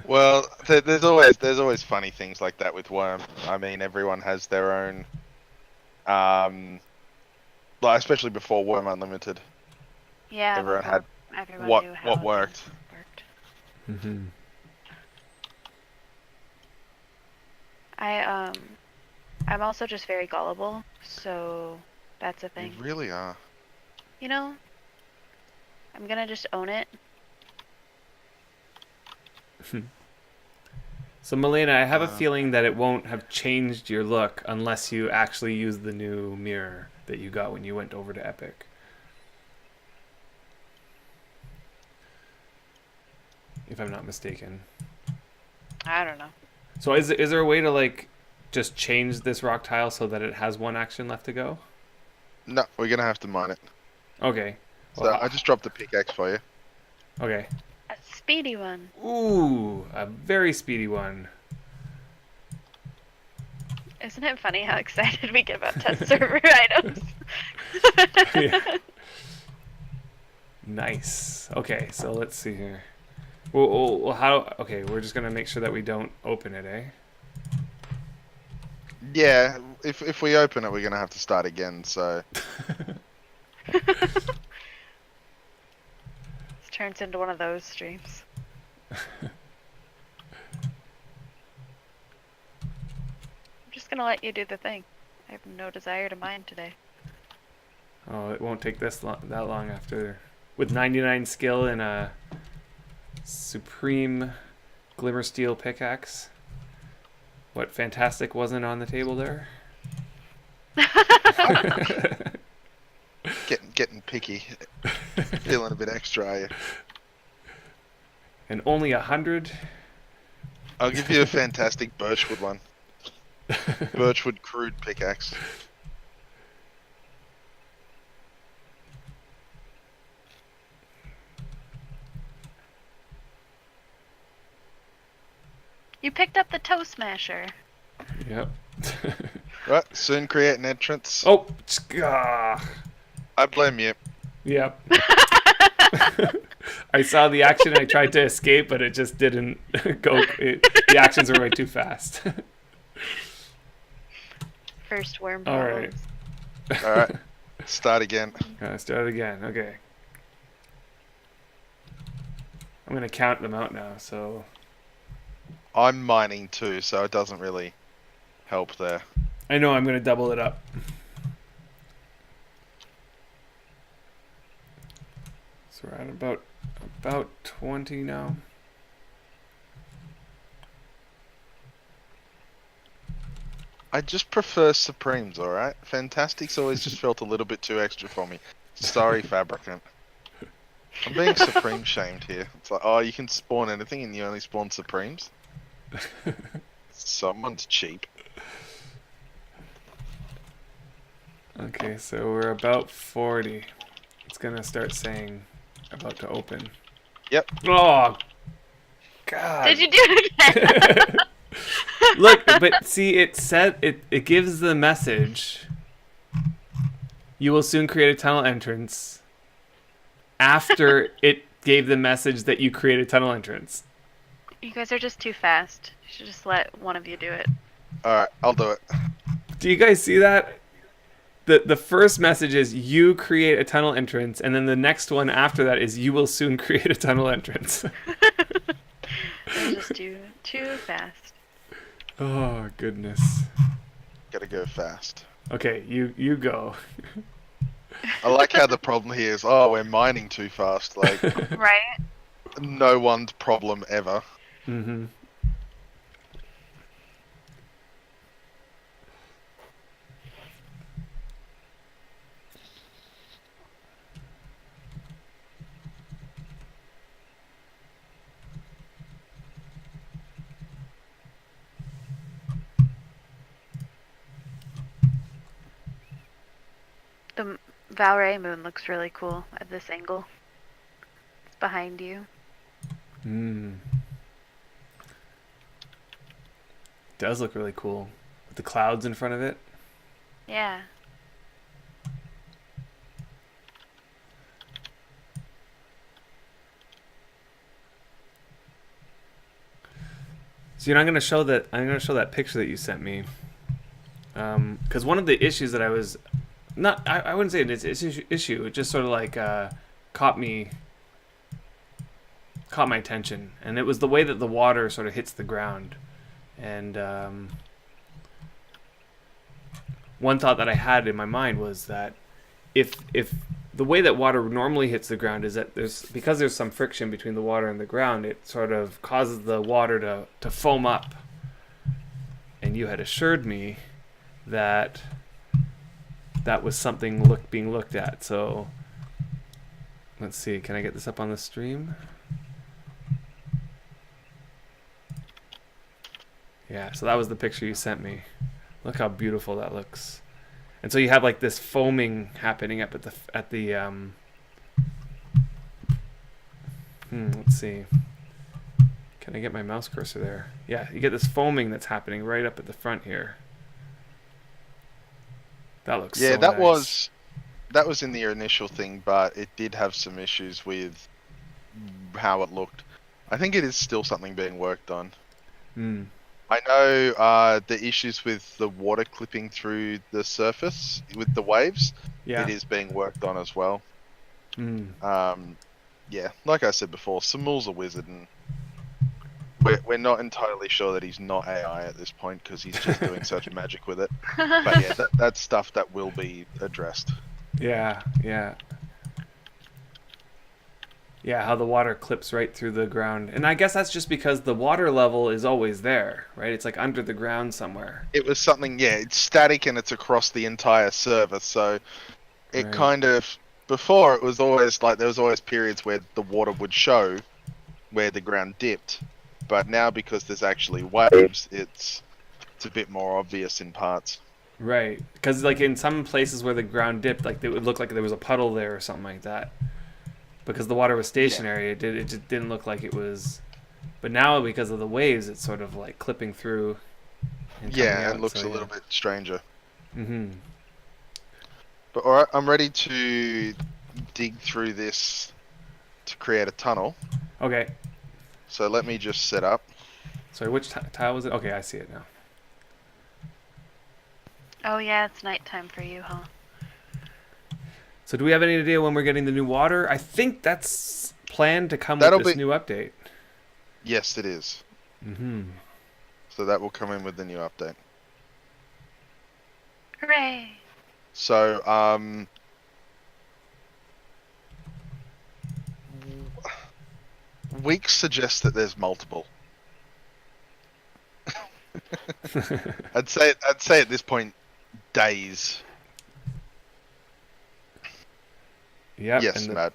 Well, there's always funny things like that with Wurm. I mean, everyone has their own, like especially before Wurm Unlimited. Yeah. Everyone had everyone what knew how worked. things worked. Mm-hmm. I'm also just very gullible, so that's a You thing. really are. You know, I'm gonna just own it. So, Milena, I have a feeling that it won't have changed your look unless you actually use the new mirror that you got when you went over to Epic. If I'm not mistaken. I don't know. So is there a way to, like, just change this rock tile so that it has one action left to go? No, we're gonna have to mine it. Okay. So Well, I just dropped the pickaxe for you. Okay. A speedy one. Ooh, a very speedy one. Isn't it funny how excited we get about test server items? Yeah. Nice. Okay, so let's see here. Well, how? Okay, we're just gonna make sure that we don't open it, eh? Yeah, if we open it, we're gonna have to start again. So This turns into one of those streams. I'm just gonna let you do the thing. I have no desire to mine today. Oh, it won't take that long after. With 99 skill and a supreme glimmer steel pickaxe. What fantastic wasn't on the table there? getting picky, feeling a bit extra. Are you? And only 100. I'll give you a fantastic birchwood one. Birchwood crude pickaxe. You picked up the toe smasher. Yep. Right, soon create an entrance. Oh, I blame you. yep. I saw the action. I tried to escape, but it just didn't go. The actions were way too fast. First worm All problems. right. All right, start again. Start again. Okay. I'm gonna count them out now. So I'm mining too, so it doesn't really help there. I know I'm gonna double it up. So we're at about 20 now. I just prefer Supremes, alright? Fantastic's always just felt a little bit too extra for me. Sorry, Fabricant. I'm being Supreme shamed here. It's like, oh, you can spawn anything and you only spawn Supremes? Someone's cheap. Okay, so we're about 40. It's gonna start saying about to open. Yep. Oh, God. Did you do it again? Look, but see, it gives the message. You will soon create a tunnel entrance. After it gave the message that you create a tunnel entrance. You guys are just too fast. You should just let one of you do it. Alright, I'll do it. Do you guys see that? The first message is you create a tunnel entrance, and then the next one after that is you will soon create a tunnel entrance. They're just too fast. Oh, goodness. Gotta go fast. Okay, you go. I like how the problem here is, oh, we're mining too fast. Like, Right? no one's problem ever. Mm-hmm. The Valray moon looks really cool at this angle. It's behind you. Does look really cool. With the clouds in front of it. Yeah. So I'm gonna show that picture that you sent me. Because one of the issues that I was not, I wouldn't say it's an issue. It just sort of like caught my attention, and it was the way that the water sort of hits the ground. And one thought that I had in my mind was that if the way that water normally hits the ground is that because there's some friction between the water and the ground, it sort of causes the water to foam up. And you had assured me that that was something being looked at. So let's see, can I get this up on the stream? Yeah, so that was the picture you sent me. Look how beautiful that looks. And so you have like this foaming happening up at the Let's see. Can I get my mouse cursor there? Yeah, you get this foaming that's happening right up at the front here. That looks Yeah, so that nice. was in the initial thing, but it did have some issues with how it looked. I think it is still something being worked on. Hmm. I know the issues with the water clipping through the surface with the waves. Yeah. It is being worked on as well. Hmm. Yeah, like I said before, Samul's a wizard, and we're not entirely sure that he's not AI at this point because he's just doing such magic with it. But yeah, that's stuff that will be addressed. Yeah. Yeah. Yeah, how the water clips right through the ground. And I guess that's just because the water level is always there, right? It's like under the ground somewhere. It was something, yeah, it's static and it's across the entire server, so it Right. kind of before it was always like there was always periods where the water would show where the ground dipped, but now because there's actually waves, it's a bit more obvious in parts. Right. Because, like, in some places where the ground dipped, like, it would look like there was a puddle there or something like that. Because the water was Yeah, stationary, it just didn't look like it was. But now, because of the waves, it's sort of like clipping through and coming yeah, out. it looks So, a yeah. little bit stranger. Mm-hmm. But alright, I'm ready to dig through this to create a tunnel. Okay. So let me just set up. Sorry, which tile was it? Okay, I see it now. Oh yeah, it's nighttime for you, huh? So, do we have any idea when we're getting the new water? I think that's planned to come with That'll this be new update. Yes, it is. Mm-hmm. So that will come in with the new update. Hooray! So weeks suggest that there's multiple. I'd say at this point days. Yep. Yes, And the, Mad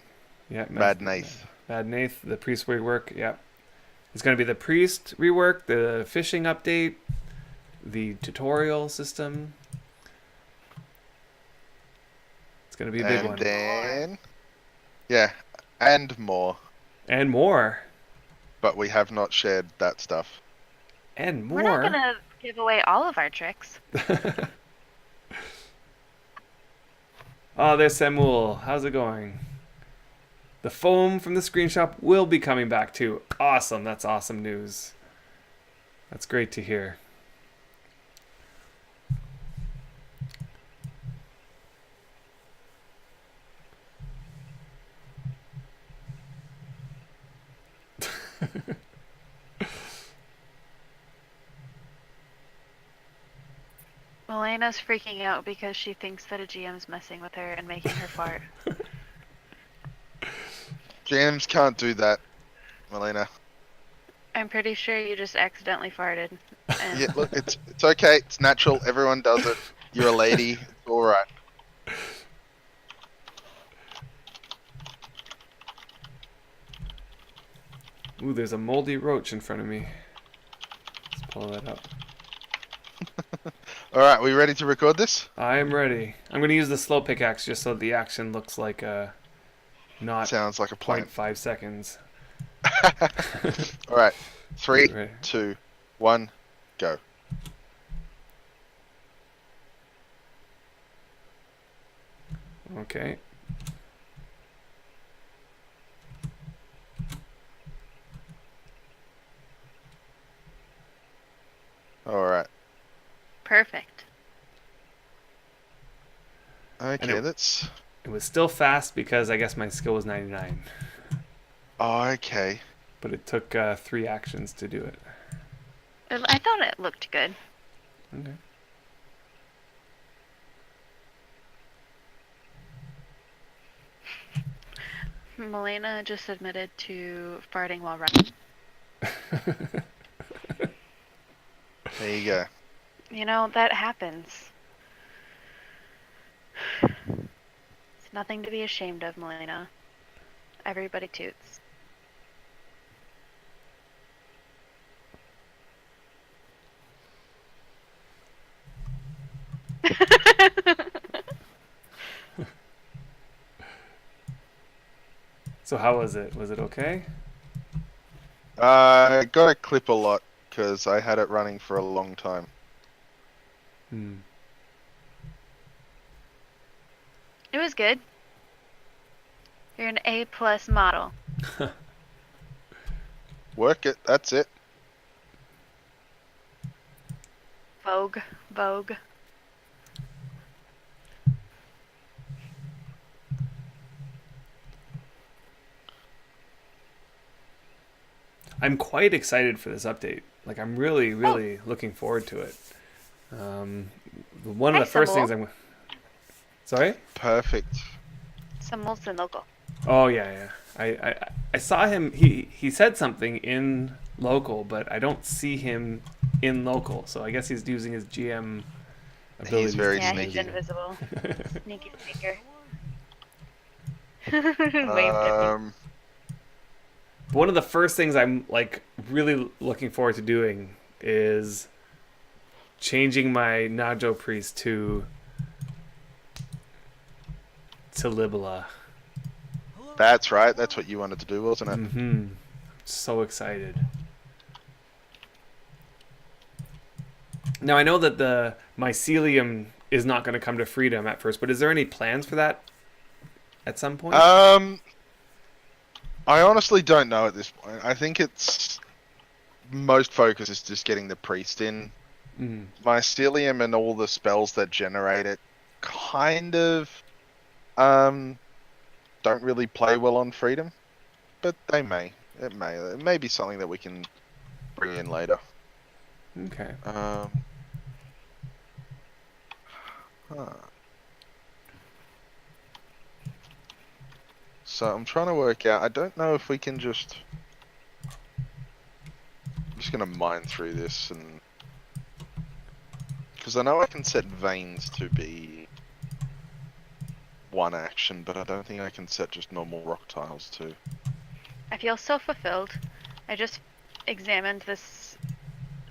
yeah, Mad Nath. Mad Nath, the priest rework. Yep. It's going to be the priest rework, the fishing update, the tutorial system. It's going to be a big And one. then yeah, and more. And more. But we have not shared that stuff. And more. We're not gonna give away all of our tricks. Oh, there's Samuel. How's it going? The foam from the screen shop will be coming back too. Awesome. That's awesome news. That's great to hear. Elena's freaking out because she thinks that a GM's messing with her and making her fart. GMs can't do that, Melina. I'm pretty sure you just accidentally farted. And Yeah, look, it's okay. It's natural. Everyone does it. You're a lady. It's all right. Ooh, there's a moldy roach in front of me. Let's pull that up. All right, we ready to record this? I'm ready. I'm going to use the slow pickaxe just so the action looks like not Sounds like a plan. 0.5 seconds. All right, 3, Right. 2, 1, go. Okay. All right. perfect. Okay, it- let's. It was still fast because I guess my skill was 99. Oh, okay. But it took 3 actions to do it. I thought it looked good. Okay. Melena just admitted to farting while running. There you go. You know, that happens. It's nothing to be ashamed of, Melena. Everybody toots. So how was it? Was it okay? Got to clip a lot because I had it running for a long time. Hmm. It was good. You're an A+ model. Work it. That's it. Vogue. I'm quite excited for this update. Like, I'm really, really looking forward to it. One of the first things I'm... Sorry? Perfect. Somos en local. Oh, yeah. I saw him... He said something in local, but I don't see him in local. So I guess he's using his GM abilities. He's very Yeah, sneaky. he's invisible. Sneaky sneaker. Waved at me. One of the first things I'm like really looking forward to doing is changing my Najo priest to Libela. That's right. That's what you wanted to do, wasn't it? Mm-hmm. So excited. Now I know that the mycelium is not going to come to freedom at first, but is there any plans for that at some point? I honestly don't know at this point. I think it's most focus is just getting the priest in. Mycelium and all the spells that generate it kind of don't really play well on freedom, but they may. It may be something that we can bring in later. Okay. So I'm trying to work out. I don't know if we can just. I'm just gonna mine through this and because I know I can set veins to be one action, but I don't think I can set just normal rock tiles too. I feel so fulfilled. I just examined this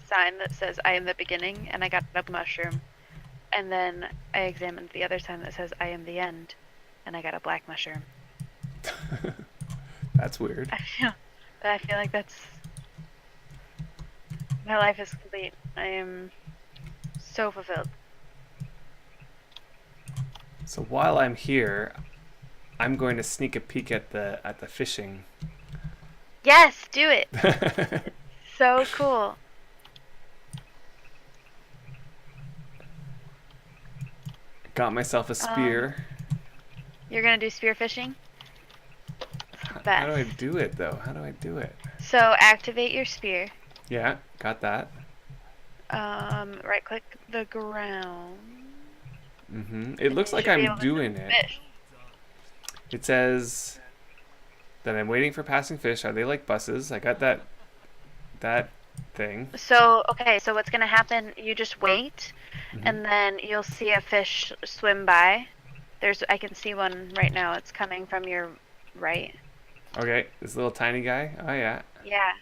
sign that says I am the beginning, and I got a mushroom. And then I examined the other sign that says I am the end, and I got a black mushroom. That's weird. I feel like that's... My life is complete. I am so fulfilled. So while I'm here, I'm going to sneak a peek at the fishing. Yes, do it. So cool. Got myself a spear. You're gonna do spear fishing? How do I do it though? How do I do it? So activate your spear. Yeah, got that. Right click the ground. It looks like I'm doing it. Fish. It says that I'm waiting for passing fish. Are they like buses? I got that thing. So, okay, so what's gonna happen, you just wait, and then you'll see a fish swim by. I can see one right now. It's coming from your right. Okay, this little tiny guy. Oh yeah. Yeah.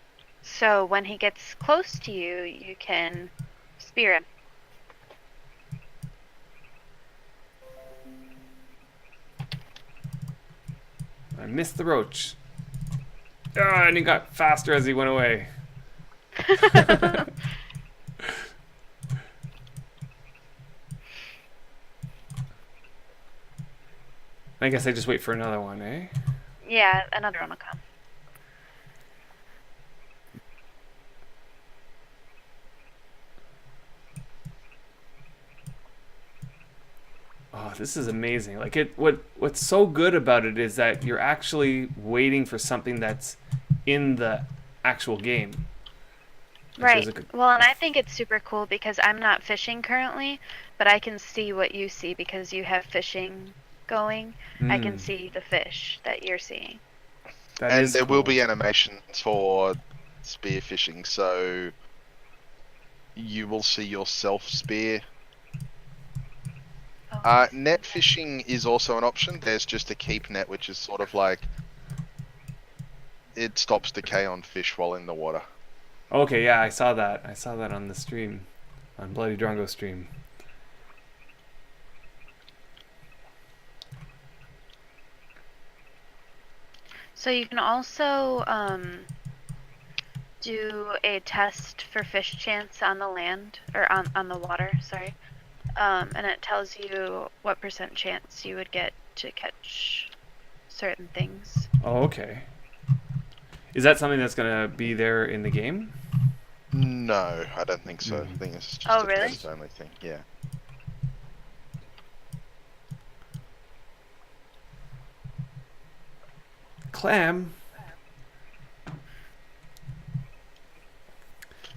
So when he gets close to you, you can spear him. I missed the roach. And he got faster as he went away. I guess I just wait for another one, eh? Yeah, another one will come. Oh, this is amazing. Like what's so good about it is that you're actually waiting for something that's in the actual game. Right. Well, and I think it's super cool because I'm not fishing currently, but I can see what you see because you have fishing going. I can see the fish that you're seeing. And there will be animations for spear fishing, so you will see yourself spear. Net fishing is also an option. There's just a keep net, which is sort of like it stops decay on fish while in the water. Okay, yeah, I saw that. I saw that on the stream, on Bloody Drongo stream. So you can also do a test for fish chance on the land, or on the water, sorry. And it tells you what % chance you would get to catch certain things. Oh, okay. Is that something that's gonna be there in the game? No, I don't think so. I think it's just Oh, a really? test only thing. Yeah. Clam.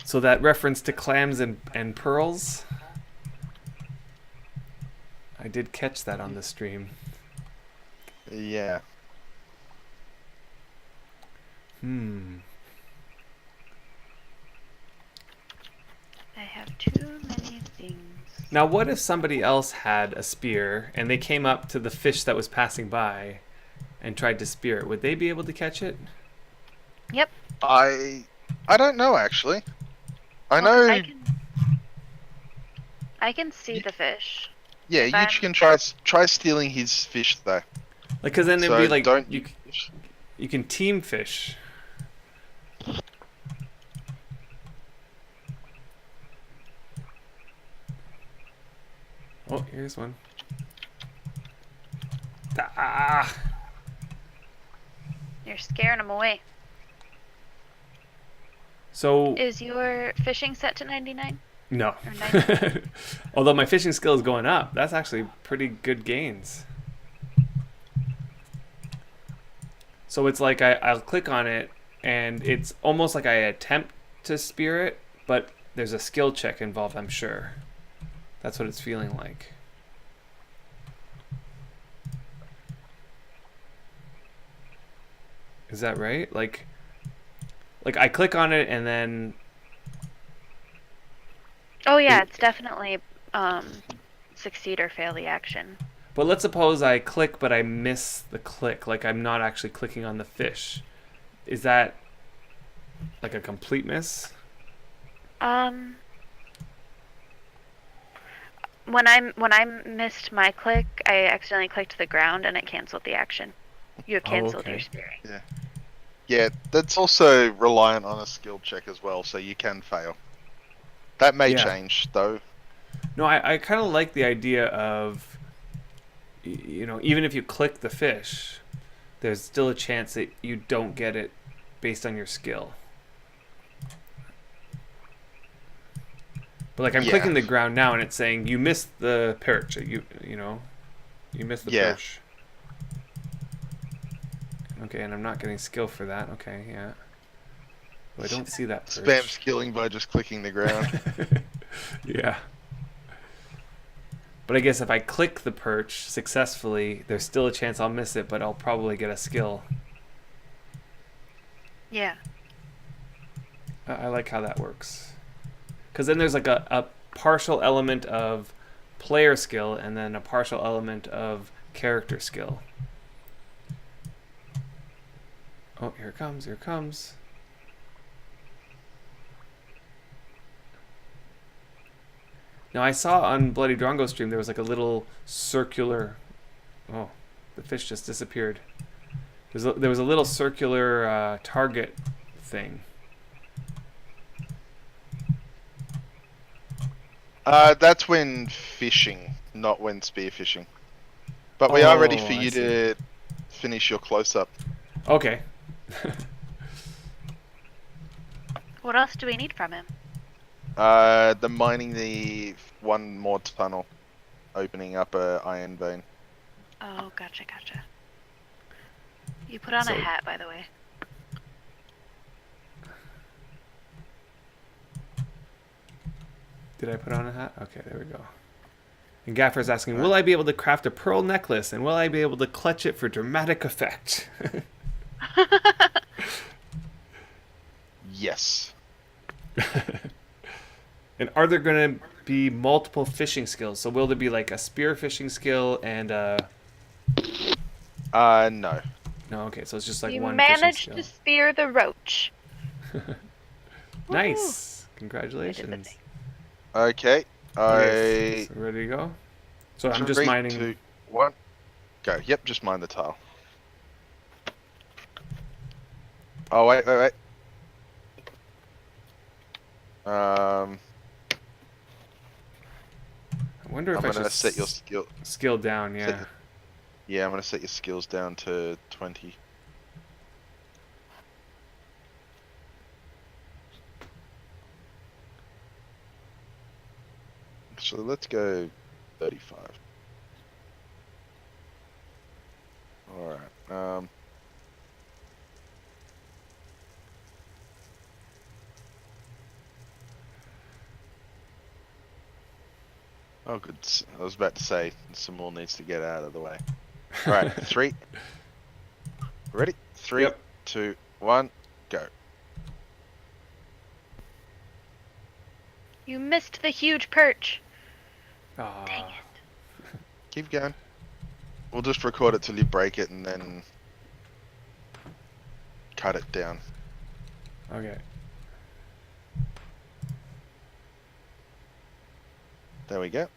So that reference to clams and pearls, I did catch that on the stream. Yeah. I have too many things. Now, what if somebody else had a spear and they came up to the fish that was passing by and tried to spear it? Would they be able to catch it? Yep. I don't know actually. I Well, 'cause know. I can see the fish. Yeah, if you I'm- can try stealing his fish though. Like, because then it'd So be like don't you can team fish. Oh, here's one. Ah! You're scaring them away. So Is your fishing set to 99? no. Or 90? Although my fishing skill is going up, that's actually pretty good gains. So it's like I'll click on it, and it's almost like I attempt to spear it, but there's a skill check involved, I'm sure. That's what it's feeling like. Is that right? Like I click on it and then... Oh yeah, it's definitely succeed or fail the action. But let's suppose I click, but I miss the click. Like I'm not actually clicking on the fish. Is that like a complete miss? When I missed my click, I accidentally clicked the ground and it canceled the action. You have canceled okay. your spearing. Yeah, that's also reliant on a skill check as well, so you can fail. That may Yeah. change though. No, I kind of like the idea of, you know, even if you click the fish, there's still a chance that you don't get it based on your skill. But like I'm Yeah. clicking the ground now and it's saying you missed the perch. You know, you missed the Yeah. perch. Okay, and I'm not getting skill for that. Okay, yeah. Well, I don't see that perch. Spam skilling by just clicking the ground. Yeah. But I guess if I click the perch successfully, there's still a chance I'll miss it, but I'll probably get a skill. Yeah. I like how that works. Because then there's like a partial element of player skill and then a partial element of character skill. Oh, here it comes, here it comes. Now I saw on Bloody Drongo's stream there was like a little circular... Oh, the fish just disappeared. There was a little circular target thing. That's when fishing, not when spearfishing. But we are ready for Oh, I you see. to finish your close-up. Okay. What else do we need from him? The mining the one more tunnel, opening up a iron vein. Oh, gotcha. You put on So- a hat, by the way. Did I put on a hat? Okay, there we go. And Gaffer's asking, will I be able to craft a pearl necklace? And will I be able to clutch it for dramatic effect? Yes. And are there going to be multiple fishing skills? So will there be like a spear fishing skill and a... No. No, okay, so it's just like You one fishing managed skill. to spear the roach. Nice. I did the Congratulations. thing. Okay. Okay, so ready to go? So I'm just 3, mining... 2, 1. Go. Yep, just mine the tile. Oh wait. Um, I wonder if I'm I should gonna set your skill. skill down. Set Yeah. your, yeah, I'm gonna set your skills down to 20. So let's go 35. All right. Oh, good. I was about to say some more needs to get out of the way. All right, three. Ready? Three, Yep. 2, 1, go. You missed the huge perch. Dang Aw. it. Keep going. We'll just record it till you break it and then cut it down. Okay. There we go.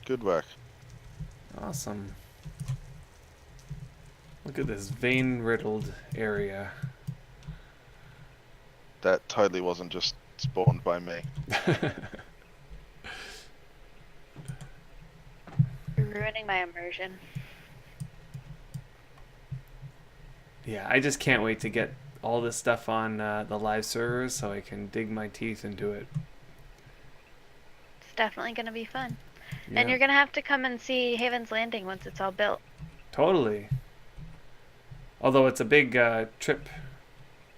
Good work. Awesome. Look at this vein-riddled area. That totally wasn't just spawned by me. You're ruining my immersion. Yeah, I just can't wait to get all this stuff on the live servers so I can dig my teeth into it. It's definitely going to be fun. Yeah, And you're going to have to come and see Haven's Landing once it's all built. totally. Although it's a big trip.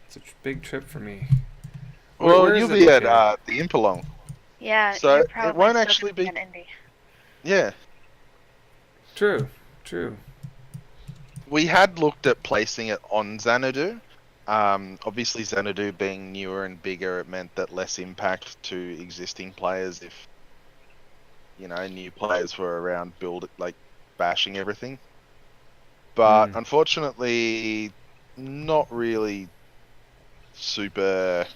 It's a big trip for me. Well, Where is you'll it be at located? the Impalong. Yeah, So you're it probably won't still actually gonna be- at Indy. Yeah. True. We had looked at placing it on Xanadu. Obviously, Xanadu being newer and bigger, it meant that less impact to existing players if, new players were around bashing everything. But unfortunately, not really super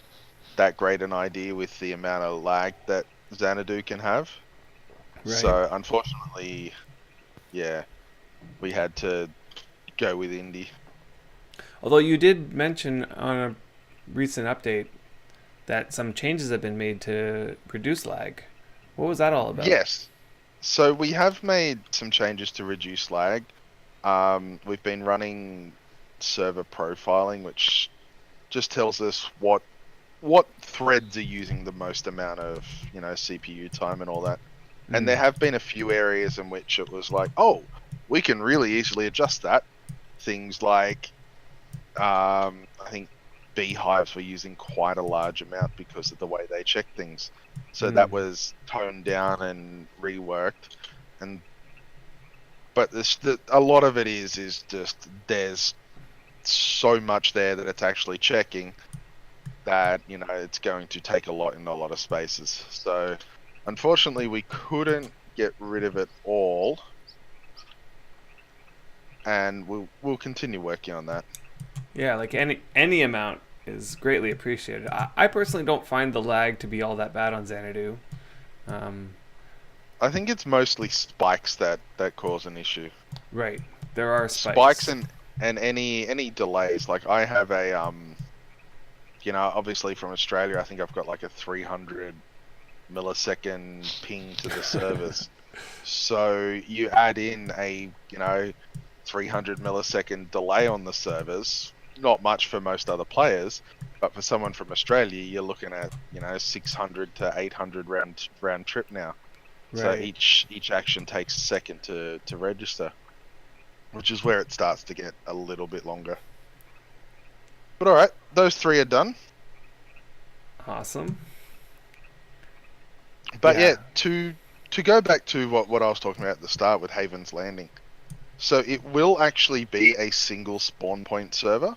that great an idea with the amount of lag that Xanadu can have. Right. So unfortunately, yeah, we had to go with Indy. Although you did mention on a recent update that some changes have been made to reduce lag. What was that all about? Yes. So we have made some changes to reduce lag. We've been running server profiling, which just tells us what threads are using the most amount of CPU time and all that. And there have been a few areas in which it was like, oh, we can really easily adjust that. Things like, I think beehives were using quite a large amount because of the way they check things. So that was toned down and reworked. But a lot of it is just there's so much there that it's actually checking that it's going to take a lot in a lot of spaces. So unfortunately we couldn't get rid of it all, and we'll continue working on that. Yeah, like any amount is greatly appreciated. I personally don't find the lag to be all that bad on Xanadu. I think it's mostly spikes that cause an issue. Right, there are Spikes and any delays. Like I have a obviously from Australia, I think I've got like a 300 millisecond ping to the servers. So you add in a 300 millisecond delay on the servers, not much for most other players, but for someone from Australia, you're looking at 600 to 800 round trip now. Right. So each action takes a second to register, which is where it starts to get a little bit longer. But all right, those 3 are done. Awesome. But yeah, to go back to what I was talking about at the start with Haven's Landing. So it will actually be a single spawn point server,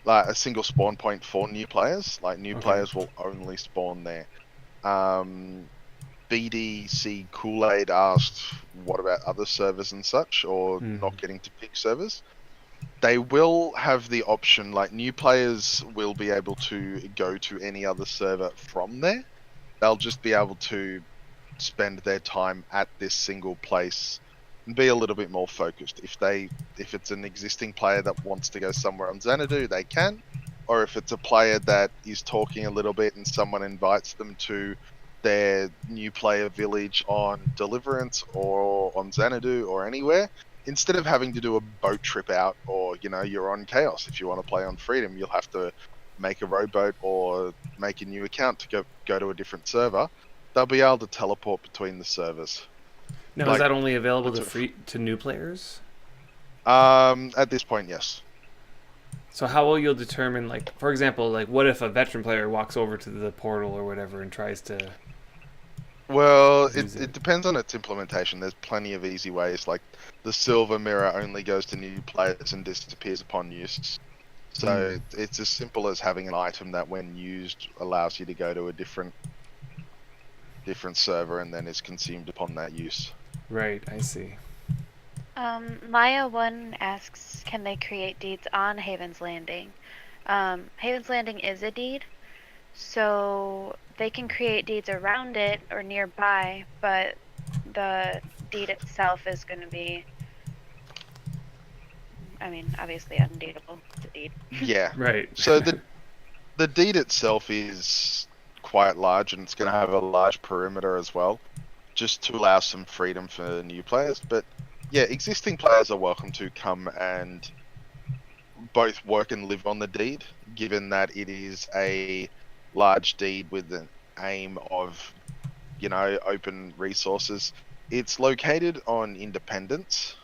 like a single spawn point for new players. Like new players will only spawn there. BDC Kool-Aid asked, what about other servers and such, or not getting to pick servers? They will have the option, like new players will be able to go to any other server from there. They'll just be able to spend their time at this single place and be a little bit more focused. If it's an existing player that wants to go somewhere on Xanadu, they can, or if it's a player that is talking a little bit and someone invites them to their new player village on Deliverance or on Xanadu or anywhere, instead of having to do a boat trip out, or you're on Chaos. If you want to play on Freedom, you'll have to make a rowboat or make a new account to go to a different server. They'll be able to teleport between the servers. Now, Like, is that only available what's to new players? At this point, yes. So how will you determine, like, for example, like, what if a veteran player walks over to the portal or whatever and tries to... Well, Use it. it depends on its implementation. There's plenty of easy ways, like the silver mirror only goes to new players and disappears upon use. So it's as simple as having an item that, when used, allows you to go to a different server and then is consumed upon that use. Right, I see. Maya1 asks, can they create deeds on Haven's Landing? Haven's Landing is a deed, so they can create deeds around it or nearby, but the deed itself is going to be, obviously undeedable. It's a deed. Yeah. Right. So the deed itself is quite large, and it's going to have a large perimeter as well, just to allow some freedom for new players. But yeah, existing players are welcome to come and both work and live on the deed, given that it is a large deed with an aim of, open resources. It's located on Independence.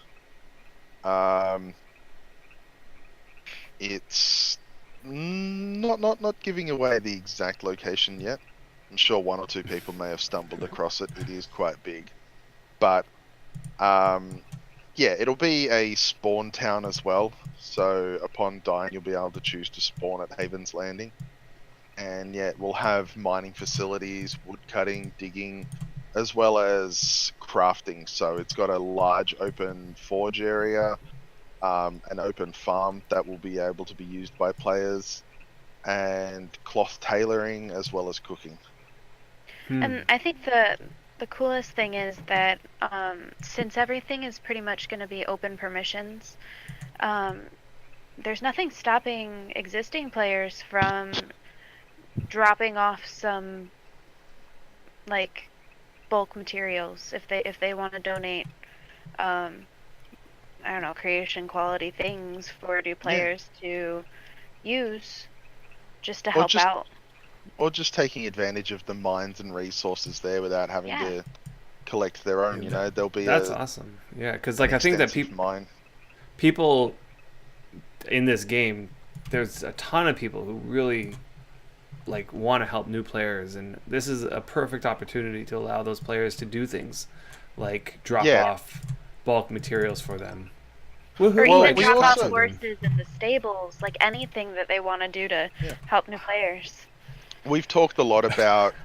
It's not giving away the exact location yet. I'm sure one or two people may have stumbled across it. It is quite big, but yeah, it'll be a spawn town as well. So upon dying, you'll be able to choose to spawn at Haven's Landing. And yeah, we'll have mining facilities, wood cutting, digging, as well as crafting. So it's got a large open forge area, an open farm that will be able to be used by players, and cloth tailoring as well as cooking. And I think the coolest thing is that since everything is pretty much going to be open permissions, there's nothing stopping existing players from dropping off some like bulk materials if they want to donate I don't know, creation quality things for new players to use just to help out. Or just taking advantage of the mines and resources there without having to collect their own. There'll be that's awesome. Yeah, because like I think that people in this game, there's a ton of people who really like want to help new players, and this is a perfect opportunity to allow those players to do things like drop off bulk materials for them. Or even drop off horses in the stables, like anything that they want to do to help new players. We've talked a lot about,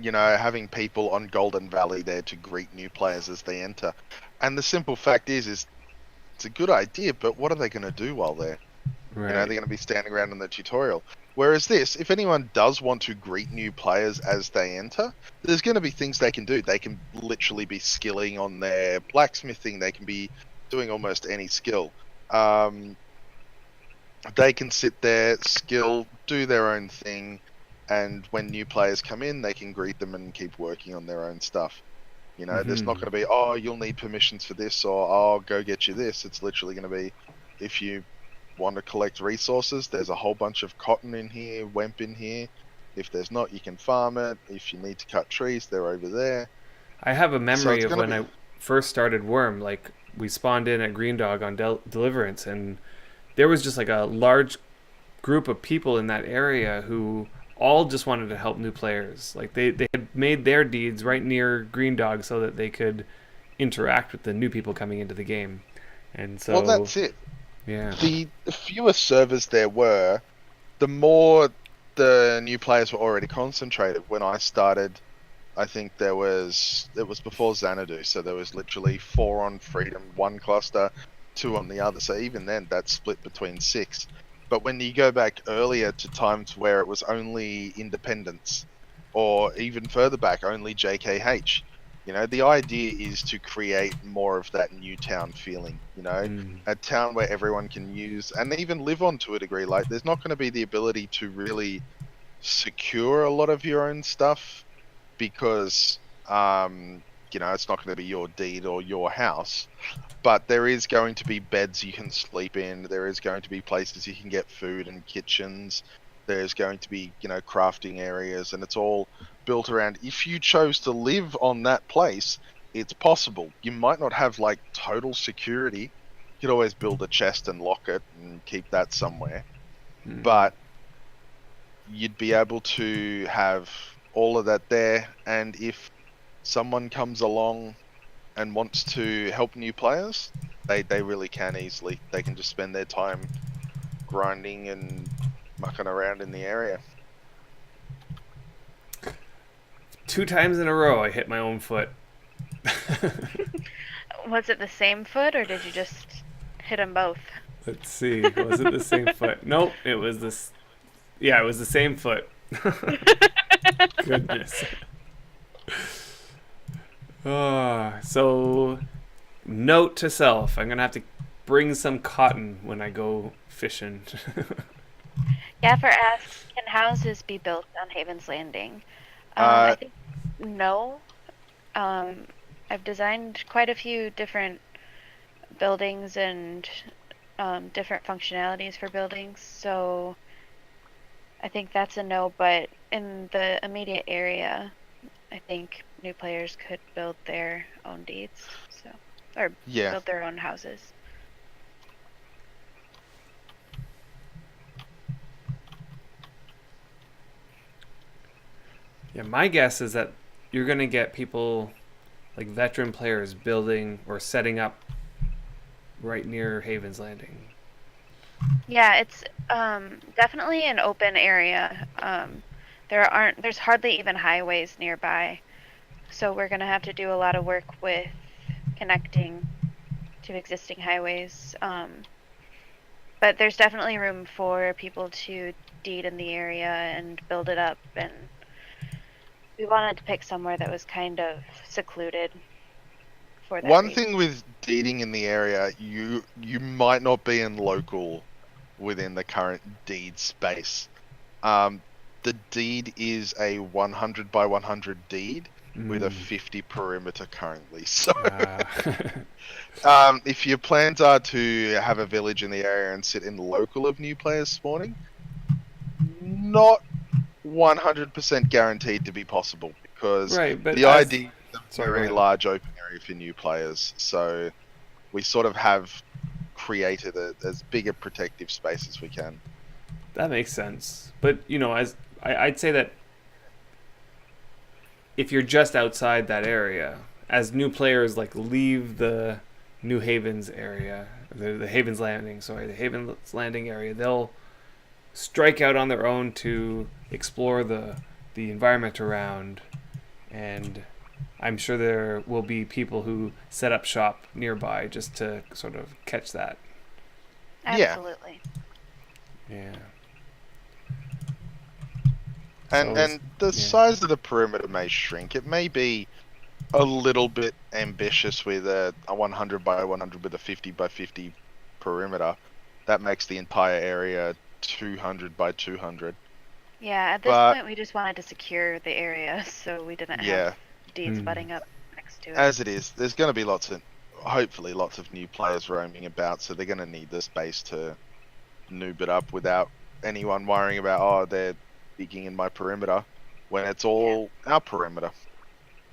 having people on Golden Valley there to greet new players as they enter. And the simple fact is it's a good idea, but what are they going to do while they're, they're going to be standing around in the tutorial. Whereas this, if anyone does want to greet new players as they enter, there's going to be things they can do. They can literally be skilling on their blacksmithing. They can be doing almost any skill. They can sit there, skill, do their own thing, and when new players come in, they can greet them and keep working on their own stuff. There's not going to be, oh, you'll need permissions for this, or I'll go get you this. It's literally going to be, if you want to collect resources, there's a whole bunch of cotton in here, wemp in here. If there's not, you can farm it. If you need to cut trees, they're over there. I have a memory of when I first started Wurm. Like, we spawned in at Green Dog on Deliverance, and there was just like a large group of people in that area who all just wanted to help new players. Like they had made their deeds right near Green Dog so that they could interact with the new people coming into the game. And so, well, that's it. Yeah. The fewer servers there were, the more the new players were already concentrated. When I started, I think it was before Xanadu, so there was literally 4 on Freedom, 1 cluster, 2 on the other. So even then, that's split between 6. But when you go back earlier to times where it was only Independence, or even further back, only JKH, You know, the idea is to create more of that new town feeling, you know, a town where everyone can use and even live on to a degree. Like, there's not going to be the ability to really secure a lot of your own stuff because, you know, it's not going to be your deed or your house. But there is going to be beds you can sleep in. There is going to be places you can get food and kitchens. There's going to be, you know, crafting areas, and it's all built around. If you chose to live on that place, it's possible. You might not have like total security. You could always build a chest and lock it and keep that somewhere. But you'd be able to have all of that there. And if someone comes along and wants to help new players, they really can easily. They can just spend their time grinding and mucking around in the area. 2 times in a row, I hit my own foot. Was it the same foot, or did you just hit them both? Let's see. Was it the same foot? Nope. It was this. Yeah, it was the same foot. Goodness. So, note to self: I'm gonna have to bring some cotton when I go fishing. Gaffer asks, can houses be built on Haven's Landing? I think no. I've designed quite a few different buildings and different functionalities for buildings, so I think that's a no, but in the immediate area, I think new players could build their own deeds, or build their own houses. Yeah, my guess is that you're going to get people, like veteran players, building or setting up right near Haven's Landing. Yeah, it's definitely an open area. There's hardly even highways nearby, so we're gonna have to do a lot of work with connecting to existing highways. But there's definitely room for people to deed in the area and build it up, and we wanted to pick somewhere that was kind of secluded for that One reason. thing with deeding in the area, you might not be in local within the current deed space. The deed is a 100 by 100 deed with a 50 perimeter currently. So, if your plans are to have a village in the area and sit in local of new players spawning, not 100% guaranteed to be the idea is a very large open area for new players. So we sort of have created as big a protective space as we can. That makes sense. But, you know, as I'd say that if you're just outside that area, as new players like leave the New Havens area, the Havens Landing, the Havens Landing area, they'll strike out on their own to explore the environment around, and I'm sure there will be people who set up shop nearby just to sort of catch that. Absolutely. Yeah. And the size of the perimeter may shrink. It may be a little bit ambitious with a 100 by 100 with a 50 by 50 perimeter. That makes the entire area 200 by 200. Yeah, at this point we just wanted to secure the area so we didn't have deeds butting up next to it. As it is, there's going to be hopefully lots of new players roaming about, so they're going to need the space to noob it up without anyone worrying about, they're digging in my perimeter, when it's all our perimeter.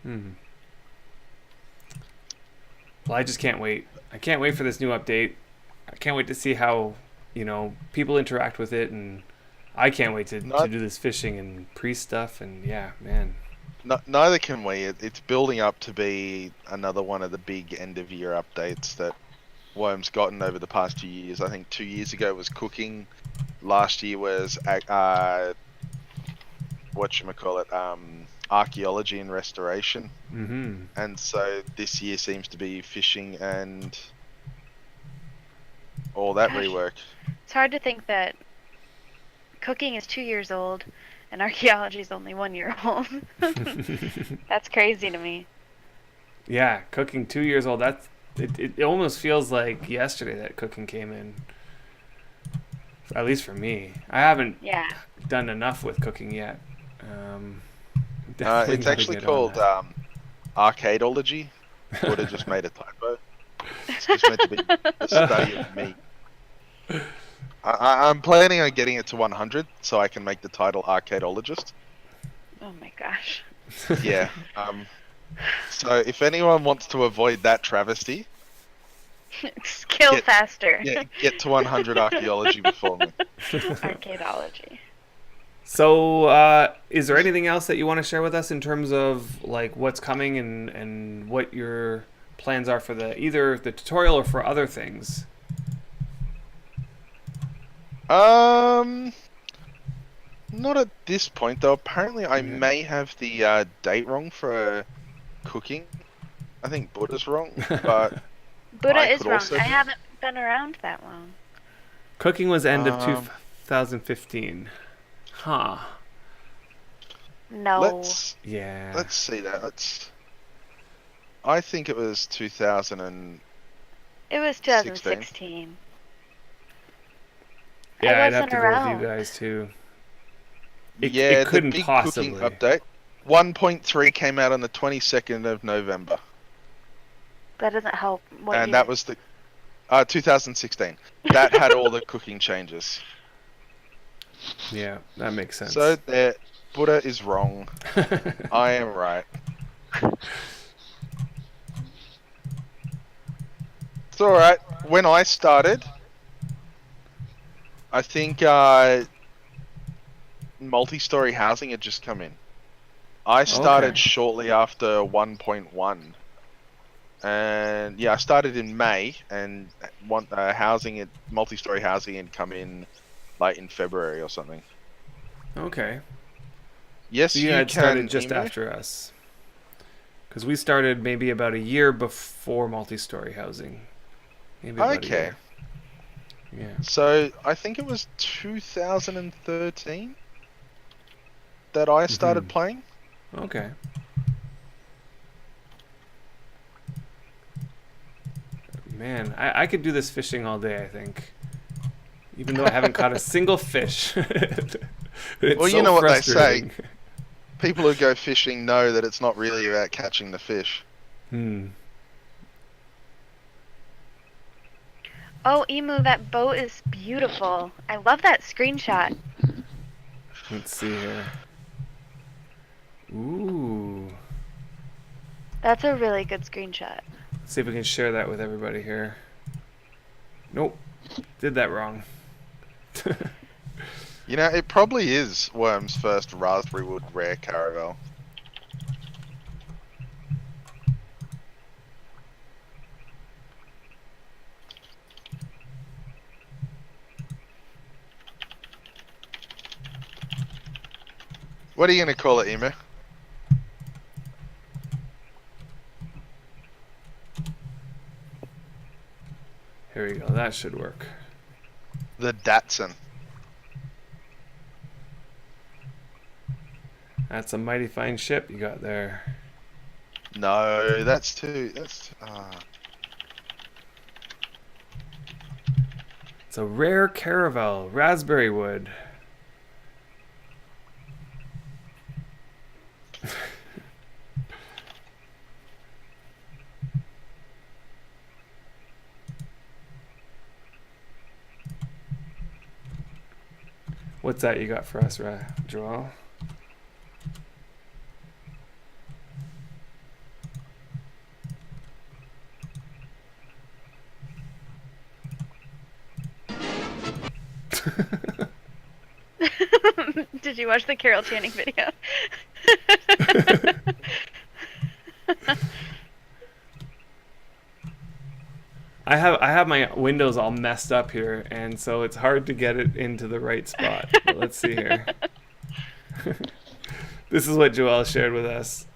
Well, I just can't wait. I can't wait for this new update. I can't wait to see how, you know, people interact with it, and I can't wait to do this fishing and priest stuff, and yeah, man. Neither can we. It's building up to be another one of the big end-of-year updates that Wurm's gotten over the past 2 years. I think 2 years ago was cooking. Last year was archaeology and restoration. And so this year seems to be fishing and all that rework. It's hard to think that cooking is 2 years old and archaeology is only 1 year old. That's crazy to me. Yeah, cooking 2 years old. It almost feels like yesterday that cooking came in. At least for me, I haven't Yeah. done enough with cooking yet. Definitely It's gotta actually get on called that. arcadeology. Would have just made a typo. It's just meant to be the study of meat. I'm planning on getting it to 100 so I can make the title arcadeologist. Oh my gosh. Yeah. So if anyone wants to avoid that travesty, Skill Get- faster. get to 100 archaeology before me. Arcadeology. So, is there anything else that you want to share with us in terms of like what's coming and what your plans are for either the tutorial or for other things? Not at this point though. Apparently, I Yeah. may have the date wrong for cooking. I think Buddha's wrong, but Buddha I is could wrong. also I be. haven't been around that long. Cooking was end of Um, 2015. Huh. No. Yeah. Let's see that. I think it was 2000 and It was 2016. Yeah, I I'd have wasn't to go around. with you guys too. It yeah, couldn't the big possibly. cooking update. 1.3 came out on the 22nd of November, That doesn't help. What and year? that was the 2016. That had all the cooking changes. Yeah, that makes sense. So there, Buddha is wrong. I am right. It's all right. When I started, I think multi-story housing had just come in. I started Okay. shortly after 1.1, and yeah, I started in May, and multi-story housing had come in like in February or something. Okay. Yes, So you you had can. started just Emu. after us. Because we started maybe about a year before multi-story housing. Maybe about a Okay. year. Yeah. So I think it was 2013 that I started Mhm. playing. Okay. Man, I could do this fishing all day, I think. Even though I haven't caught a single fish. It's Well, you so know what they say. frustrating. People who go fishing know that it's not really about catching the fish. Hmm. Oh, Emu, that boat is beautiful. I love that screenshot. Let's see here. Ooh. That's a really good screenshot. Let's see if we can share that with everybody here. Nope. Did that wrong. You know, it probably is Worm's first Raspberry Wood rare caravel. What are you going to call it, Emu? Here we go. That should work. The Datsun. That's a mighty fine ship you got there. No, that's too... It's a rare caravel, raspberry wood. What's that you got for us, Joel? Did you watch the Carol Channing video? I have my windows all messed up here, and so it's hard to get it into the right spot. But let's see here. This is what Joel shared with us.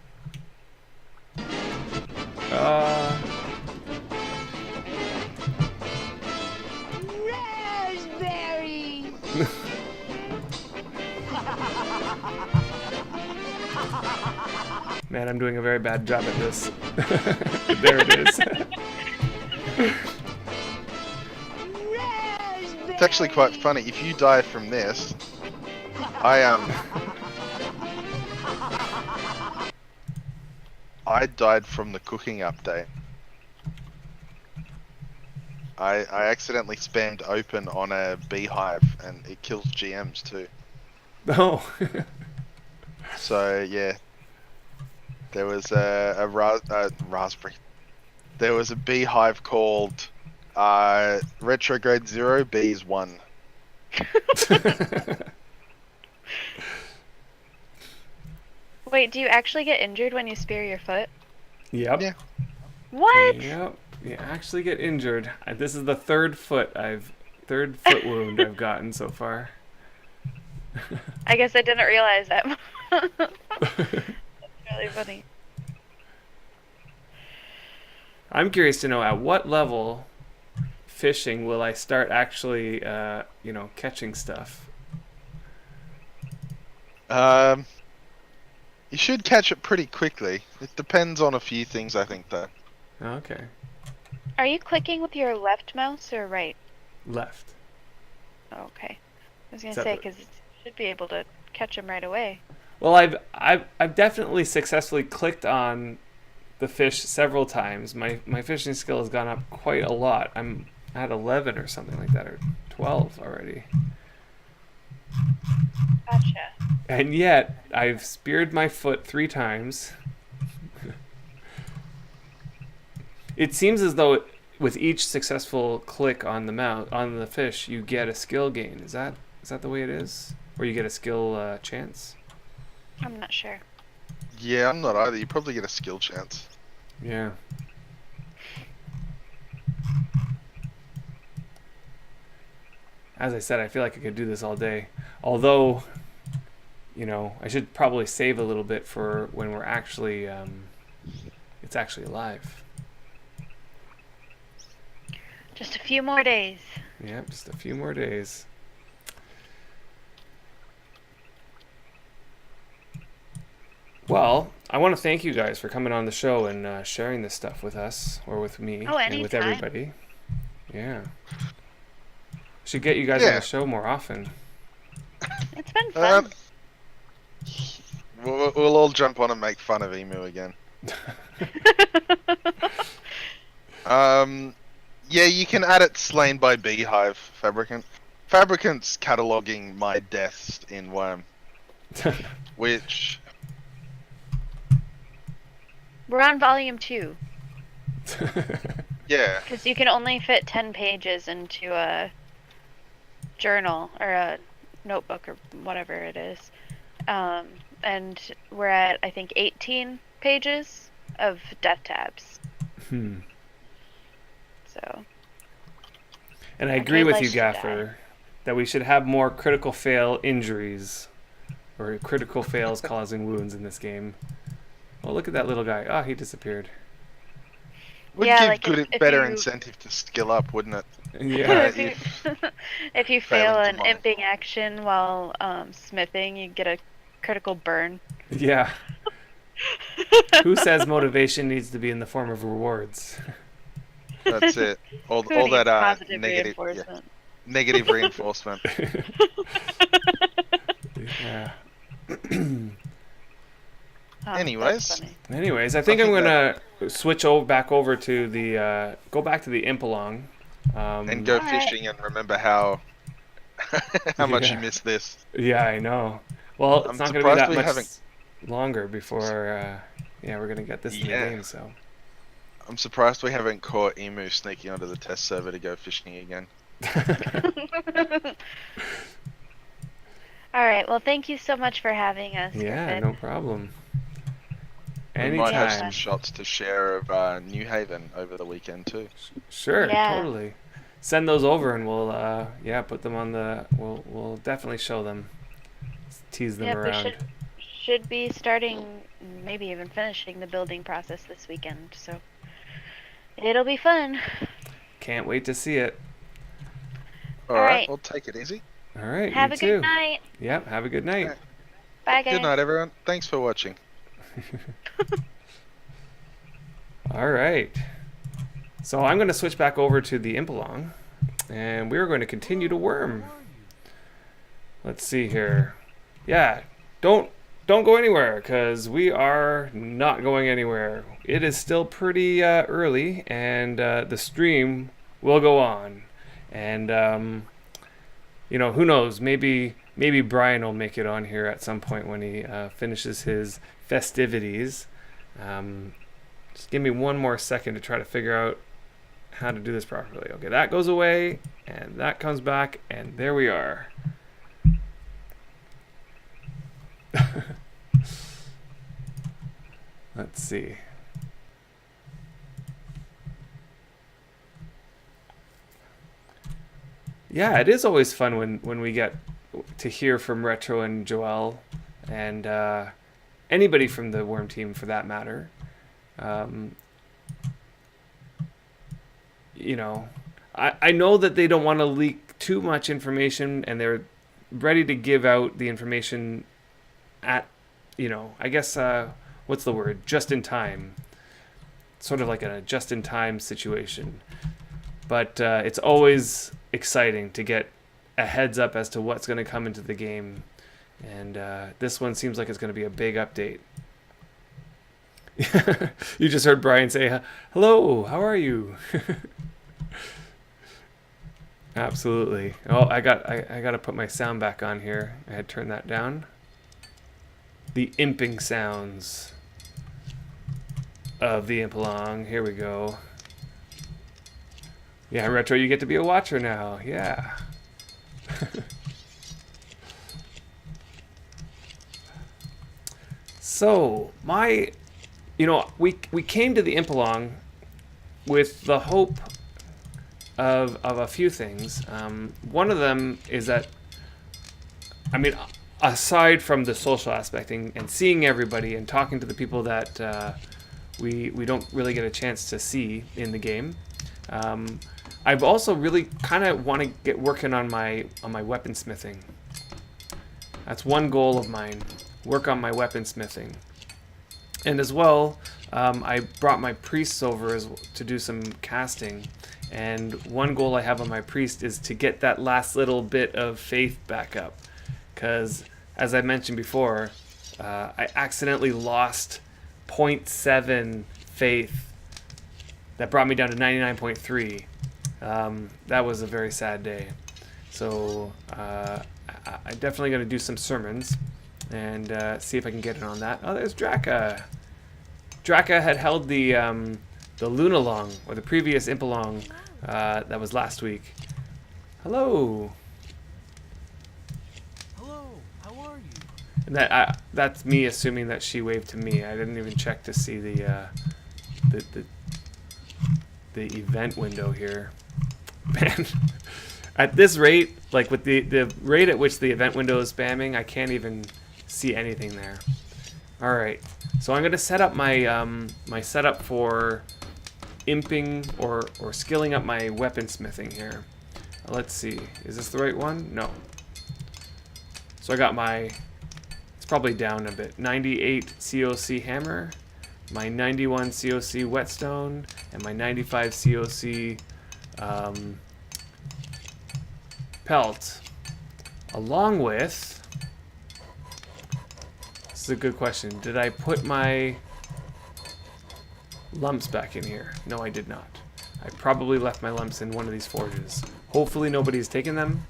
Raspberry! Man, I'm doing a very bad job at this. There it is. It's actually quite funny. If you die from this, I died from the cooking update. I accidentally spammed open on a beehive and it kills GMs too. Oh. So yeah, there was a raspberry. There was a beehive called Retrograde 0 Bees 1. Wait, do you actually get injured when you spear your foot? Yep. Yeah. What? Yep. You actually get injured. This is the third foot wound I've gotten so far. I guess I didn't realize that. That's really funny. I'm curious to know at what level fishing will I start actually, catching stuff. You should catch it pretty quickly. It depends on a few things, I think, though. Okay. Are you clicking with your left mouse or right? Left. Oh, okay. I was gonna Is that say the- because you should be able to catch them right away. Well, I've definitely successfully clicked on the fish several times. My fishing skill has gone up quite a lot. I'm at 11 or something like that, or 12 already. Gotcha. And yet, I've speared my foot 3 times. It seems as though with each successful click on the fish, you get a skill gain. Is that the way it is? Or you get a skill chance? I'm not sure. Yeah, I'm not either. You probably get a skill chance. Yeah. As I said, I feel like I could do this all day. Although, I should probably save a little bit for when we're actually, it's actually live. Just a few more days. Yep, just a few more days. Well, I want to thank you guys for coming on the show and sharing this stuff with us, or with me, Oh, and with anytime. everybody. Yeah. Should get you guys on Yeah. the show more often. It's been fun. We'll all jump on and make fun of Emu again. Yeah, you can add it slain by beehive, Fabricant. Fabricant's cataloging my deaths in Wurm, which... We're on volume 2 Yeah. because you can only fit 10 pages into a journal or a notebook or whatever it is. And we're at, I think, 18 pages of death tabs. So, And I Okay, agree with you, life should die. Gaffer, that we should have more critical fail injuries, or critical fails causing wounds in this game. Oh, look at that little guy. Oh, he disappeared. Would Yeah, give like good if better you- incentive to skill up, wouldn't it? Yeah. if you, if you fail Failing an to mine. imping action while smithing, you get a critical burn. Yeah. Who says motivation needs to be in the form of rewards? That's it. All Who that needs positive negative, yeah, reinforcement? negative reinforcement. Yeah. Oh, that's Anyways. funny. Anyways, I think I I'm think gonna switch back over to the go back to the Impalong. And go Alright. fishing and remember how much you Yeah. missed this. Yeah, I know. Well, it's I'm not gonna be surprised that we much haven't- longer before. We're gonna get this in the Yeah. game. So. I'm surprised we haven't caught Emu sneaking onto the test server to go fishing again. All right. Well, thank you so much for having us. Yeah, Griffin. no problem. We might have some Anytime. shots to share of New Haven over the weekend too. Sure, Yeah. totally. Send those over and we'll put them on the we'll definitely show them. Tease them Yep, we around. should be starting, maybe even finishing the building process this weekend. So it'll be fun. Can't wait to see it. Alright, Alright. we'll take it easy. All right, Have you a too. good night. Yep, have a good night. Alright. Bye, guys. Good night, everyone. Thanks for watching. All right. So I'm going to switch back over to the Impelong, and we're going to continue to Wurm. Let's see here. Yeah, don't go anywhere, because we are not going anywhere. It is still pretty early, and the stream will go on. And you know, who knows? Maybe Brian will make it on here at some point when he finishes his festivities. Just give me one more second to try to figure out how to do this properly. Okay, that goes away, and that comes back, and there we are. Let's see. Yeah, it is always fun when we get to hear from Retro and Joel, and anybody from the Wurm team for that matter. You know, I know that they don't want to leak too much information, and they're ready to give out the information at, you know, I guess, what's the word? Just in time. Sort of like a just in time situation. But it's always exciting to get a heads up as to what's going to come into the game. And this one seems like it's going to be a big update. You just heard Brian say, "Hello, how are you?" Absolutely. Oh, I got to put my sound back on here. I had turned that down. The imping sounds of the Impelong. Here we go. Yeah, Retro, you get to be a watcher now. Yeah. So, you know, we came to the Impelong with the hope of a few things. One of them is that, I mean, aside from the social aspect and seeing everybody and talking to the people that we don't really get a chance to see in the game, I've also really kind of want to get working on my weaponsmithing. That's one goal of mine. Work on my weaponsmithing. And as well, I brought my priests over to do some casting. And one goal I have on my priest is to get that last little bit of faith back up. Because, as I mentioned before, I accidentally lost 0.7 faith. That brought me down to 99.3. That was a very sad day. So I'm definitely going to do some sermons and see if I can get it on that. Oh, there's Draka. Draka had held the Lunalong, or the previous Impelong, that was last week. Hello. Hello, how are you? And that's me assuming that she waved to me. I didn't even check to see the event window here. Man, at this rate, like with the rate at which the event window is spamming, I can't even see anything there. All right, so I'm gonna set up my my setup for imping or skilling up my weaponsmithing here. Let's see, is this the right one? No. So I got my, it's probably down a bit, 98 COC hammer, my 91 COC whetstone, and my 95 COC pelt, along with, this is a good question, did I put my lumps back in here? No, I did not. I probably left my lumps in one of these forges. Hopefully nobody's taken them.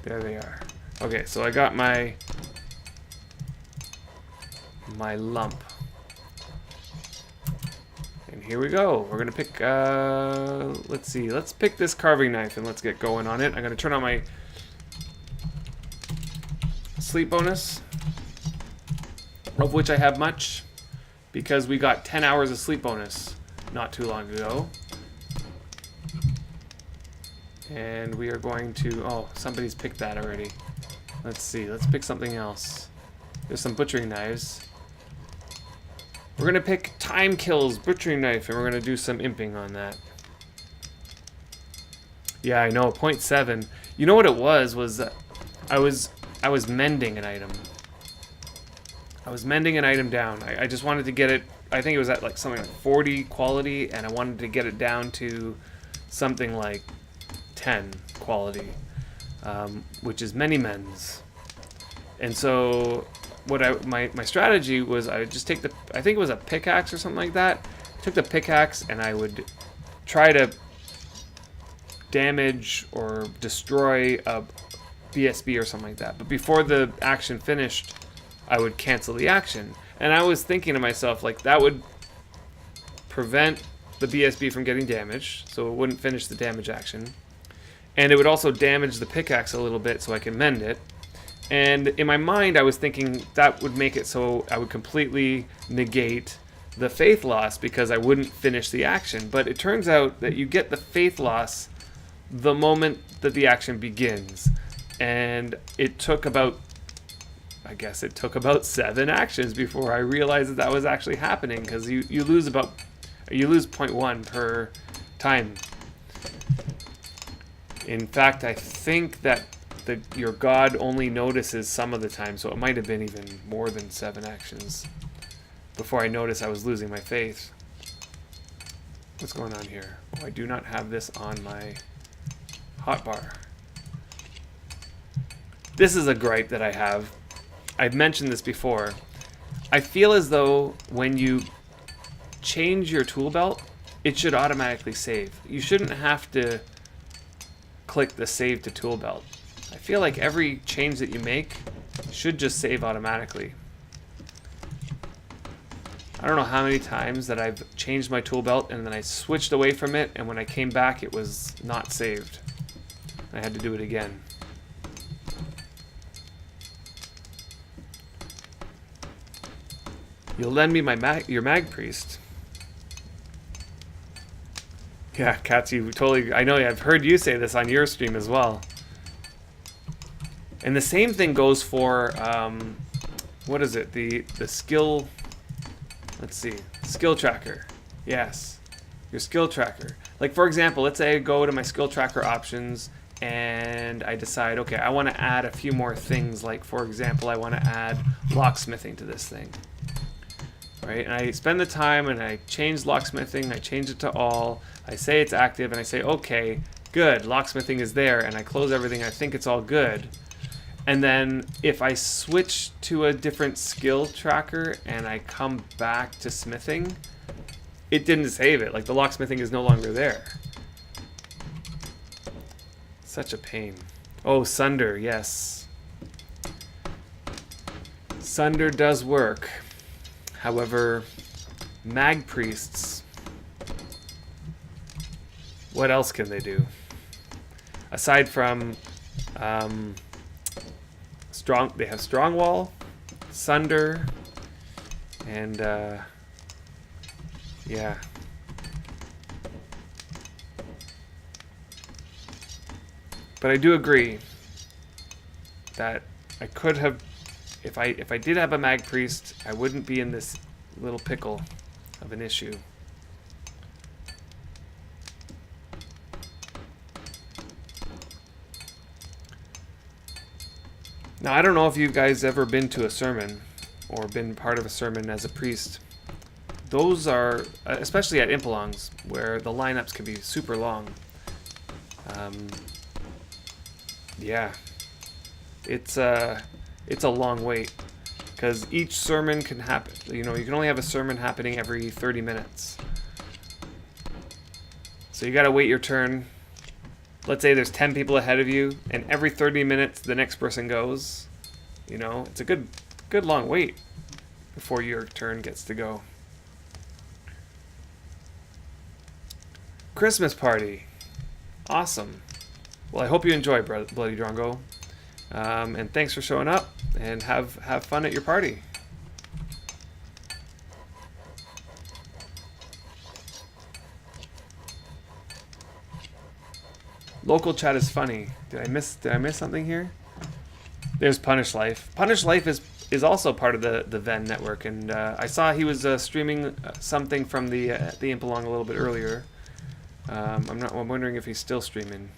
There they are. Okay, so I got my lump. And here we go. We're gonna pick, let's see, let's pick this carving knife and let's get going on it. I'm gonna turn on my sleep bonus, of which I have much, because we got 10 hours of sleep bonus not too long ago. And we are going to, oh, somebody's picked that already. Let's see, let's pick something else. There's some butchering knives. We're gonna pick Time Kills Butchering Knife, and we're gonna do some imping on that. Yeah, I know, 0.7. You know what it was I was mending an item. I was mending an item down. I just wanted to get it, I think it was at like something like 40 quality, and I wanted to get it down to something like 10 quality, which is many mends. And so my strategy was I would just take I think it was a pickaxe or something like that. I took the pickaxe and I would try to damage or destroy a BSB or something like that. But before the action finished, I would cancel the action. And I was thinking to myself, like, that would prevent the BSB from getting damaged, so it wouldn't finish the damage action. And it would also damage the pickaxe a little bit so I can mend it. And in my mind, I was thinking that would make it so I would completely negate the faith loss because I wouldn't finish the action. But it turns out that you get the faith loss the moment that the action begins. And it took about, I guess it took about 7 actions before I realized that was actually happening, because you lose 0.1 per time. In fact, I think that your god only notices some of the time, so it might have been even more than 7 actions before I noticed I was losing my faith. What's going on here? Oh, I do not have this on my hotbar. This is a gripe that I have. I've mentioned this before. I feel as though when you change your tool belt, it should automatically save. You shouldn't have to click the save to tool belt. I feel like every change that you make should just save automatically. I don't know how many times that I've changed my tool belt and then I switched away from it, and when I came back it was not saved. I had to do it again. You'll lend me your mag priest. Yeah, Katz, you totally. I know. I've heard you say this on your stream as well. And the same thing goes for what is it? The skill. Let's see, skill tracker. Yes, your skill tracker. Like, for example, let's say I go to my skill tracker options and I decide, okay, I want to add a few more things. Like, for example, I want to add locksmithing to this thing. Right? And I spend the time and I change locksmithing, I change it to all, I say it's active, and I say, okay, good, locksmithing is there, and I close everything, I think it's all good. And then if I switch to a different skill tracker and I come back to smithing, it didn't save it. Like, the locksmithing is no longer there. Such a pain. Oh, Sunder, yes. Sunder does work. However, mag priests, what else can they do? Aside from they have strong wall, sunder, and yeah. But I do agree that I could have. If I did have a mag priest, I wouldn't be in this little pickle of an issue. Now, I don't know if you guys ever been to a sermon or been part of a sermon as a priest. Those are, especially at Impelongs, where the lineups can be super long. Yeah, it's a long wait, because each sermon can happen. You know, you can only have a sermon happening every 30 minutes. So you gotta wait your turn. Let's say there's 10 people ahead of you, and every 30 minutes the next person goes. You know, it's a good long wait before your turn gets to go. Christmas party. Awesome. Well, I hope you enjoy, Bloody Drongo. And thanks for showing up, and have fun at your party. Local chat is funny. Did I miss something here? There's Punish Life. Punish Life is also part of the Ven network, and I saw he was streaming something from the Impelong a little bit earlier. I'm wondering if he's still streaming.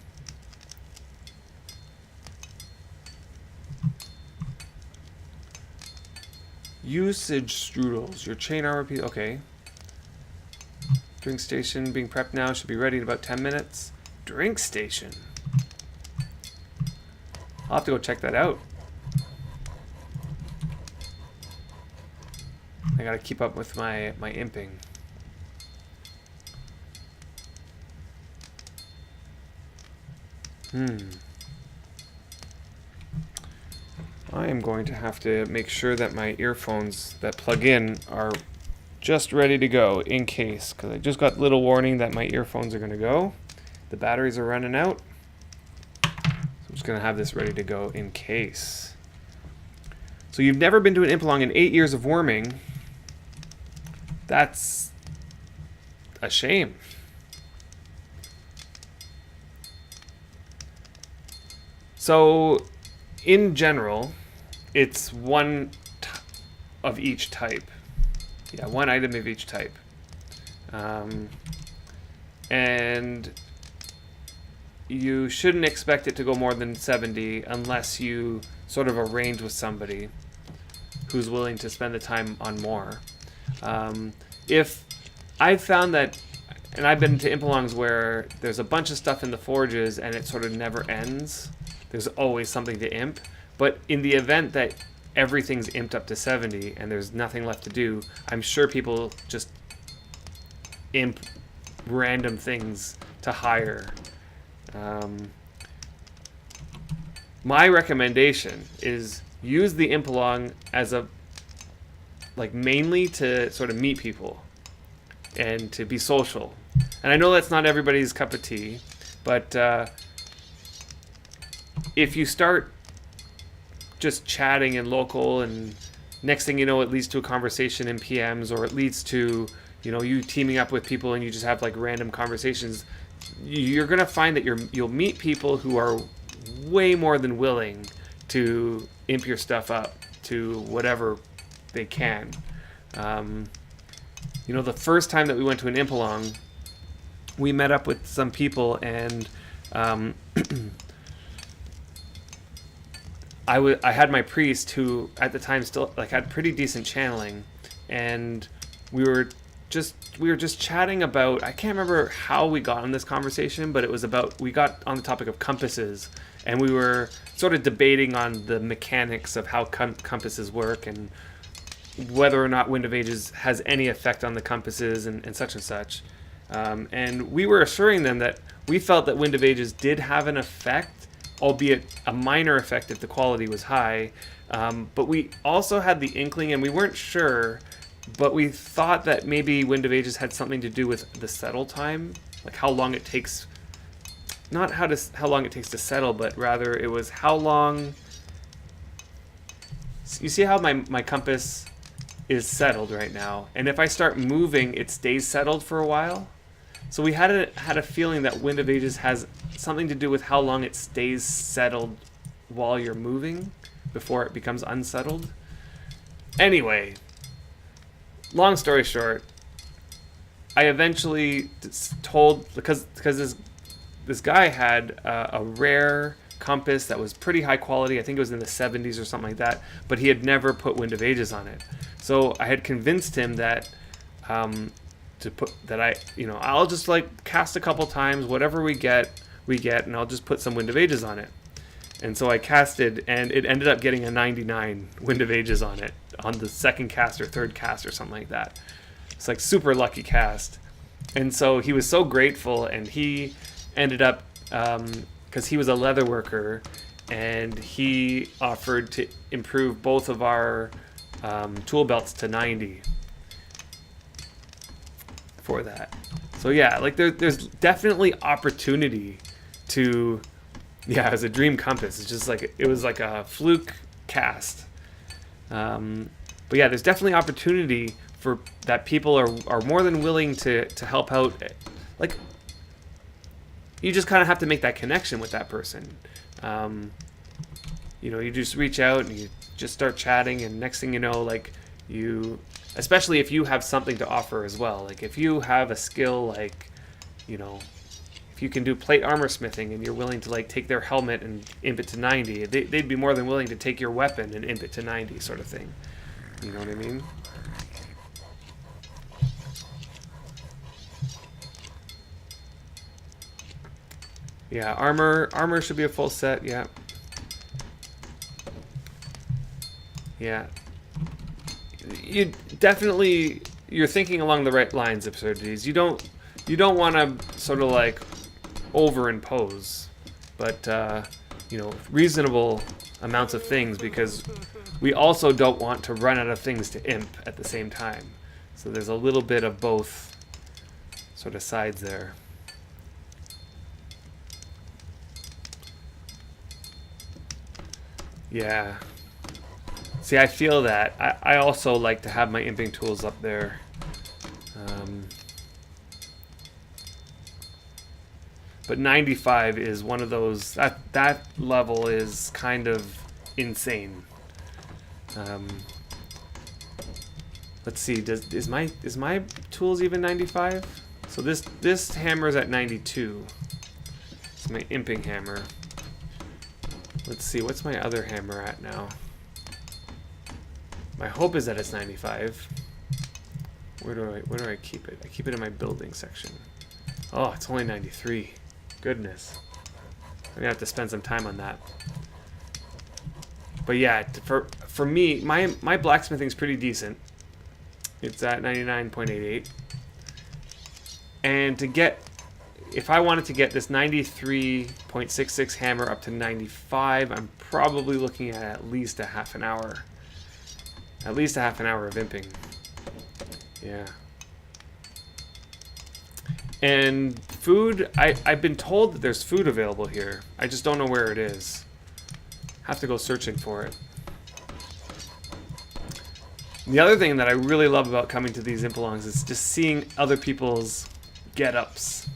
Usage strudels. Your chain armor piece. Okay. Drink station being prepped now. Should be ready in about 10 minutes. Drink station. I'll have to go check that out. I gotta keep up with my imping. I am going to have to make sure that my earphones that plug in are just ready to go in case, because I just got a little warning that my earphones are going to go. The batteries are running out. So I'm just going to have this ready to go in case. So you've never been to an Impelong in 8 years of worming. That's a shame. So, in general, it's one of each type. Yeah, one item of each type. And you shouldn't expect it to go more than 70 unless you sort of arrange with somebody who's willing to spend the time on more. If I've found that, and I've been to Impelongs where there's a bunch of stuff in the forges and it sort of never ends. There's always something to imp. But in the event that everything's imped up to 70 and there's nothing left to do, I'm sure people just imp random things to hire. My recommendation is use the Impelong as a, like, mainly to sort of meet people and to be social. And I know that's not everybody's cup of tea, but if you start just chatting in local, and next thing you know, it leads to a conversation in PMs, or it leads to, you know, you teaming up with people and you just have like random conversations, you're gonna find that you'll meet people who are way more than willing to imp your stuff up to whatever they can. You know, the first time that we went to an Impelong, we met up with some people, and I had my priest, who at the time still like had pretty decent channeling, and we were just chatting about, I can't remember how we got on this conversation, but it was about, we got on the topic of compasses, and we were sort of debating on the mechanics of how compasses work and whether or not Wind of Ages has any effect on the compasses and such and such. And we were assuring them that we felt that Wind of Ages did have an effect, albeit a minor effect if the quality was high. But we also had the inkling, and we weren't sure, but we thought that maybe Wind of Ages had something to do with the settle time, like how long it takes, not how long it takes to settle, but rather it was how long. You see how my compass is settled right now, and if I start moving, it stays settled for a while. So we had a feeling that Wind of Ages has something to do with how long it stays settled while you're moving before it becomes unsettled. Anyway, long story short, I eventually told, because this guy had a rare compass that was pretty high quality. I think it was in the 70s or something like that, but he had never put Wind of Ages on it. So I had convinced him that I'll just like cast a couple times, whatever we get, and I'll just put some Wind of Ages on it. And so I casted, and it ended up getting a 99 Wind of Ages on it on the second cast or third cast or something like that. It's like super lucky cast. And so he was so grateful, and he ended up, because he was a leather worker, and he offered to improve both of our tool belts to 90 for that. So yeah, like there's definitely opportunity to, yeah, it was a dream compass. It's just like, it was like a fluke cast. But yeah, there's definitely opportunity for that. People are more than willing to help out. Like, you just kind of have to make that connection with that person. You just reach out and you just start chatting, and next thing you know, like, especially if you have something to offer as well. Like, if you have a skill, like, if you can do plate armor smithing and you're willing to like take their helmet and imp it to 90, they'd be more than willing to take your weapon and imp it to 90, sort of thing. You know what I mean? Yeah, armor should be a full set, yeah. Yeah. You definitely, you're thinking along the right lines, Absurdities. You don't want to sort of like overimpose, but you know, reasonable amounts of things, because we also don't want to run out of things to imp at the same time. So there's a little bit of both sort of sides there. Yeah. See, I feel that. I also like to have my imping tools up there. But 95 is one of those, that level is kind of insane. Let's see, is my tools even 95? So this hammer is at 92. It's my imping hammer. Let's see, what's my other hammer at now? My hope is that it's 95. Where do I keep it? I keep it in my building section. Oh, it's only 93. Goodness. I'm gonna have to spend some time on that. But yeah, for me, my blacksmithing's pretty decent. It's at 99.88. And to get, if I wanted to get this 93.66 hammer up to 95, I'm probably looking at least a half an hour. At least a half an hour of imping. Yeah. And food, I've been told that there's food available here. I just don't know where it is. Have to go searching for it. The other thing that I really love about coming to these impalongs is just seeing other people's get-ups.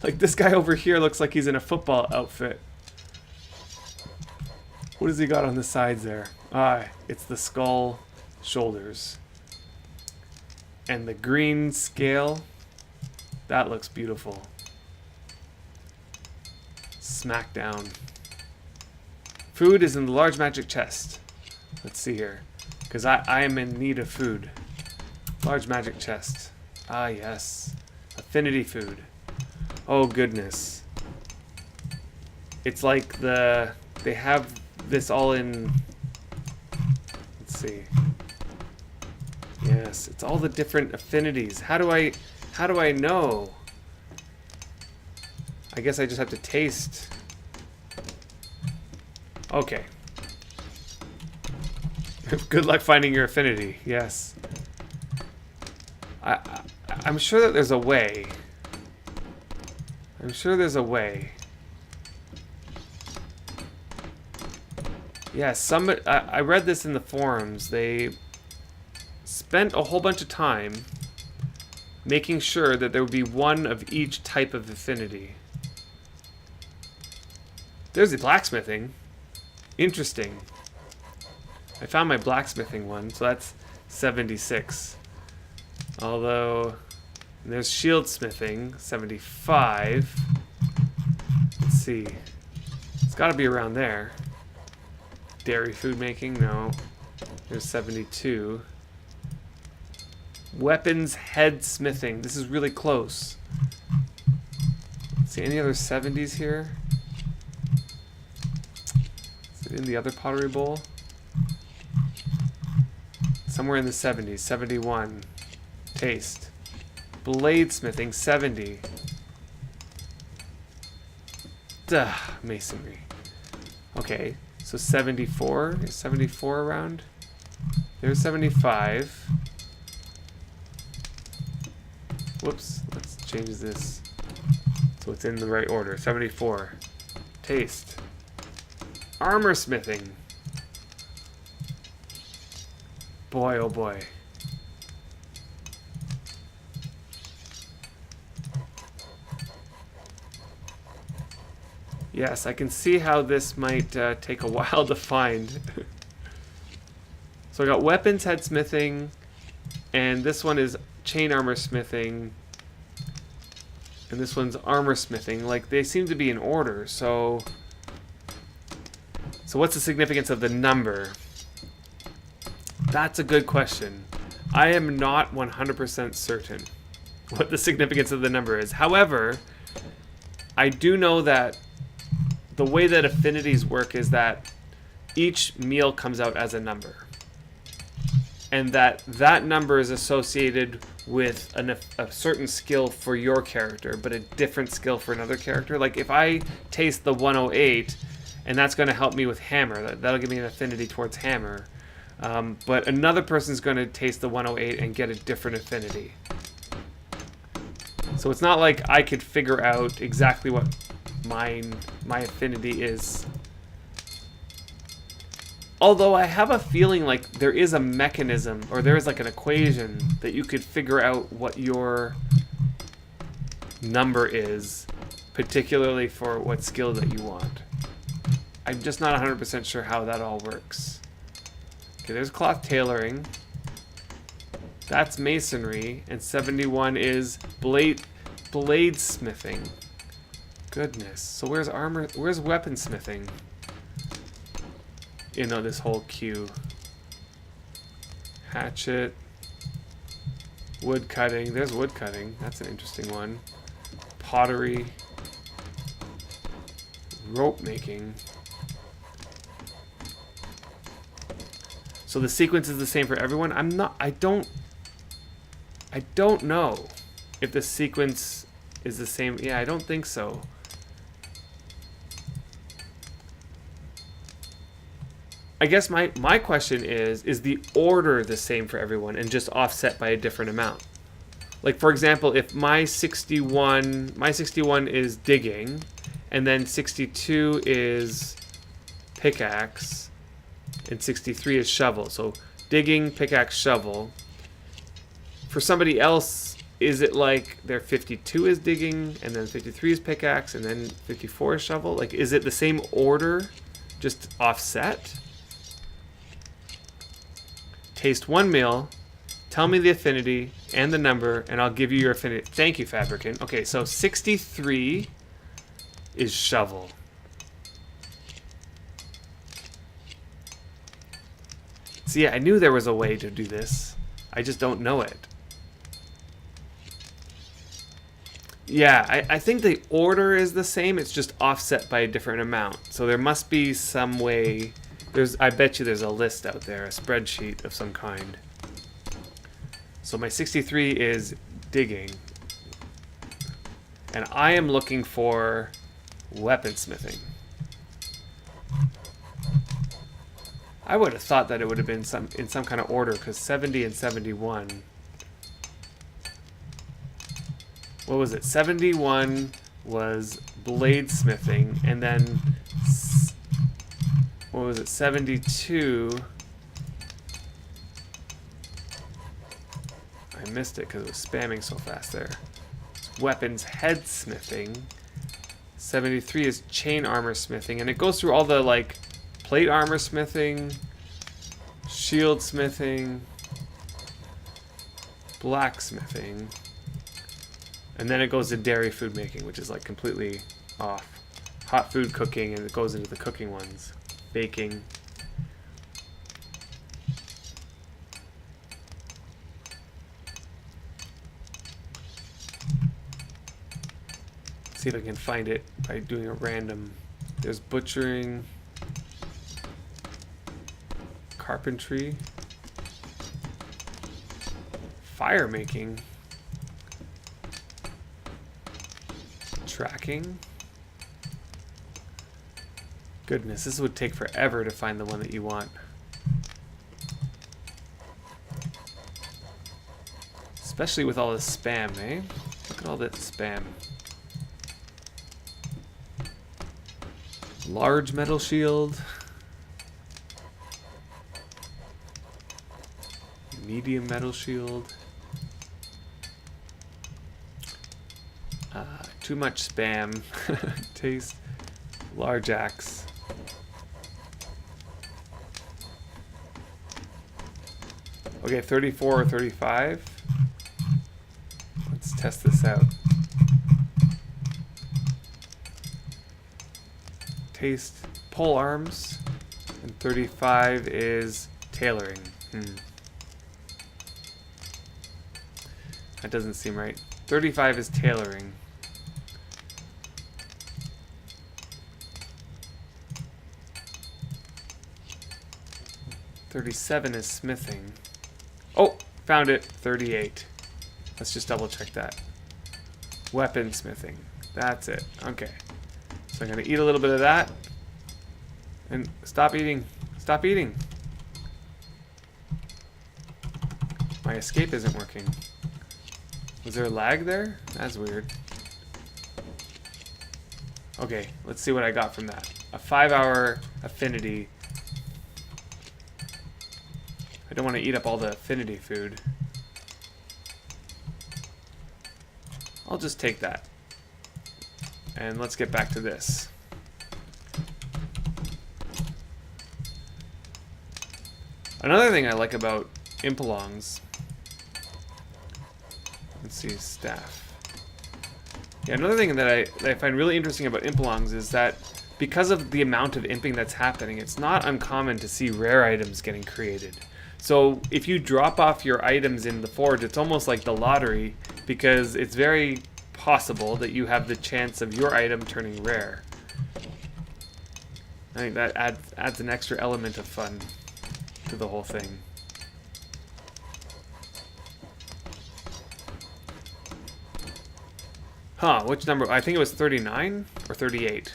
Like this guy over here looks like he's in a football outfit. What has he got on the sides there? Ah, it's the skull shoulders. And the green scale. That looks beautiful. Smackdown. Food is in the large magic chest. Let's see here. Because I am in need of food. Large magic chest. Ah, yes. Affinity food. Oh, goodness. It's like they have this all in... Let's see. Yes, it's all the different affinities. How do I know? I guess I just have to taste. Okay. Good luck finding your affinity. Yes. I'm sure that there's a way. I'm sure there's a way. Yes, I read this in the forums. They spent a whole bunch of time making sure that there would be one of each type of affinity. There's the blacksmithing. Interesting. I found my blacksmithing one, so that's 76. Although, there's shield smithing, 75. Let's see. It's got to be around there. Dairy food making, no. There's 72. Weapons head smithing. This is really close. See any other 70s here? Is it in the other pottery bowl? Somewhere in the 70s. 71. Taste. Bladesmithing, 70. Duh, masonry. Okay, so 74. Is 74 around? There's 75. Whoops, let's change this so it's in the right order. 74. Taste. Armor smithing. Boy, oh boy. Yes, I can see how this might take a while to find. So I got weapons head smithing, and this one is chain armor smithing, and this one's armor smithing. Like, they seem to be in order, so what's the significance of the number? That's a good question. I am not 100% certain what the significance of the number is. However, I do know that the way that affinities work is that each meal comes out as a number. And that number is associated with a certain skill for your character, but a different skill for another character. Like if I taste the 108, and that's going to help me with hammer, that'll give me an affinity towards hammer. But another person's going to taste the 108 and get a different affinity. So it's not like I could figure out exactly what my affinity is. Although I have a feeling like there is a mechanism, or there is like an equation that you could figure out what your number is, particularly for what skill that you want. I'm just not 100% sure how that all works. Okay, there's cloth tailoring. That's masonry, and 71 is bladesmithing. Goodness. So where's weaponsmithing? You know, this whole queue. Hatchet. Wood cutting. There's wood cutting. That's an interesting one. Pottery. Rope making. So the sequence is the same for everyone? I don't know if the sequence is the same. Yeah, I don't think so. I guess my question is the order the same for everyone and just offset by a different amount? Like, for example, if my 61 is digging, and then 62 is pickaxe, and 63 is shovel. So digging, pickaxe, shovel. For somebody else, is it like their 52 is digging, and then 53 is pickaxe, and then 54 is shovel? Like, is it the same order, just offset? Taste one meal, tell me the affinity and the number, and I'll give you your affinity. Thank you, Fabricant. Okay, so 63 is shovel. So yeah, I knew there was a way to do this. I just don't know it. Yeah, I think the order is the same. It's just offset by a different amount. So there must be some way. I bet you there's a list out there, a spreadsheet of some kind. So my 63 is digging. And I am looking for weaponsmithing. I would have thought that it would have been in some kind of order, because 70 and 71. What was it? 71 was bladesmithing, and then what was it? 72. I missed it because it was spamming so fast there. It's weapons headsmithing. 73 is chain armor smithing, and it goes through all the like plate armor smithing, shield smithing, blacksmithing, and then it goes to dairy food making, which is like completely off. Hot food cooking, and it goes into the cooking ones. Baking. See if I can find it by doing a random. There's butchering, carpentry, fire making, tracking. Goodness, this would take forever to find the one that you want. Especially with all this spam, eh? Look at all that spam. Large metal shield. Medium metal shield. Too much spam. Taste. Large axe. Okay, 34 or 35. Let's test this out. Taste pole arms, and 35 is tailoring. That doesn't seem right. 35 is tailoring. $37 is smithing. Oh, found it. 38. Let's just double check that. Weaponsmithing. That's it. Okay. So I'm going to eat a little bit of that. And stop eating. Stop eating. My escape isn't working. Was there a lag there? That's weird. Okay, let's see what I got from that. A 5-hour affinity. I don't want to eat up all the affinity food. I'll just take that. And let's get back to this. Another thing I like about Impelongs. Let's see, staff. Yeah, another thing that I find really interesting about Impelongs is that because of the amount of imping that's happening, it's not uncommon to see rare items getting created. So if you drop off your items in the forge, it's almost like the lottery, because it's very possible that you have the chance of your item turning rare. I think that adds an extra element of fun to the whole thing. Huh, which number? I think it was 39 or 38.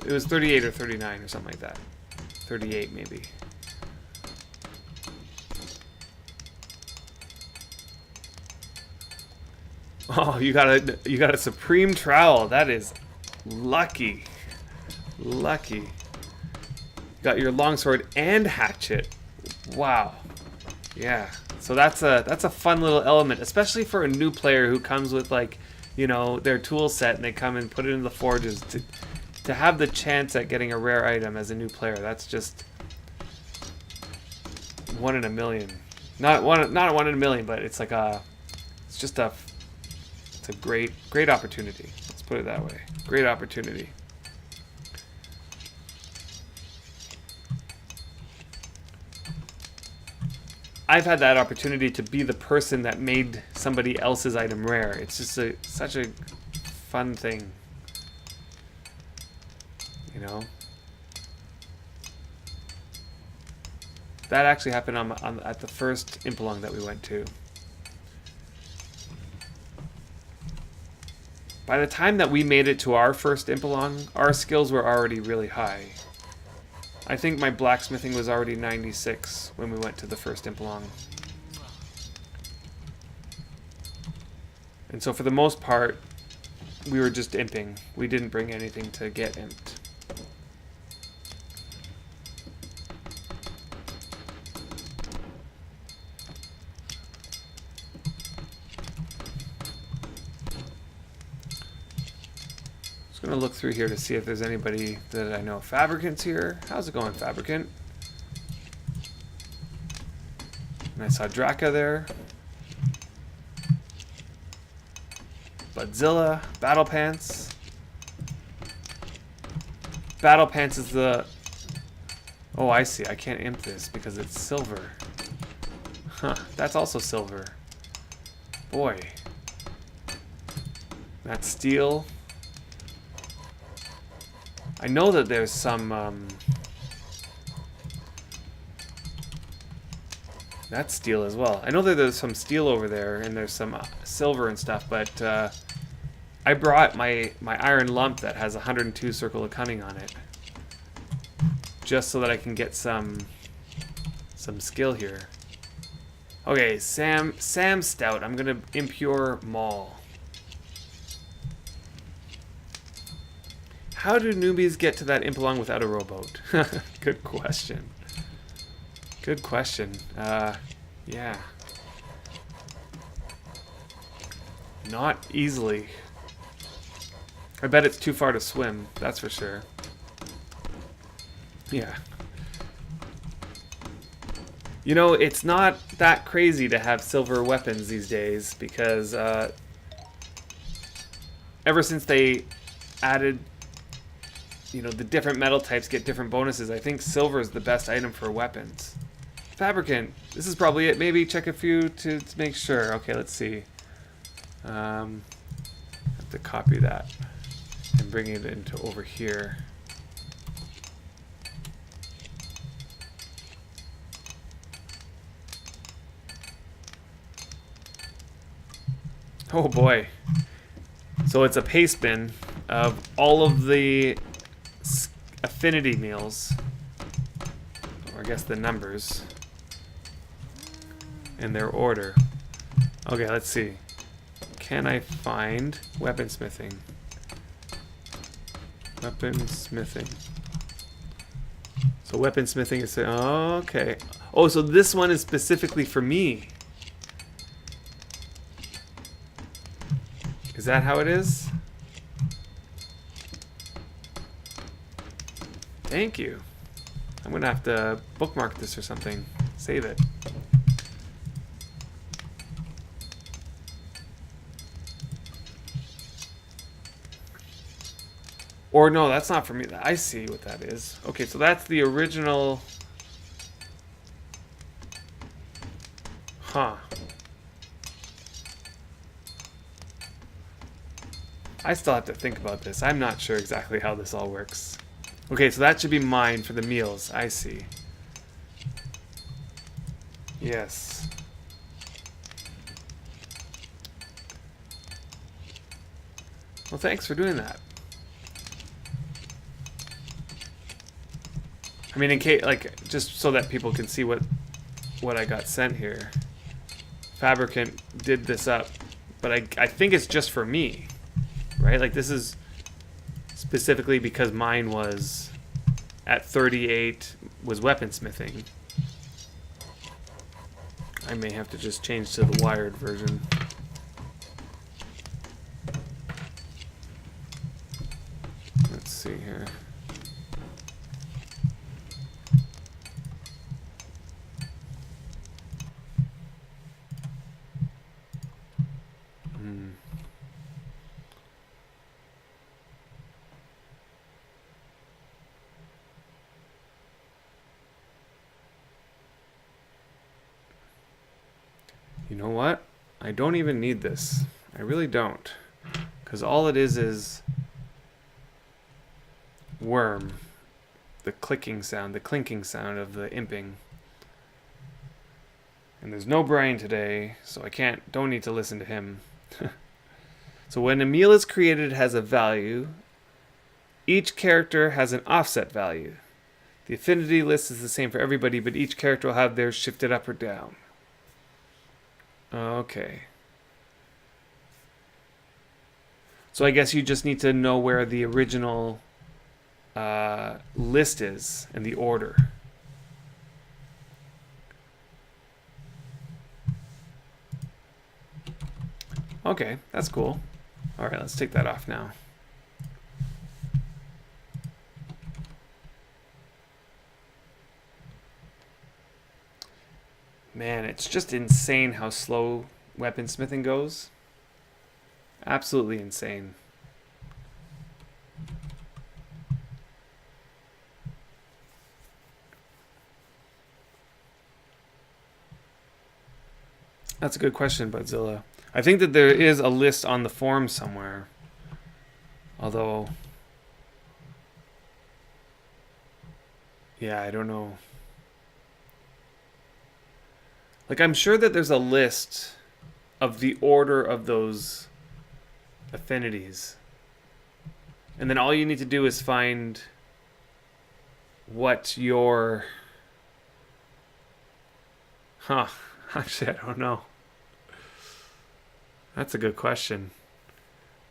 It was 38 or 39 or something like that. 38 maybe. Oh, you got a supreme trowel. That is lucky. Lucky. You got your longsword and hatchet. Wow. Yeah. So that's a fun little element, especially for a new player who comes with, like, you know, their tool set and they come and put it in the forges to have the chance at getting a rare item as a new player. That's just 1 in a million. Not 1 in a million, but it's like it's a great opportunity. Let's put it that way. Great opportunity. I've had that opportunity to be the person that made somebody else's item rare. It's just such a fun thing. You know? That actually happened at the first Impelong that we went to. By the time that we made it to our first Impelong, our skills were already really high. I think my blacksmithing was already 96 when we went to the first Impelong. And so for the most part, we were just imping. We didn't bring anything to get imped. I'm gonna look through here to see if there's anybody that I know. Fabricant's here. How's it going, Fabricant? And I saw Draka there. Budzilla, Battle Pants. Battle Pants is the... Oh, I see. I can't imp this because it's silver. Huh, that's also silver. Boy. That's steel. I know that there's some, that's steel as well. I know that there's some steel over there, and there's some silver and stuff, but I brought my iron lump that has 102 Circle of Cunning on it, just so that I can get some skill here. Okay, Sam Stout. I'm gonna impure Maul. How do newbies get to that Impelong without a rowboat? Good question. Good question. Yeah. Not easily. I bet it's too far to swim, that's for sure. Yeah. You know, it's not that crazy to have silver weapons these days, because ever since they added, you know, the different metal types get different bonuses, I think silver is the best item for weapons. Fabricant. This is probably it. Maybe check a few to make sure. Okay, let's see. I have to copy that and bring it into over here. Oh boy. So it's a paste bin of all of the affinity meals, or I guess the numbers, and their order. Okay, let's see. Can I find weaponsmithing? Weaponsmithing. So weaponsmithing is... Oh, okay. Oh, so this one is specifically for me. Is that how it is? Thank you. I'm gonna have to bookmark this or something. Save it. Or no, that's not for me. I see what that is. Okay, so that's the original. Huh. I still have to think about this. I'm not sure exactly how this all works. Okay, so that should be mine for the meals. I see. Yes. Well, thanks for doing that. I mean, in case, like, just so that people can see what I got sent here. Fabricant did this up, but I think it's just for me, right? Like, this is specifically because mine was at 38 was weaponsmithing. I may have to just change to the wired version. Let's see here. You know what? I don't even need this. I really don't. Because all it is Wurm. The clicking sound, the clinking sound of the imping. And there's no Brian today, so I don't need to listen to him. So when a meal is created, it has a value. Each character has an offset value. The affinity list is the same for everybody, but each character will have theirs shifted up or down. Okay. So I guess you just need to know where the original list is and the order. Okay, that's cool. All right, let's take that off now. Man, it's just insane how slow weaponsmithing goes. Absolutely insane. That's a good question, Budzilla. I think that there is a list on the forum somewhere. Although... yeah, I don't know. Like, I'm sure that there's a list of the order of those affinities. And then all you need to do is find what your... Huh. Actually, I don't know. That's a good question.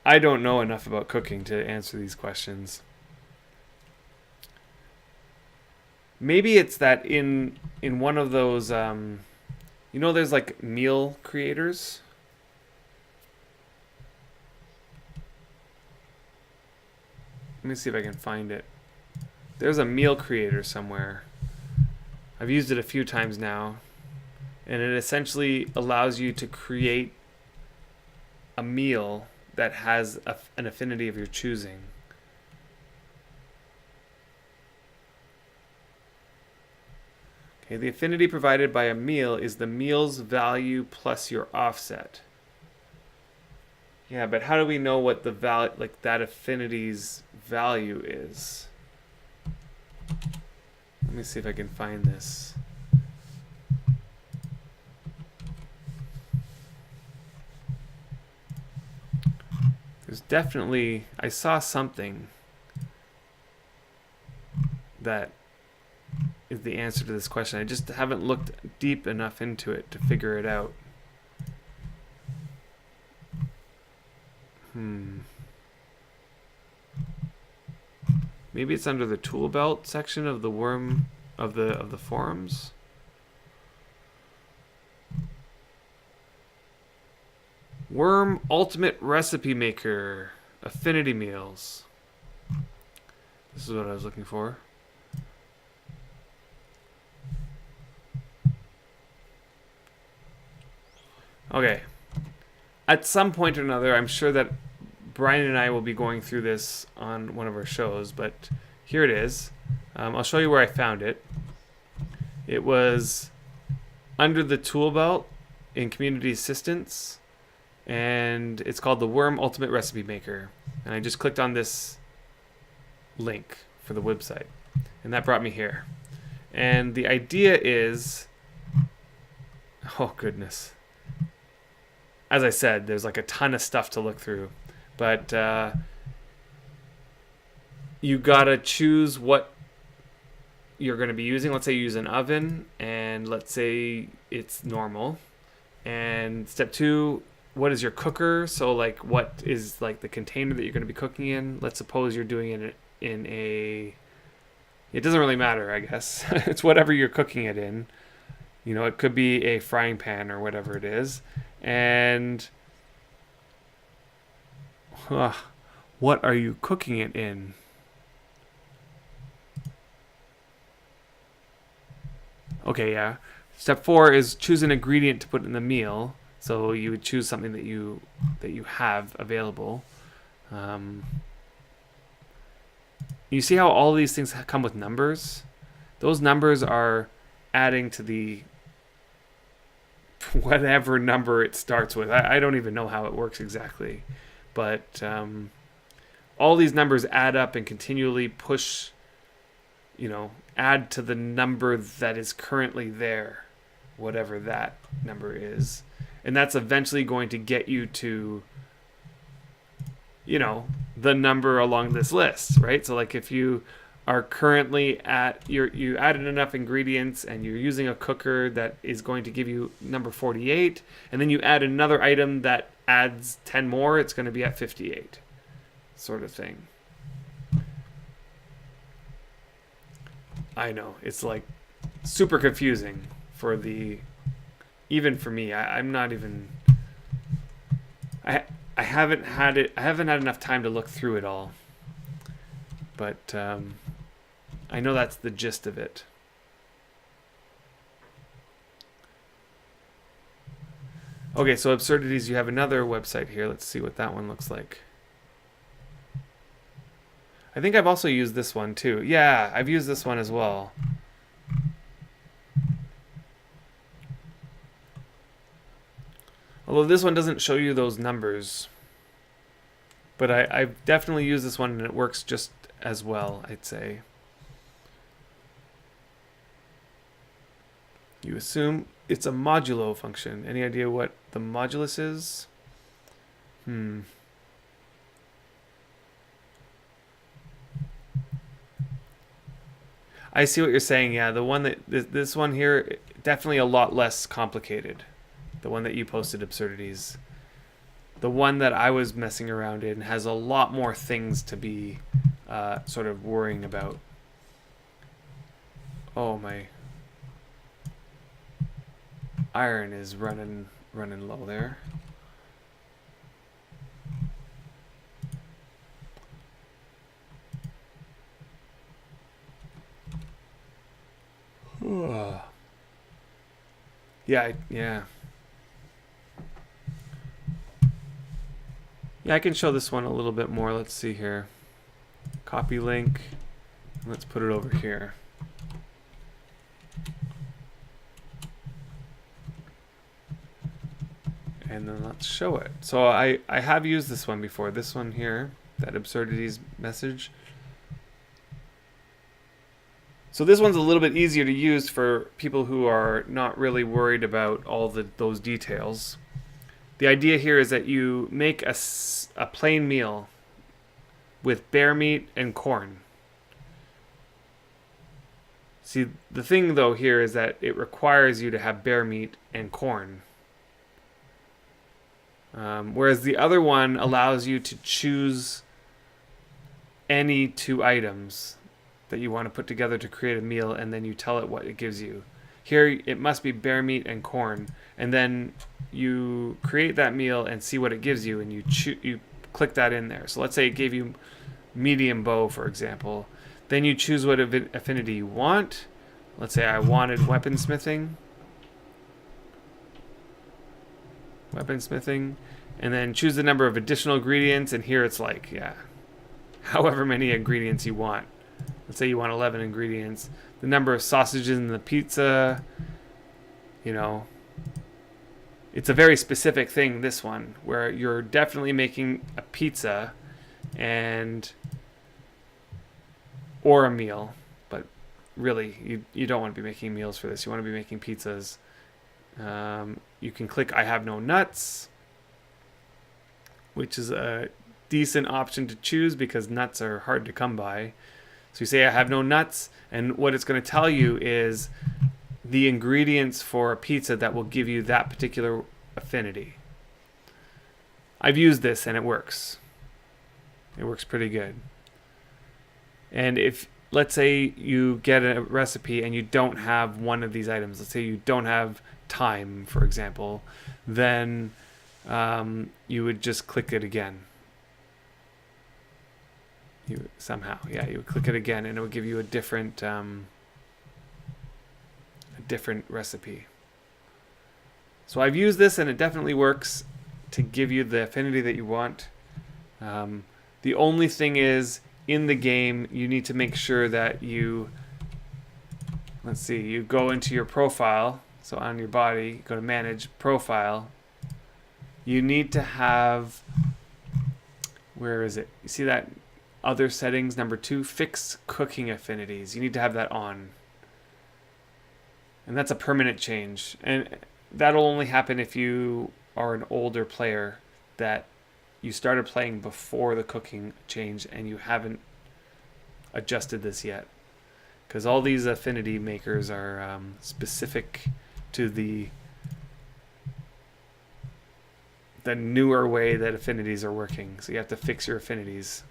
I don't know enough about cooking to answer these questions. Maybe it's that in one of those... you know, there's like meal creators. Let me see if I can find it. There's a meal creator somewhere. I've used it a few times now. And it essentially allows you to create a meal that has an affinity of your choosing. Okay, the affinity provided by a meal is the meal's value plus your offset. Yeah, but how do we know what the value, like that affinity's value is? Let me see if I can find this. There's definitely, I saw something that is the answer to this question. I just haven't looked deep enough into it to figure it out. Maybe it's under the tool belt section of the Wurm of the forums. Wurm Ultimate Recipe Maker Affinity Meals. This is what I was looking for. Okay. At some point or another, I'm sure that Brian and I will be going through this on one of our shows, but here it is. I'll show you where I found it. It was under the tool belt in Community Assistance, and it's called the Wurm Ultimate Recipe Maker. And I just clicked on this link for the website, and that brought me here. And the idea is, oh goodness. As I said, there's like a ton of stuff to look through. But you gotta choose what you're going to be using. Let's say you use an oven, and let's say it's normal. And step 2, what is your cooker? So like, what is like the container that you're going to be cooking in? Let's suppose you're doing it in a... It doesn't really matter, I guess. It's whatever you're cooking it in. You know, it could be a frying pan or whatever it is. And... what are you cooking it in? Okay, yeah. Step 4 is choose an ingredient to put in the meal. So you would choose something that you have available. You see how all these things come with numbers? Those numbers are adding to the whatever number it starts with. I don't even know how it works exactly. But all these numbers add up and continually push, add to the number that is currently there, whatever that number is. And that's eventually going to get you to, the number along this list, right? So like if you are currently at, you added enough ingredients and you're using a cooker that is going to give you number 48, and then you add another item that adds 10 more, it's going to be at 58, sort of thing. I know, it's like super confusing for even for me. I'm not even, I haven't had enough time to look through it all, but I know that's the gist of it. Okay, so Absurdities, you have another website here. Let's see what that one looks like. I think I've also used this one too. Yeah, I've used this one as well. Although this one doesn't show you those numbers. But I've definitely used this one, and it works just as well, I'd say. You assume it's a modulo function. Any idea what the modulus is? I see what you're saying. Yeah, the one that this one here, definitely a lot less complicated. The one that you posted, Absurdities. The one that I was messing around in has a lot more things to be sort of worrying about. Oh, my iron is running low there. Yeah. Yeah, I can show this one a little bit more. Let's see here. Copy link. Let's put it over here. And then let's show it. So I have used this one before. This one here, that absurdities message. So this one's a little bit easier to use for people who are not really worried about all those details. The idea here is that you make a plain meal with bear meat and corn. See, the thing though here is that it requires you to have bear meat and corn. Whereas the other one allows you to choose any 2 items that you want to put together to create a meal, and then you tell it what it gives you. Here, it must be bear meat and corn, and then you create that meal and see what it gives you, and you click that in there. So let's say it gave you medium bow, for example. Then you choose what affinity you want. Let's say I wanted weaponsmithing, and then choose the number of additional ingredients, and here it's like, yeah, however many ingredients you want. Let's say you want 11 ingredients. The number of sausages in the pizza, you know. It's a very specific thing, this one, where you're definitely making a pizza or a meal. But really, you don't want to be making meals for this. You want to be making pizzas. You can click I have no nuts, which is a decent option to choose because nuts are hard to come by. So you say I have no nuts, and what it's going to tell you is the ingredients for a pizza that will give you that particular affinity. I've used this and it works. It works pretty good. And if, let's say you get a recipe and you don't have one of these items, let's say you don't have thyme, for example, then you would just click it again. You would click it again, and it would give you a different recipe. So I've used this, and it definitely works to give you the affinity that you want. The only thing is, in the game, you need to make sure that you go into your profile. So on your body, go to Manage, Profile. You need to have, where is it? You see that? Other settings, number 2, fix cooking affinities. You need to have that on. And that's a permanent change. And that'll only happen if you are an older player that you started playing before the cooking change and you haven't adjusted this yet. Because all these affinity makers are specific to the newer way that affinities are working. So you have to fix your affinities.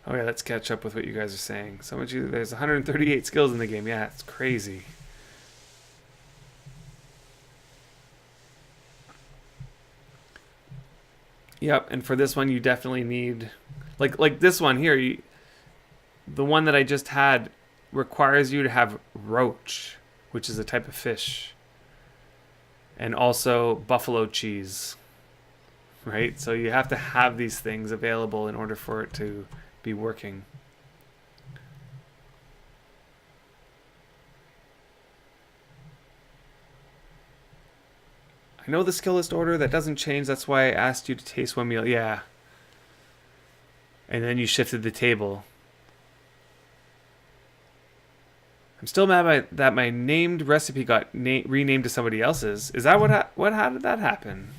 Oh yeah, let's catch up with what you guys are saying. There's 138 skills in the game. Yeah, it's crazy. Yep, and for this one you definitely need, like this one here, the one that I just had requires you to have roach, which is a type of fish, and also buffalo cheese, right? So you have to have these things available in order for it to be working. I know the skill list order, that doesn't change. That's why I asked you to taste one meal. Yeah. And then you shifted the table. I'm still mad that my named recipe got renamed to somebody else's. Is that how did that happen?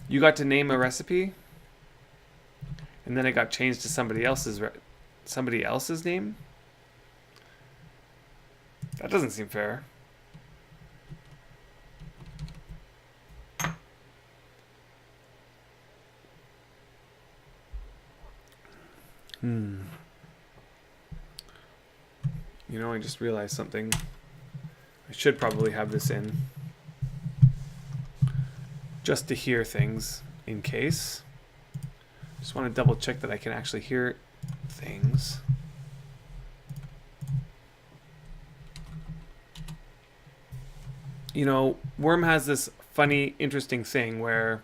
You got to name a recipe? And then it got changed to somebody else's name? That doesn't seem fair. You know, I just realized something. I should probably have this in. Just to hear things, in case. Just want to double check that I can actually hear things. You know, Wurm has this funny, interesting thing where...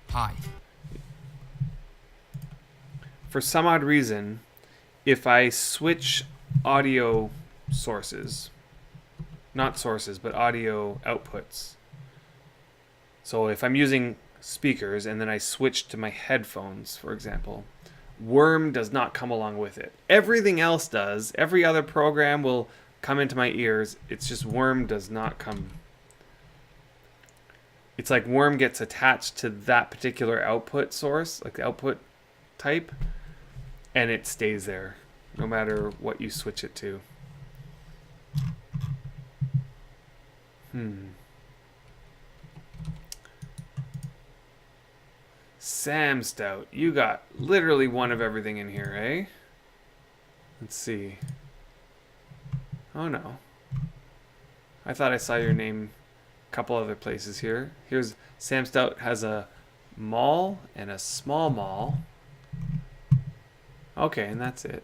Hi. For some odd reason, if I switch audio sources. Not sources, but audio outputs. So if I'm using speakers and then I switch to my headphones, for example, Wurm does not come along with it. Everything else does. Every other program will come into my ears. It's just Wurm does not come. It's like Wurm gets attached to that particular output source, like the output type, and it stays there no matter what you switch it to. Sam Stout, you got literally one of everything in here, eh? Let's see. Oh no. I thought I saw your name a couple other places here. Here's Sam Stout has a mall and a small mall. Okay, and that's it.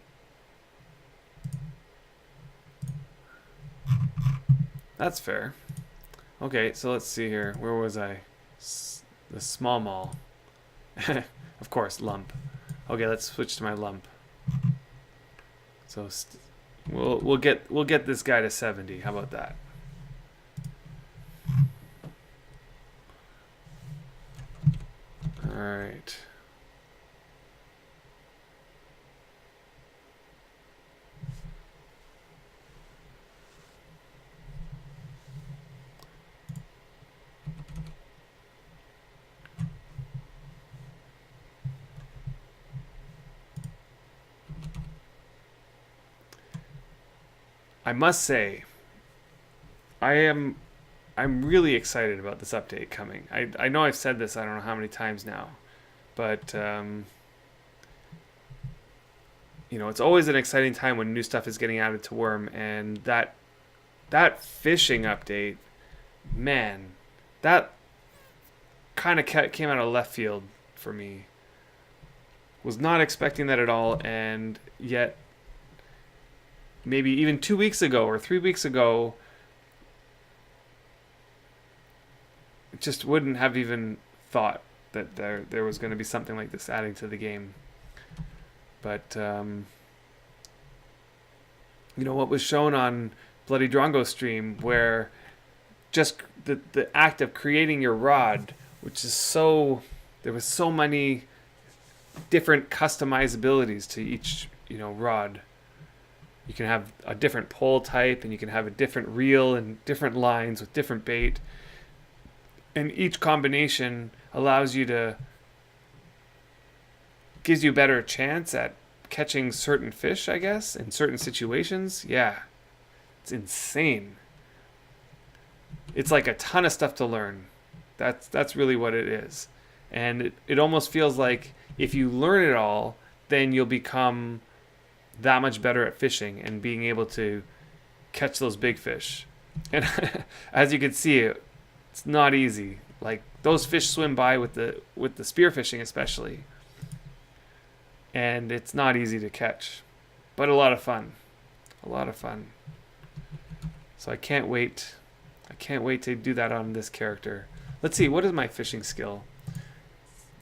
That's fair. Okay, so let's see here. Where was I? The small mall. Of course, lump. Okay, let's switch to my lump. So we'll get this guy to 70. How about that? All right. I must say, I'm really excited about this update coming. I know I've said this I don't know how many times now, but you know, it's always an exciting time when new stuff is getting added to Wurm, and that fishing update, man, that kind of came out of left field for me. Was not expecting that at all, and yet maybe even 2 weeks ago or 3 weeks ago, just wouldn't have even thought that there was going to be something like this adding to the game. But you know what was shown on Bloody Drongo stream, where just the act of creating your rod, which is there was so many different customizabilities to each, you know, rod. You can have a different pole type, and you can have a different reel and different lines with different bait. And each combination gives you a better chance at catching certain fish, I guess, in certain situations. Yeah, it's insane. It's like a ton of stuff to learn. That's really what it is. And it almost feels like if you learn it all, then you'll become that much better at fishing and being able to catch those big fish. And as you can see, it's not easy. Like, those fish swim by with the spearfishing especially, and it's not easy to catch, but a lot of fun. So I can't wait to do that on this character. Let's see, what is my fishing skill?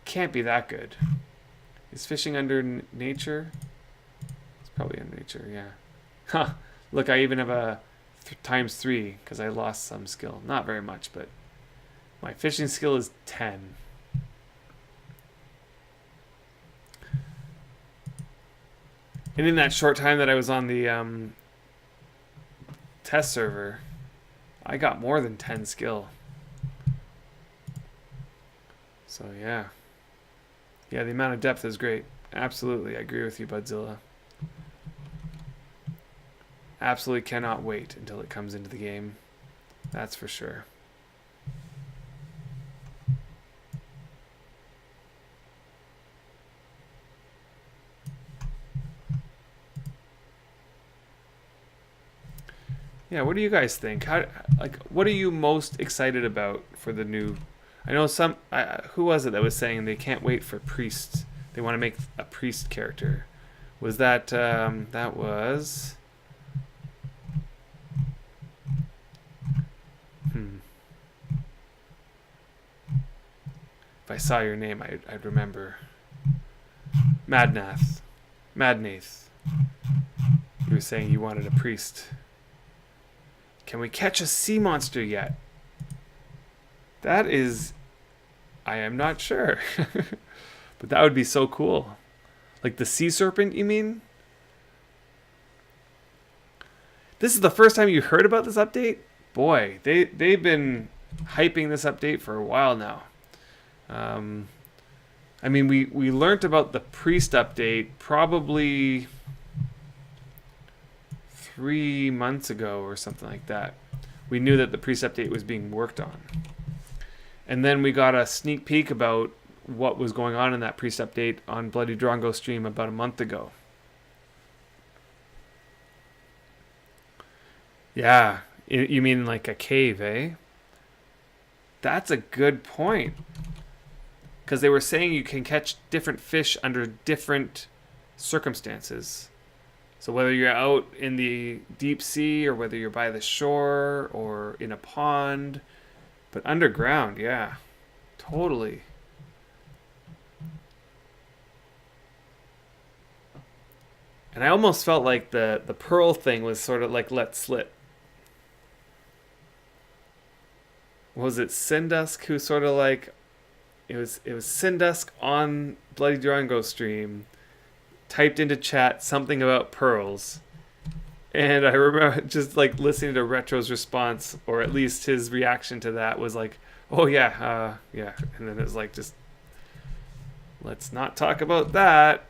Can't be that good. Is fishing under nature? Probably in nature, yeah. Huh. Look, I even have a ×3 because I lost some skill. Not very much, but my fishing skill is 10. And in that short time that I was on the test server, I got more than 10 skill. So yeah. Yeah, the amount of depth is great. Absolutely, I agree with you, Budzilla. Absolutely cannot wait until it comes into the game. That's for sure. Yeah, what do you guys think? What are you most excited about for the new? I know who was it that was saying they can't wait for priests. They want to make a priest character. Was that that was? If I saw your name, I'd remember. Madnath. You were saying you wanted a priest. Can we catch a sea monster yet? That is... I am not sure. But that would be so cool. Like the sea serpent, you mean? This is the first time you heard about this update? Boy, they've been hyping this update for a while now. I mean, we learned about the priest update probably 3 months ago or something like that. We knew that the priest update was being worked on. And then we got a sneak peek about what was going on in that priest update on Bloody Drongo stream about a month ago. Yeah, you mean like a cave, eh? That's a good point. Because they were saying you can catch different fish under different circumstances. So whether you're out in the deep sea or whether you're by the shore or in a pond, but underground, yeah, totally. And I almost felt like the pearl thing was sort of like let slip. Was it Sindusk who sort of like it was Sindusk on Bloody Drongo stream typed into chat something about pearls. And I remember just like listening to Retro's response, or at least his reaction to that was like, "Oh yeah, yeah." And then it was like, just let's not talk about that.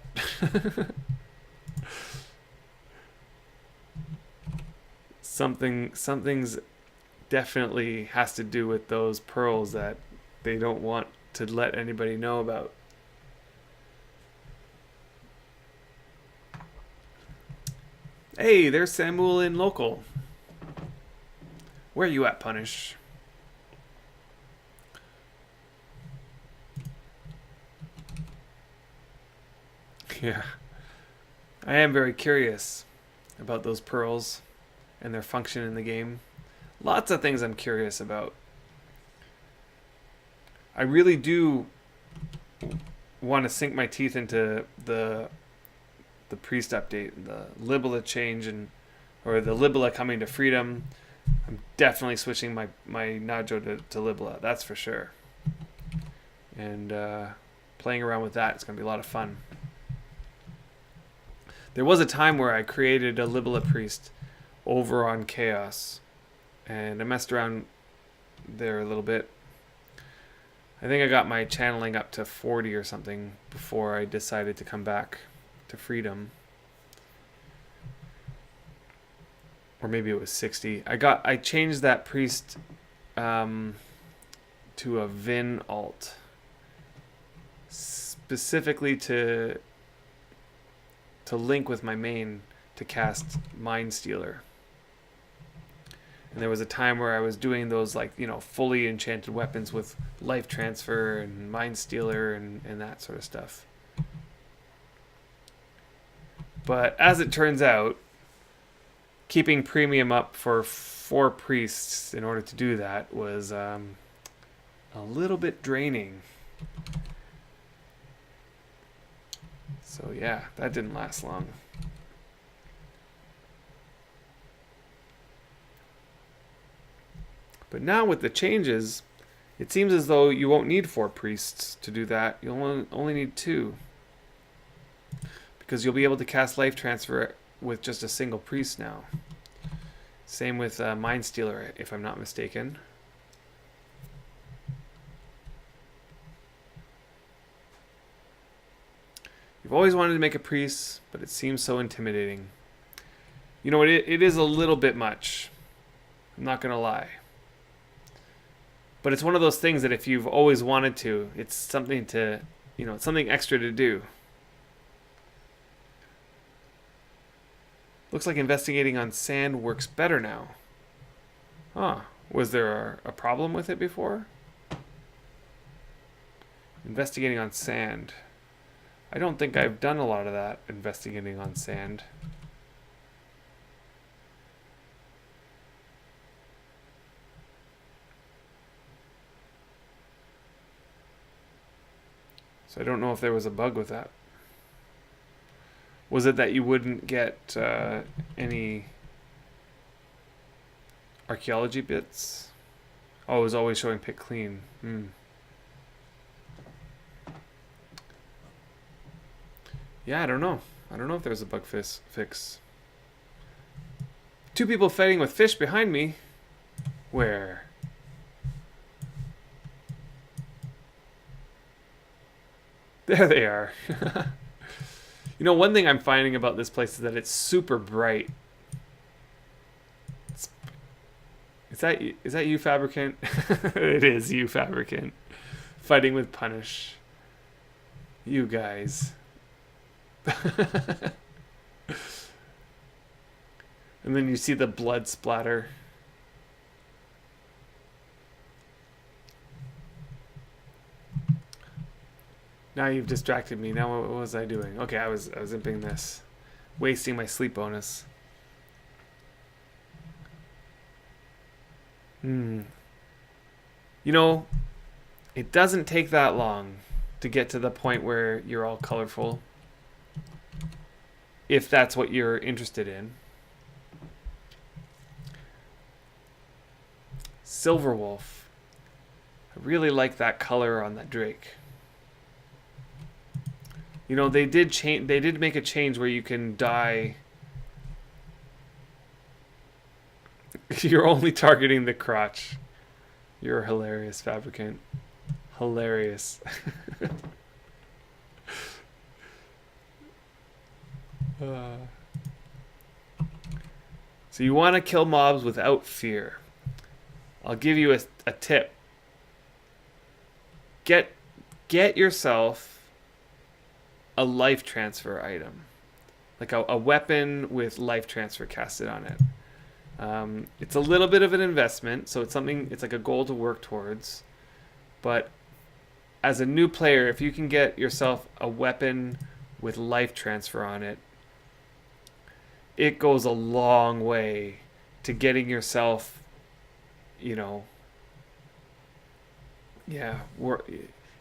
Something's definitely has to do with those pearls that they don't want to let anybody know about. Hey, there's Samuel in local. Where you at, Punish? Yeah. I am very curious about those pearls and their function in the game. Lots of things I'm curious about. I really do want to sink my teeth into the priest update, the Libella change, or the Libella coming to freedom. I'm definitely switching my Najo to Libella, that's for sure. And playing around with that, it's going to be a lot of fun. There was a time where I created a Libella priest over on Chaos, and I messed around there a little bit. I think I got my channeling up to 40 or something before I decided to come back to freedom. Or maybe it was 60. I changed that priest to a Vin alt, specifically to link with my main to cast Mind Stealer. And there was a time where I was doing those, like, you know, fully enchanted weapons with life transfer and Mind Stealer and that sort of stuff. But as it turns out, keeping premium up for 4 priests in order to do that was a little bit draining. So yeah, that didn't last long. But now with the changes, it seems as though you won't need 4 priests to do that. You'll only need 2. Because you'll be able to cast Life Transfer with just a single priest now. Same with Mind Stealer, if I'm not mistaken. You've always wanted to make a priest, but it seems so intimidating. You know, it is a little bit much. I'm not going to lie. But it's one of those things that if you've always wanted to, it's something to, you know, it's something extra to do. Looks like investigating on sand works better now. Huh. Was there a problem with it before? Investigating on sand. I don't think I've done a lot of that, investigating on sand. So I don't know if there was a bug with that. Was it that you wouldn't get any archaeology bits? Oh, it was always showing pick clean. Yeah, I don't know. I don't know if there's a bug fix. 2 people fighting with fish behind me. Where? There they are. You know, one thing I'm finding about this place is that it's super bright. Is that you, Fabricant? It is you, Fabricant. Fighting with Punish. You guys. And then you see the blood splatter. Now you've distracted me. Now what was I doing? Okay, I was imping this. Wasting my sleep bonus. You know, it doesn't take that long to get to the point where you're all colorful. If that's what you're interested in. Silverwolf. I really like that color on that Drake. You know, they did make a change where you can dye. You're only targeting the crotch. You're hilarious, Fabricant. Hilarious. So you want to kill mobs without fear. I'll give you a tip. Get yourself a life transfer item. Like a weapon with life transfer casted on it. It's a little bit of an investment, so it's like a goal to work towards. But as a new player, if you can get yourself a weapon with life transfer on it, it goes a long way to getting yourself, you know,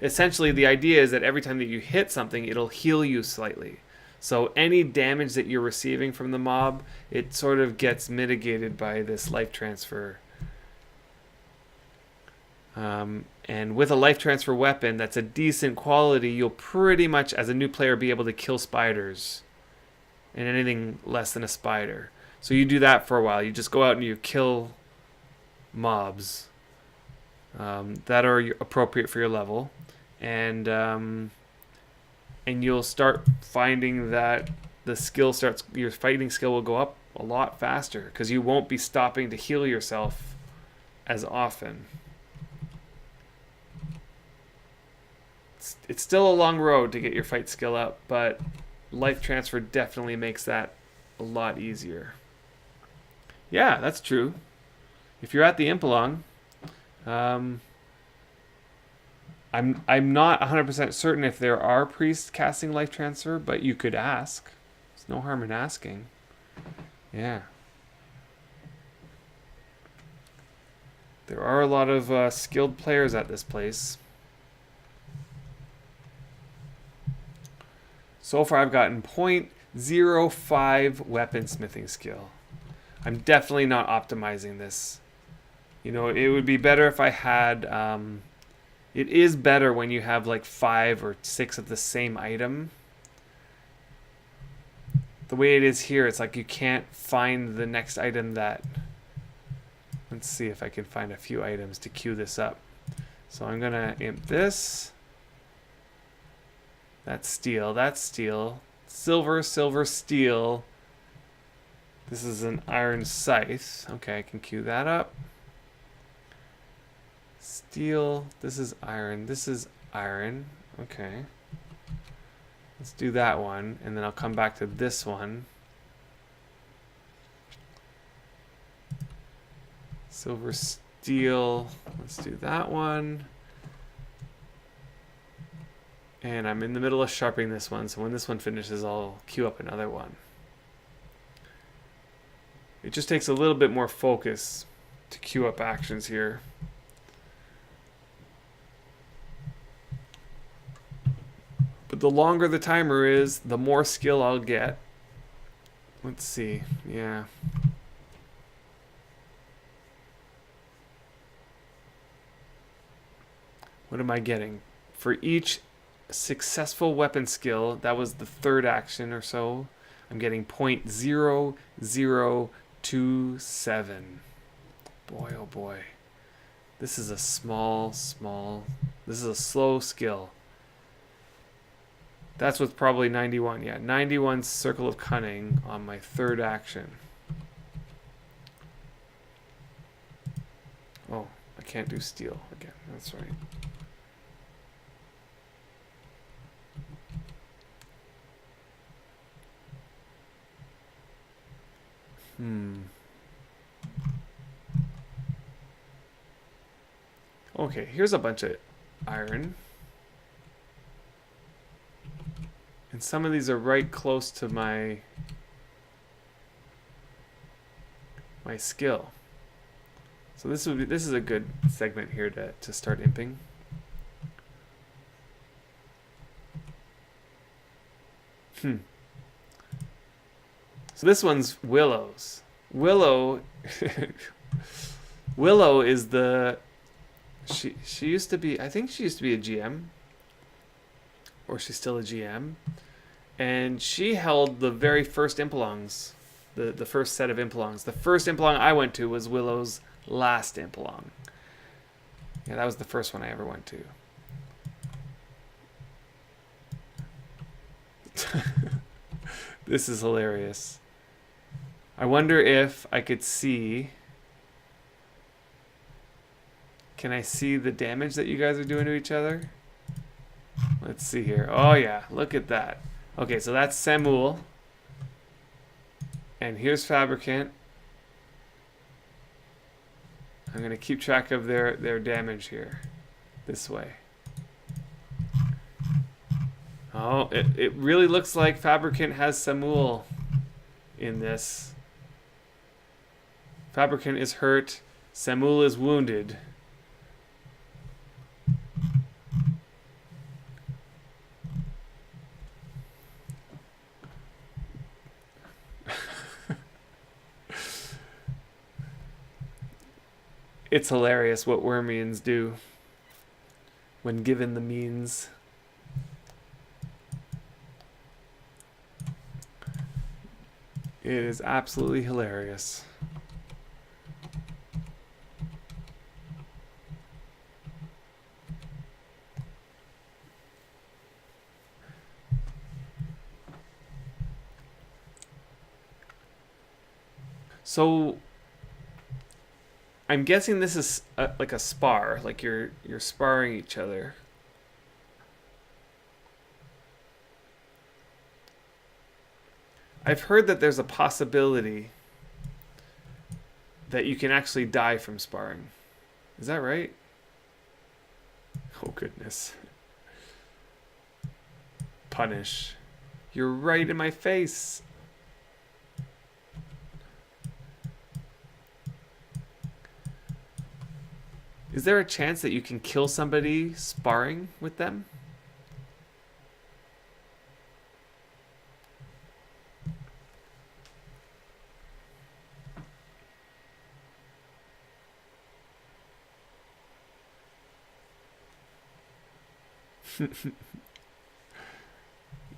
essentially the idea is that every time that you hit something, it'll heal you slightly. So any damage that you're receiving from the mob, it sort of gets mitigated by this life transfer. And with a life transfer weapon that's a decent quality, you'll pretty much, as a new player, be able to kill spiders and anything less than a spider. So you do that for a while. You just go out and you kill mobs that are appropriate for your level, and you'll start finding that your fighting skill will go up a lot faster because you won't be stopping to heal yourself as often. It's still a long road to get your fight skill up, but life transfer definitely makes that a lot easier. Yeah, that's true. If you're at the Impelong, I'm not 100% certain if there are priests casting life transfer, but you could ask. There's no harm in asking. Yeah. There are a lot of skilled players at this place. So far I've gotten 0.05 weaponsmithing skill. I'm definitely not optimizing this. You know, it would be better if I had... it is better when you have like 5 or 6 of the same item. The way it is here, it's like you can't find the next item that... Let's see if I can find a few items to queue this up. So I'm going to imp this. That's steel. That's steel. Silver, silver, steel. This is an iron scythe. Okay, I can queue that up. Steel. This is iron. This is iron. Okay. Let's do that one, and then I'll come back to this one. Silver, steel. Let's do that one. And I'm in the middle of sharpening this one, so when this one finishes, I'll queue up another one. It just takes a little bit more focus to queue up actions here. But the longer the timer is, the more skill I'll get. Let's see. Yeah. What am I getting? For each successful weapon skill, that was the third action or so, I'm getting 0.0027. Boy, oh boy. This is a this is a slow skill. That's what's probably 91. Yeah, 91 Circle of Cunning on my third action. Oh, I can't do steel again. That's right. Okay, here's a bunch of iron. And some of these are right close to my skill. So this is a good segment here to start imping. So this one's Willow's. Willow is the she used to be, I think she used to be a GM, or she's still a GM, and she held the very first Impelongs, the first set of Impelongs. The first Impelong I went to was Willow's last Impelong. Yeah, that was the first one I ever went to. This is hilarious. I wonder if I could see... Can I see the damage that you guys are doing to each other? Let's see here. Oh yeah, look at that. Okay, so that's Samul. And here's Fabricant. I'm going to keep track of their damage here. This way. Oh, it really looks like Fabricant has Samul in this. Fabricant is hurt. Samul is wounded. It's hilarious what Wurmians do when given the means. It is absolutely hilarious. So I'm guessing this is like a spar, like you're sparring each other. I've heard that there's a possibility that you can actually die from sparring. Is that right? Oh goodness. Punish. You're right in my face. Is there a chance that you can kill somebody sparring with them?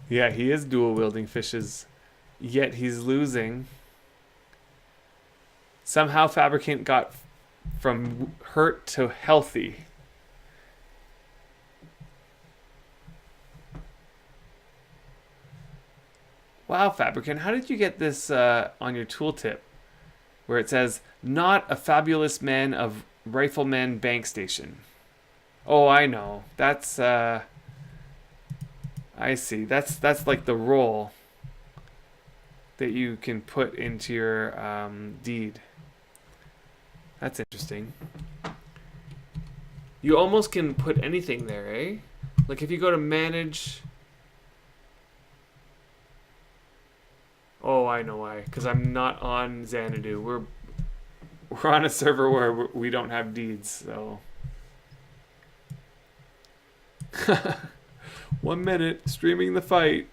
Yeah, he is dual wielding fishes, yet he's losing. Somehow Fabricant got from hurt to healthy. Wow, Fabricant, how did you get this on your tooltip? Where it says, not a fabulous man of Rifleman Bank Station. Oh, I know. That's, I see. That's like the role that you can put into your deed. That's interesting. You almost can put anything there, eh? Like if you go to manage... Oh, I know why. Because I'm not on Xanadu. We're on a server where we don't have deeds, so... 1 minute, streaming the fight.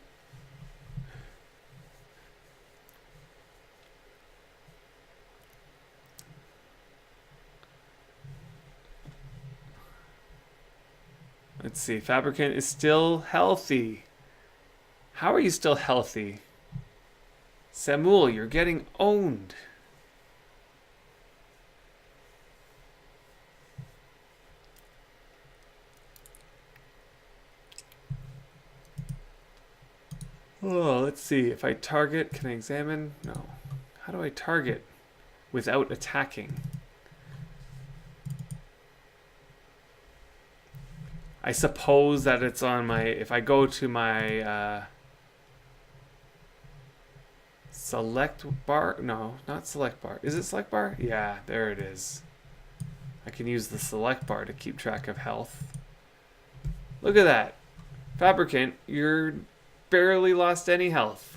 Let's see. Fabricant is still healthy. How are you still healthy? Samuel, you're getting owned. Oh, let's see. If I target, can I examine? No. How do I target without attacking? I suppose that it's on my... If I go to my select bar... No, not select bar. Is it select bar? Yeah, there it is. I can use the select bar to keep track of health. Look at that. Fabricant, you're barely lost any health.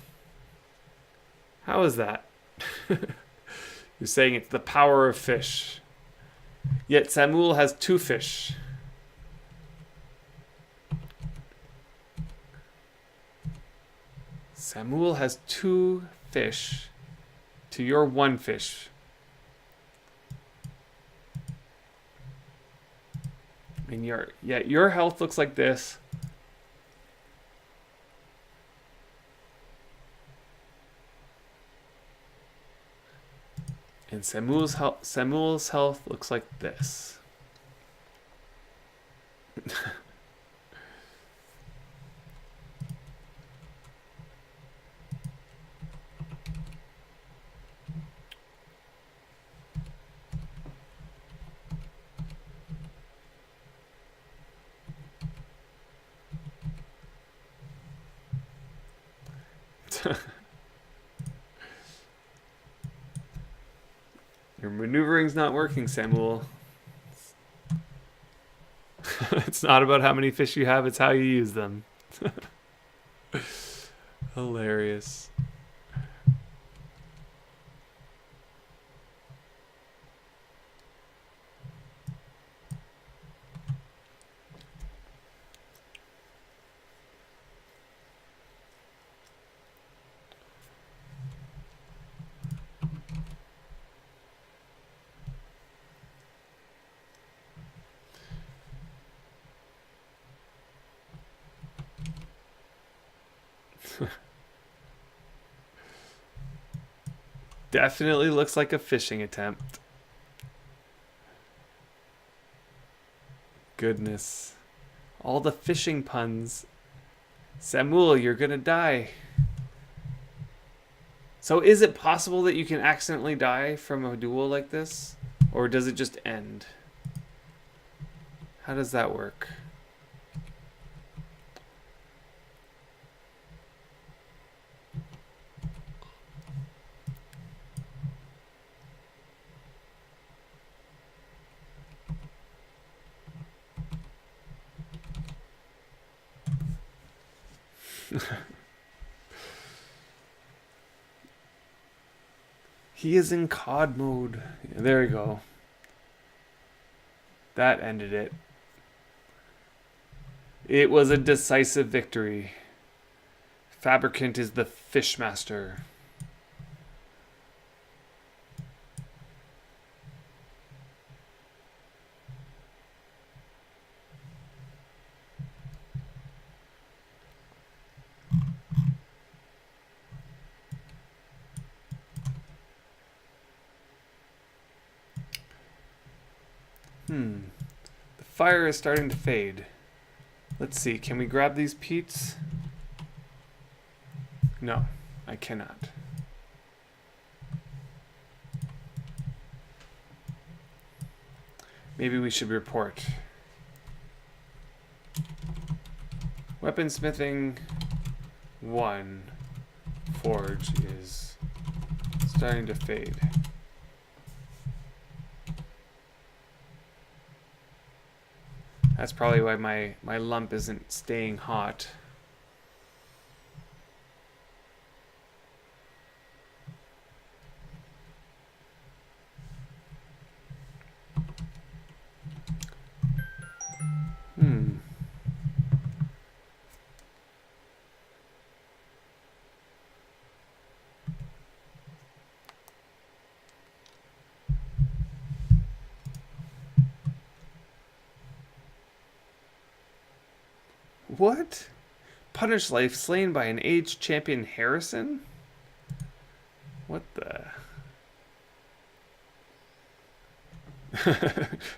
How is that? You're saying it's the power of fish. Yet Samuel has 2 fish. Samuel has 2 fish to your 1 fish. And your health looks like this. And Samuel's health looks like this. Your maneuvering's not working, Samuel. It's not about how many fish you have, it's how you use them. Hilarious. Definitely looks like a fishing attempt. Goodness. All the fishing puns. Samuel, you're gonna die. So is it possible that you can accidentally die from a duel like this? Or does it just end? How does that work? He is in COD mode. Yeah, there we go. That ended it. It was a decisive victory. Fabricant is the fishmaster. The fire is starting to fade. Let's see, can we grab these peats? No, I cannot. Maybe we should report. Weaponsmithing 1. Forge is starting to fade. That's probably why my lump isn't staying hot. What? Punish life slain by an aged champion Harrison? What the?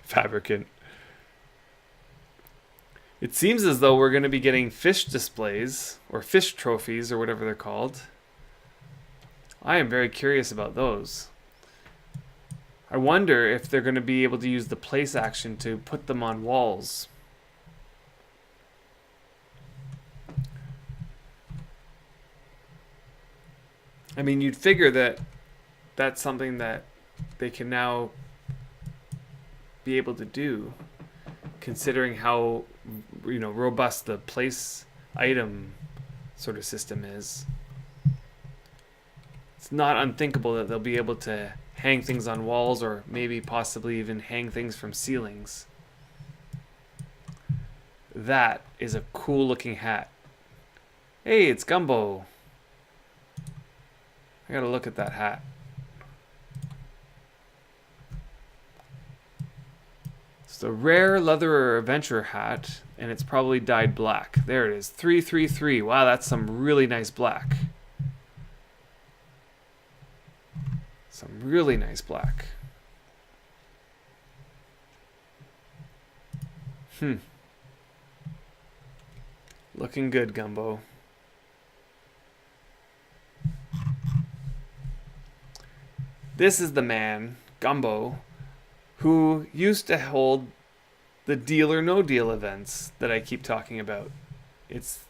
Fabricant. It seems as though we're going to be getting fish displays, or fish trophies, or whatever they're called. I am very curious about those. I wonder if they're going to be able to use the place action to put them on walls. I mean, you'd figure that that's something that they can now be able to do, considering how, you know, robust the place item sort of system is. It's not unthinkable that they'll be able to hang things on walls, or maybe possibly even hang things from ceilings. That is a cool looking hat. Hey, it's Gumbo. I gotta look at that hat. It's the rare leather adventurer hat, and it's probably dyed black. There it is, 333. Wow, that's some really nice black. Some really nice black. Looking good, Gumbo. This is the man, Gumbo, who used to hold the Deal or No Deal events that I keep talking about. It's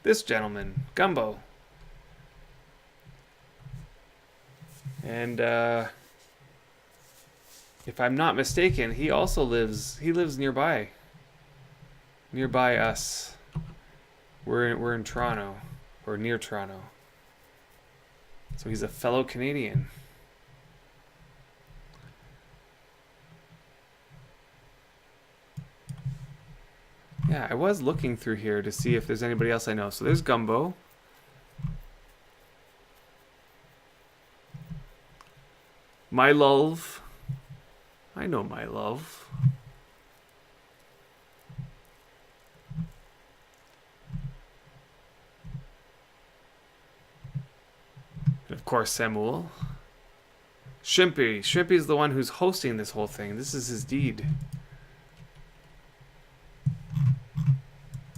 this gentleman, Gumbo. And if I'm not mistaken, he also lives nearby. Nearby us. We're in Toronto, or near Toronto. So he's a fellow Canadian. Yeah, I was looking through here to see if there's anybody else I know. So there's Gumbo. My love. I know my love. And of course, Samuel. Shrimpy. Shrimpy's the one who's hosting this whole thing. This is his deed.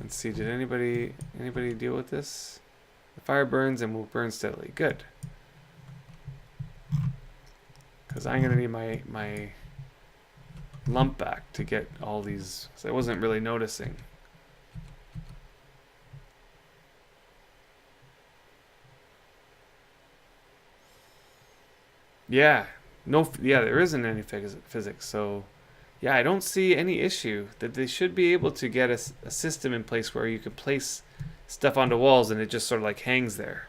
Let's see, did anybody deal with this? The fire burns and will burn steadily. Good. Because I'm going to need my lump back to get all these. So I wasn't really noticing. Yeah. Yeah, there isn't any physics. So, yeah, I don't see any issue. That they should be able to get a system in place where you could place stuff onto walls and it just sort of like hangs there.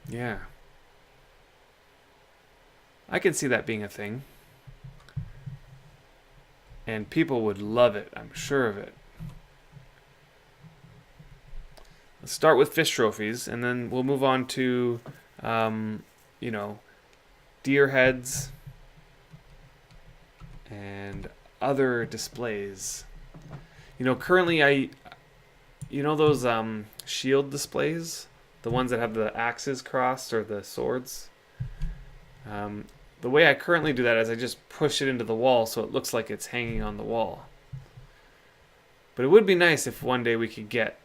Yeah. I can see that being a thing. And people would love it, I'm sure of it. Let's start with fish trophies, and then we'll move on to, you know, deer heads and other displays. You know, currently you know those shield displays? The ones that have the axes crossed or the swords? The way I currently do that is I just push it into the wall so it looks like it's hanging on the wall. But it would be nice if one day we could get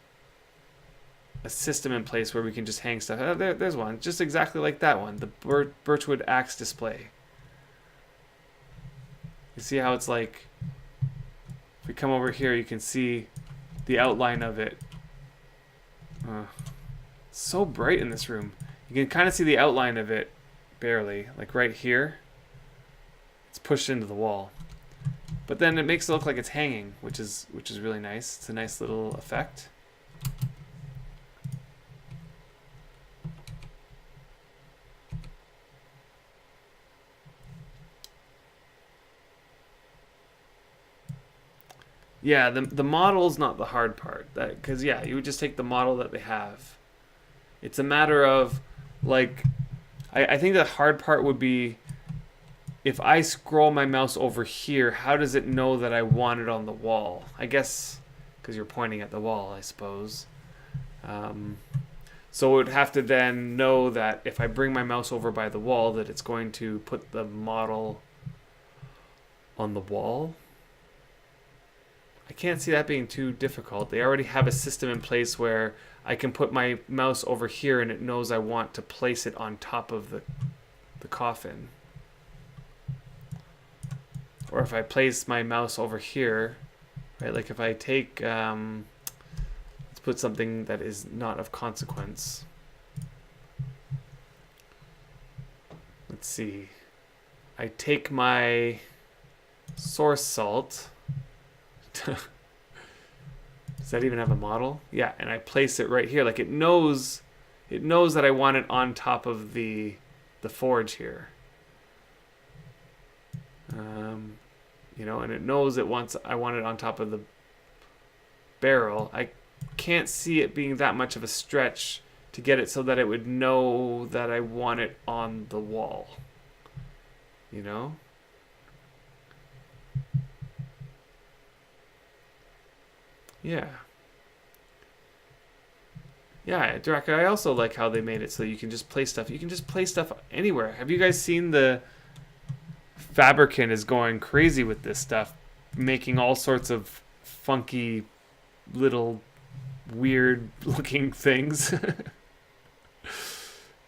a system in place where we can just hang stuff. There's one, just exactly like that one, the birchwood axe display. You see how it's like, if we come over here, you can see the outline of it. It's so bright in this room. You can kind of see the outline of it, barely, like right here. It's pushed into the wall. But then it makes it look like it's hanging, which is really nice. It's a nice little effect. Yeah, the model's not the hard part. Because, yeah, you would just take the model that they have. It's a matter of, like, I think the hard part would be if I scroll my mouse over here, how does it know that I want it on the wall? I guess because you're pointing at the wall, I suppose. So it would have to then know that if I bring my mouse over by the wall, that it's going to put the model on the wall. I can't see that being too difficult. They already have a system in place where I can put my mouse over here and it knows I want to place it on top of the coffin. Or if I place my mouse over here, right? Like if I take, let's put something that is not of consequence. Let's see. I take my source salt. Does that even have a model? Yeah, and I place it right here. Like it knows that I want it on top of the forge here. You know, and it knows it wants I want it on top of the barrel. I can't see it being that much of a stretch to get it so that it would know that I want it on the wall. You know? Yeah. Yeah, Drac, I also like how they made it so you can just place stuff. You can just place stuff anywhere. Have you guys seen the Fabricant is going crazy with this stuff, making all sorts of funky little weird looking things.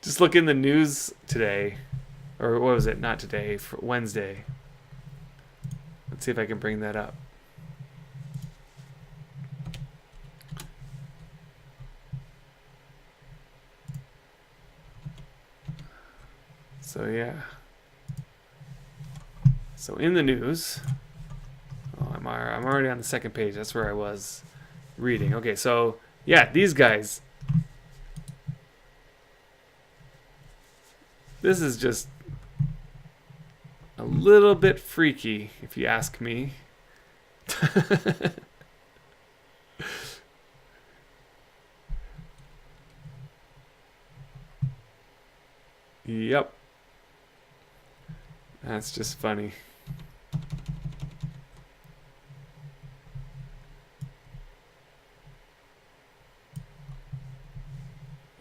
Just look in the news today, or what was it? Not today, for Wednesday. Let's see if I can bring that up. So yeah. So in the news, oh, I'm already on the second page. That's where I was reading. Okay, so yeah, these guys. This is just a little bit freaky, if you ask me. Yep. That's just funny.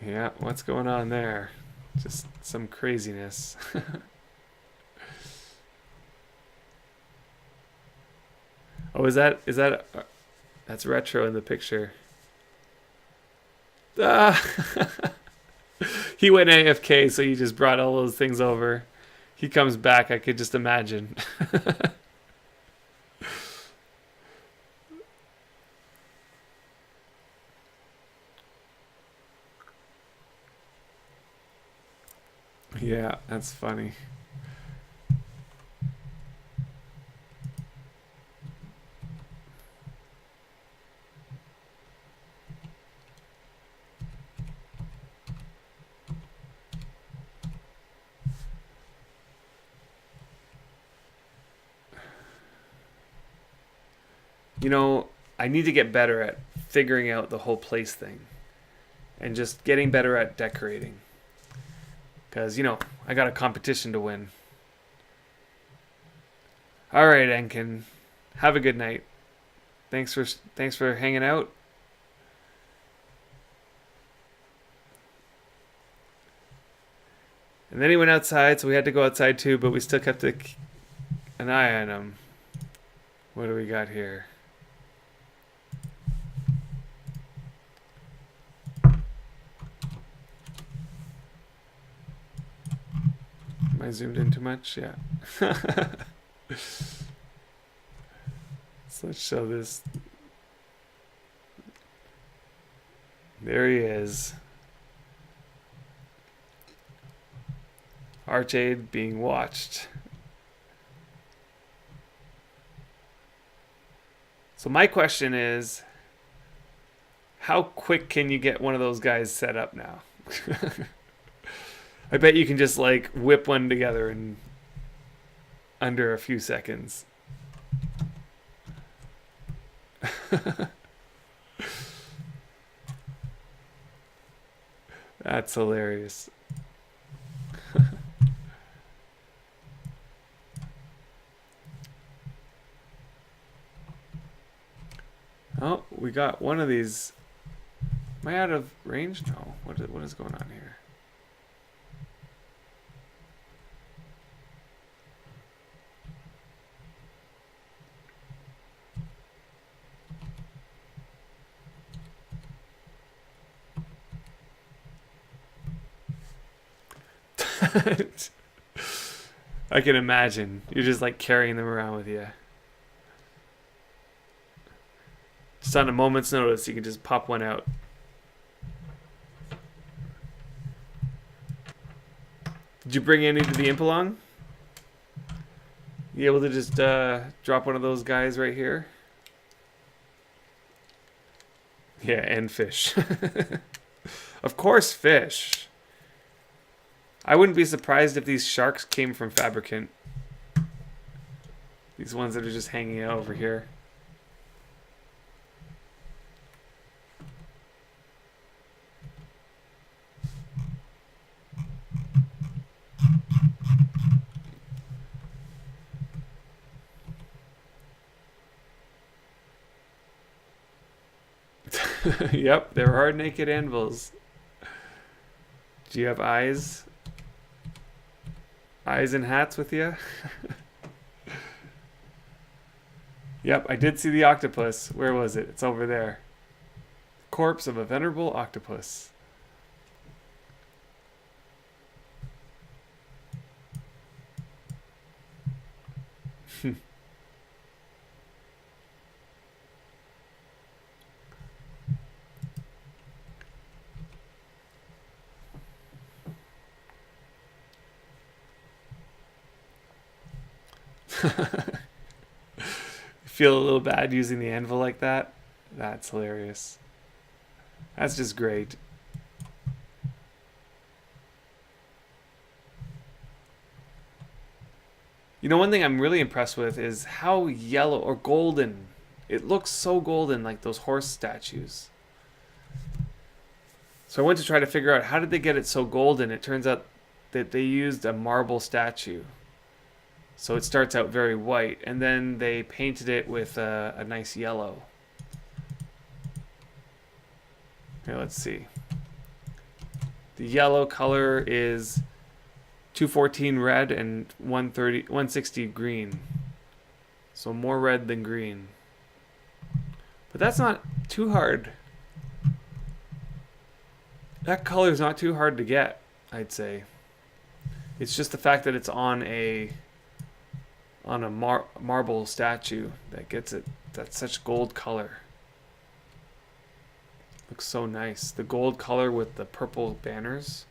Yeah, what's going on there? Just some craziness. Oh, is that that's retro in the picture. Ah. He went AFK, so he just brought all those things over. He comes back, I could just imagine. Yeah, that's funny. You know, I need to get better at figuring out the whole place thing. And just getting better at decorating. Because, you know, I got a competition to win. Alright, Enkin. Have a good night. Thanks for hanging out. And then he went outside, so we had to go outside too, but we still kept an eye on him. What do we got here? Am I zoomed in too much? Yeah. So let's show this. There he is. Archade being watched. So my question is, how quick can you get one of those guys set up now? I bet you can just like whip one together in under a few seconds. That's hilarious. Oh, we got one of these. Am I out of range? No. What is going on here? I can imagine. You're just like carrying them around with you. Just on a moment's notice, you can just pop one out. Did you bring any to the imp along? You able to just drop one of those guys right here? Yeah, and fish. Of course, fish. I wouldn't be surprised if these sharks came from Fabricant. These ones that are just hanging out over here. Yep, there are naked anvils. Do you have eyes? Eyes and hats with you? Yep, I did see the octopus. Where was it? It's over there. Corpse of a venerable octopus. Feel a little bad using the anvil like that? That's hilarious. That's just great. You know, one thing I'm really impressed with is how yellow or golden. It looks so golden, like those horse statues. So I went to try to figure out how did they get it so golden. It turns out that they used a marble statue. So it starts out very white, and then they painted it with a nice yellow. Here, let's see. The yellow color is 214 red and 160 green. So more red than green. But that's not too hard. That color is not too hard to get, I'd say. It's just the fact that it's on a marble statue that gets it. That's such gold color. Looks so nice. The gold color with the purple banners.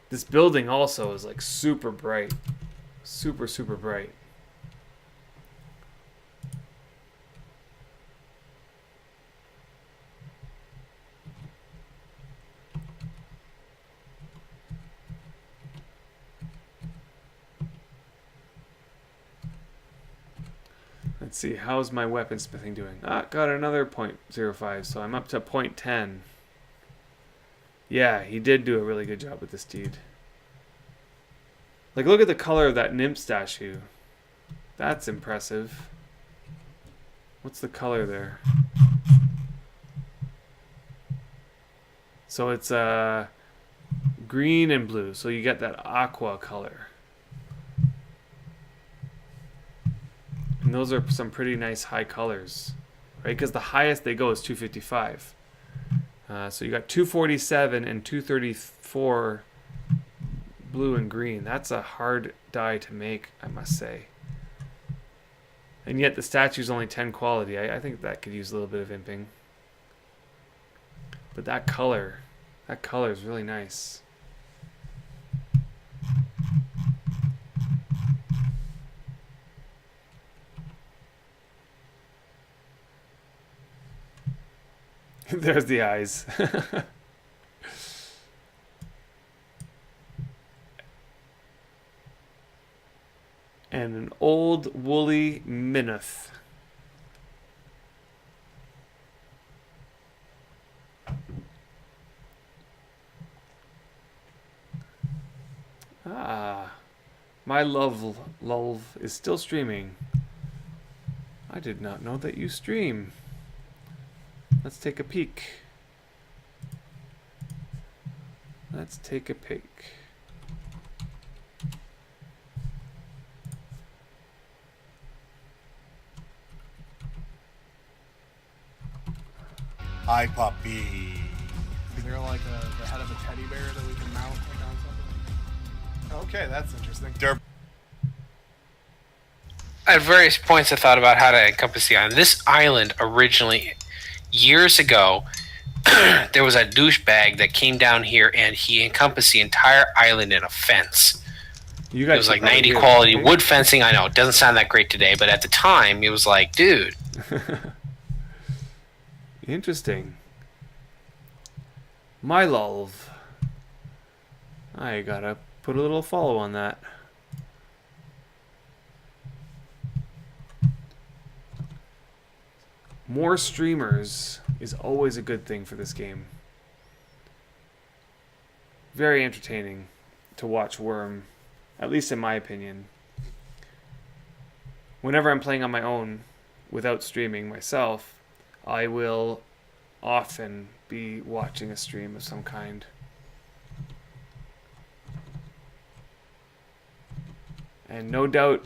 This building also is like super bright. Super, super bright. Let's see, how's my weaponsmithing doing? Ah, got another 0.05, so I'm up to 0.10. Yeah, he did do a really good job with this deed. Like, look at the color of that nymph statue. That's impressive. What's the color there? So it's green and blue, so you get that aqua color. And those are some pretty nice high colors, right? Because the highest they go is 255. So you got 247 and 234 blue and green. That's a hard die to make, I must say. And yet the statue's only 10 quality. I think that could use a little bit of imping. But that color is really nice. There's the eyes. And an old woolly Minnoth. Ah, my love is still streaming. I did not know that you stream. Let's take a peek. Let's take a peek. Hi, puppy. Is there like the head of a teddy bear that we can mount like on something? Okay, that's interesting. Derp. At various points, I thought about how to encompass the island. This island originally, years ago, there was a douchebag that came down here and he encompassed the entire island in a fence. You guys It was like 90 quality wood fencing. I know it doesn't sound that great today, but at the time, it was like, dude. Interesting. My love. I gotta put a little follow on that. More streamers is always a good thing for this game. Very entertaining to watch Wurm, at least in my opinion. Whenever I'm playing on my own, without streaming myself, I will often be watching a stream of some kind. And no doubt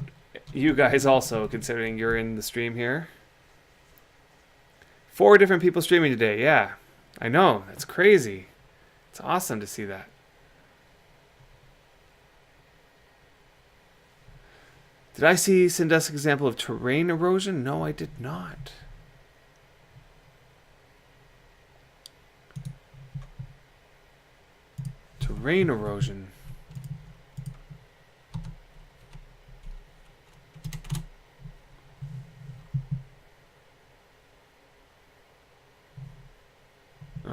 you guys also, considering you're in the stream here. 4 different people streaming today, yeah. I know, that's crazy. It's awesome to see that. Did I see Syndusk's example of terrain erosion? No, I did not. Terrain erosion.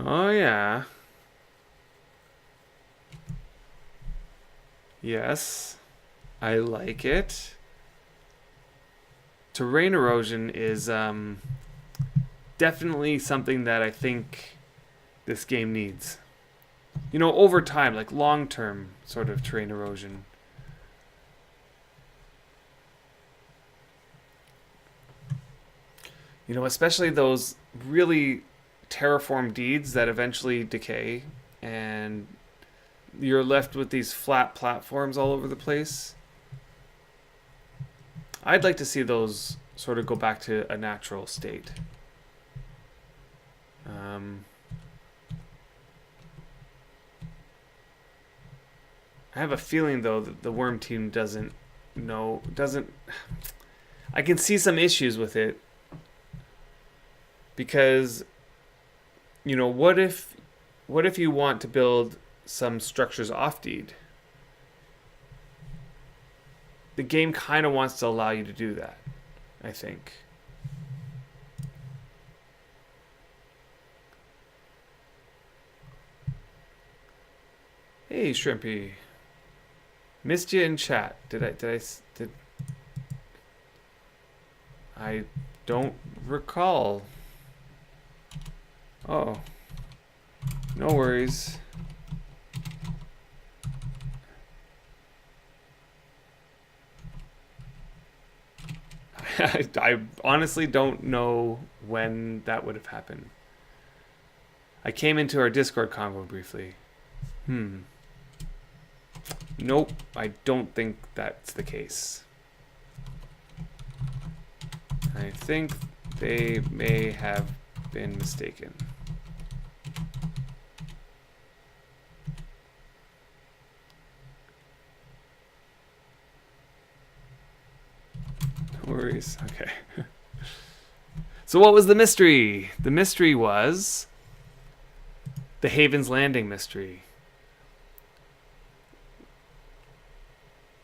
Oh, yeah. Yes. I like it. Terrain erosion is definitely something that I think this game needs. You know, over time, like long-term sort of terrain erosion. You know, especially those really terraform deeds that eventually decay and you're left with these flat platforms all over the place. I'd like to see those sort of go back to a natural state. I have a feeling though that the Wurm team doesn't. I can see some issues with it because, you know, what if you want to build some structures off deed? The game kind of wants to allow you to do that, I think. Hey, Shrimpy. Missed you in chat. I don't recall. Oh. No worries. I honestly don't know when that would have happened. I came into our Discord convo briefly. Nope, I don't think that's the case. I think they may have been mistaken. No worries. Okay. So what was the mystery? The mystery was the Haven's Landing mystery.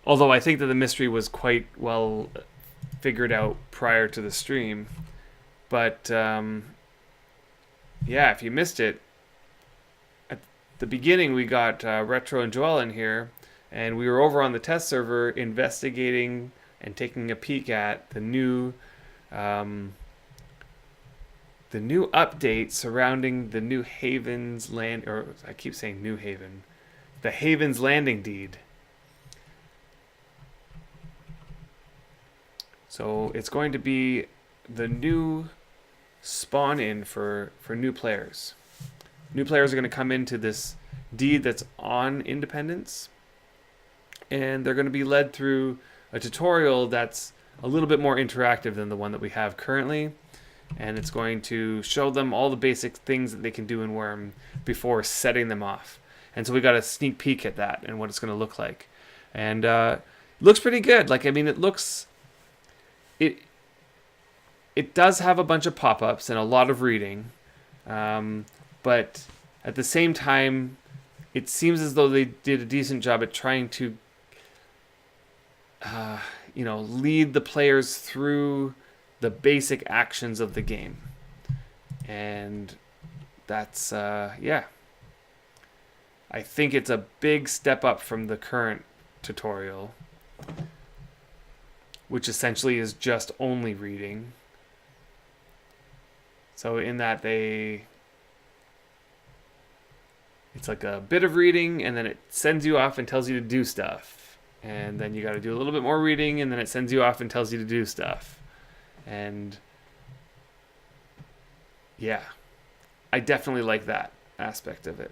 Although I think that the mystery was quite well figured out prior to the stream. But, yeah, if you missed it, at the beginning we got Retro and Joel in here, and we were over on the test server investigating and taking a peek at the new update surrounding the New Haven's land, or I keep saying New Haven, the Haven's Landing deed. So it's going to be the new spawn in for new players. New players are going to come into this deed that's on Independence, and they're going to be led through a tutorial that's a little bit more interactive than the one that we have currently, and it's going to show them all the basic things that they can do in Wurm before setting them off. And so we got a sneak peek at that and what it's going to look like, and it looks pretty good. Like, I mean, it does have a bunch of pop-ups and a lot of reading, but at the same time, it seems as though they did a decent job at trying to lead the players through the basic actions of the game. And that's, I think it's a big step up from the current tutorial, which essentially is just only reading. So in that it's like a bit of reading, and then it sends you off and tells you to do stuff. And then you got to do a little bit more reading, and then it sends you off and tells you to do stuff. And yeah, I definitely like that aspect of it.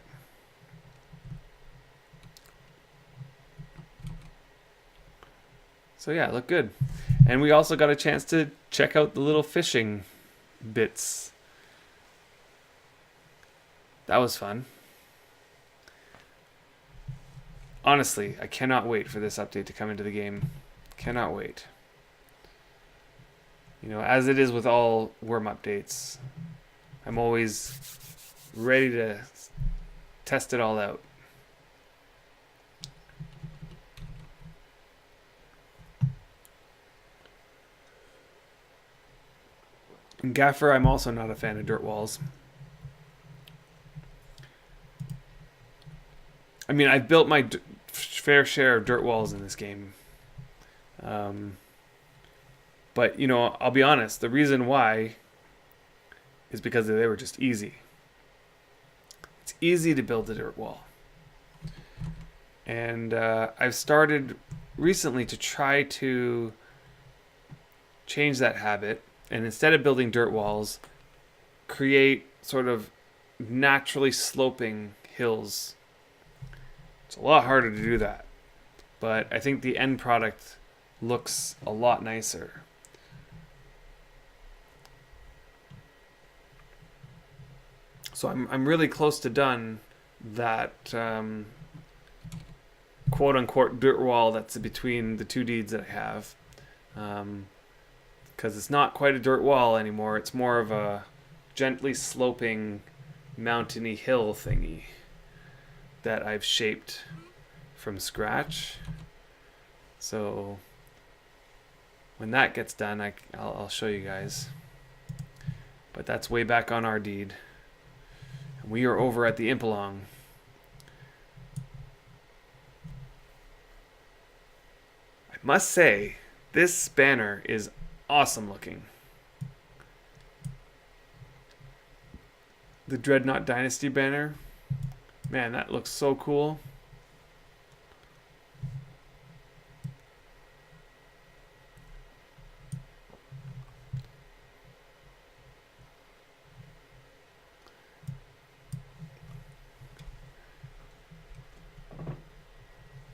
So yeah, it looked good. And we also got a chance to check out the little fishing bits. That was fun. Honestly, I cannot wait for this update to come into the game. Cannot wait. As it is with all Wurm updates, I'm always ready to test it all out. In Gaffer, I'm also not a fan of dirt walls. I mean, I've built my fair share of dirt walls in this game. But, I'll be honest, the reason why is because they were just easy. It's easy to build a dirt wall. And I've started recently to try to change that habit, and instead of building dirt walls, create sort of naturally sloping hills. It's a lot harder to do that, but I think the end product looks a lot nicer. So I'm really close to done that quote unquote dirt wall that's between the two deeds that I have, because it's not quite a dirt wall anymore. It's more of a gently sloping mountainy hill thingy that I've shaped from scratch. So when that gets done, I'll show you guys. But that's way back on our deed. We are over at the Impalong. I must say, this banner is awesome looking. The Dreadnought Dynasty banner. Man, that looks so cool.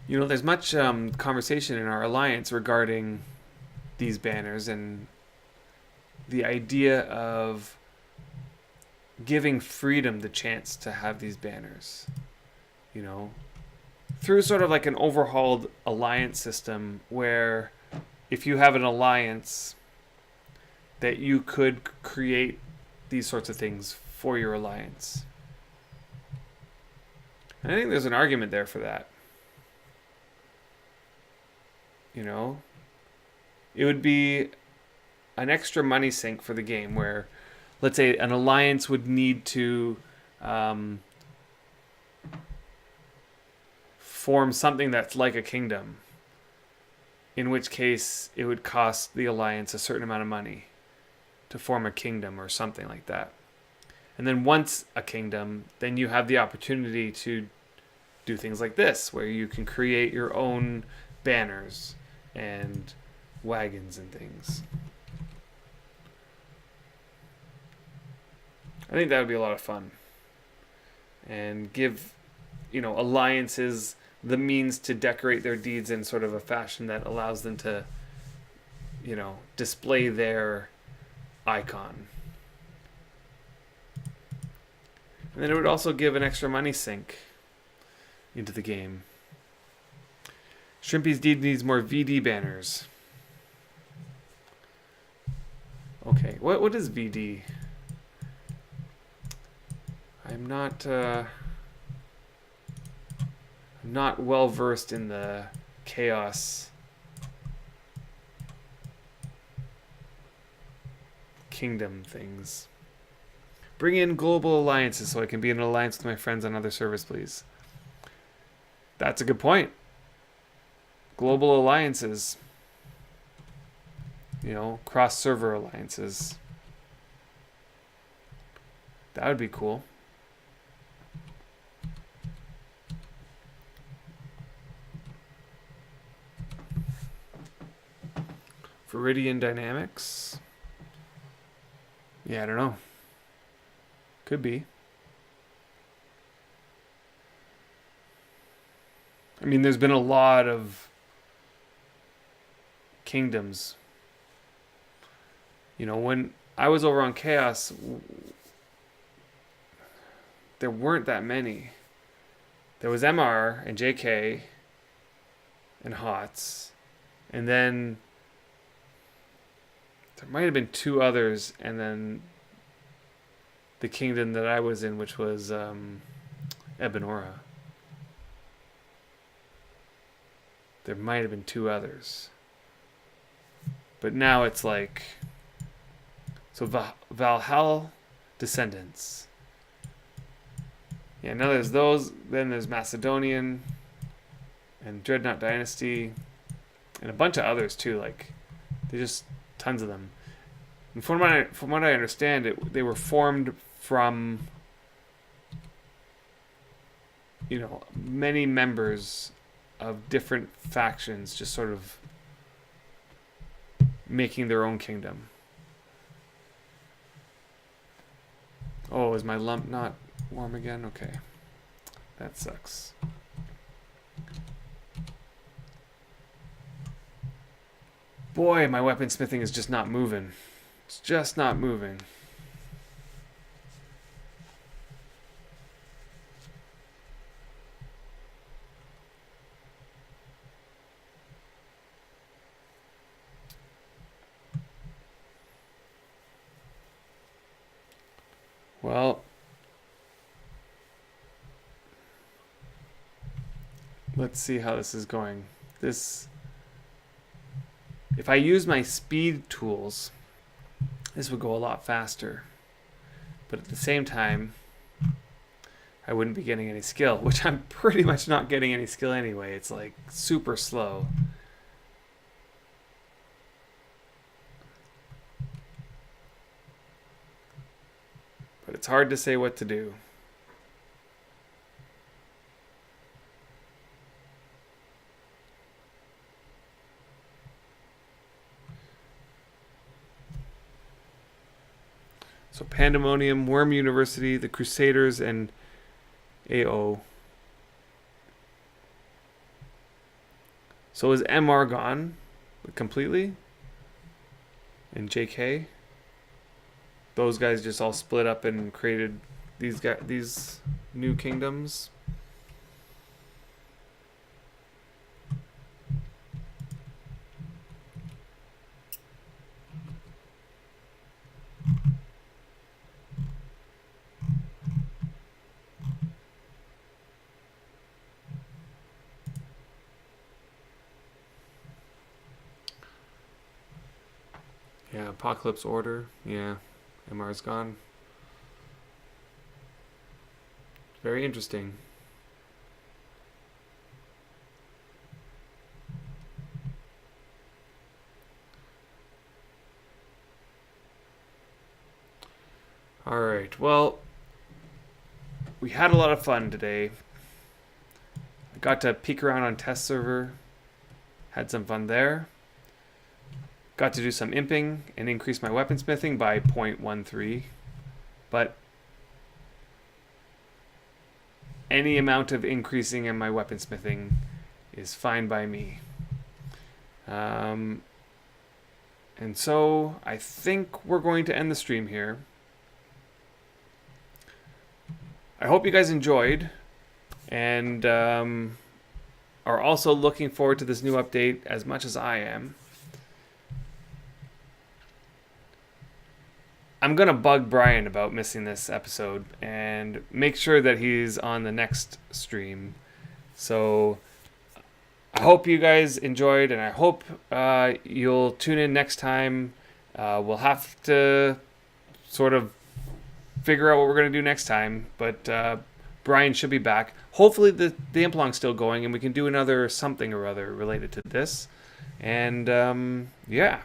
There's much conversation in our alliance regarding these banners and the idea of giving freedom the chance to have these banners, through sort of like an overhauled alliance system where if you have an alliance that you could create these sorts of things for your alliance. And I think there's an argument there for that. It would be an extra money sink for the game where, let's say, an alliance would need to form something that's like a kingdom, in which case it would cost the alliance a certain amount of money to form a kingdom or something like that. And then once a kingdom, then you have the opportunity to do things like this, where you can create your own banners and wagons and things. I think that would be a lot of fun. And give, alliances the means to decorate their deeds in sort of a fashion that allows them to, display their icon. And then it would also give an extra money sink into the game. Shrimpy's Deed needs more VD banners. Okay, what is VD? I'm not well versed in the chaos kingdom things. Bring in global alliances so I can be in an alliance with my friends on other servers, please. That's a good point. Global alliances. Cross-server alliances. That would be cool. Viridian Dynamics. Yeah, I don't know. Could be. I mean, there's been a lot of kingdoms. When I was over on Chaos, there weren't that many. There was MR and JK and HOTS, and then there might have been two others, and then the kingdom that I was in, which was Ebenora. There might have been two others. But now it's like... So Valhalla Descendants. Yeah, now there's those. Then there's Macedonian and Dreadnought Dynasty. And a bunch of others too. Like, there's just tons of them. And from what I understand, they were formed from, many members of different factions just sort of making their own kingdom. Oh, is my lump not warm again? Okay. That sucks. Boy, my weaponsmithing is just not moving. It's just not moving. Well, let's see how this is going. If I use my speed tools, this would go a lot faster. But at the same time, I wouldn't be getting any skill, which I'm pretty much not getting any skill anyway. It's like super slow. But it's hard to say what to do. So Pandemonium, Wurm University, the Crusaders, and AO. So is MR gone completely? And JK? Those guys just all split up and created these new kingdoms. Yeah, Apocalypse Order. Yeah, MR's gone. Very interesting. Alright, well, we had a lot of fun today. I got to peek around on test server. Had some fun there. Got to do some imping and increase my weaponsmithing by 0.13. But any amount of increasing in my weaponsmithing is fine by me. And so I think we're going to end the stream here. I hope you guys enjoyed and are also looking forward to this new update as much as I am. I'm going to bug Brian about missing this episode and make sure that he's on the next stream. So I hope you guys enjoyed, and I hope you'll tune in next time. We'll have to sort of figure out what we're going to do next time, but Brian should be back. Hopefully the Implong's still going, and we can do another something or other related to this. And yeah.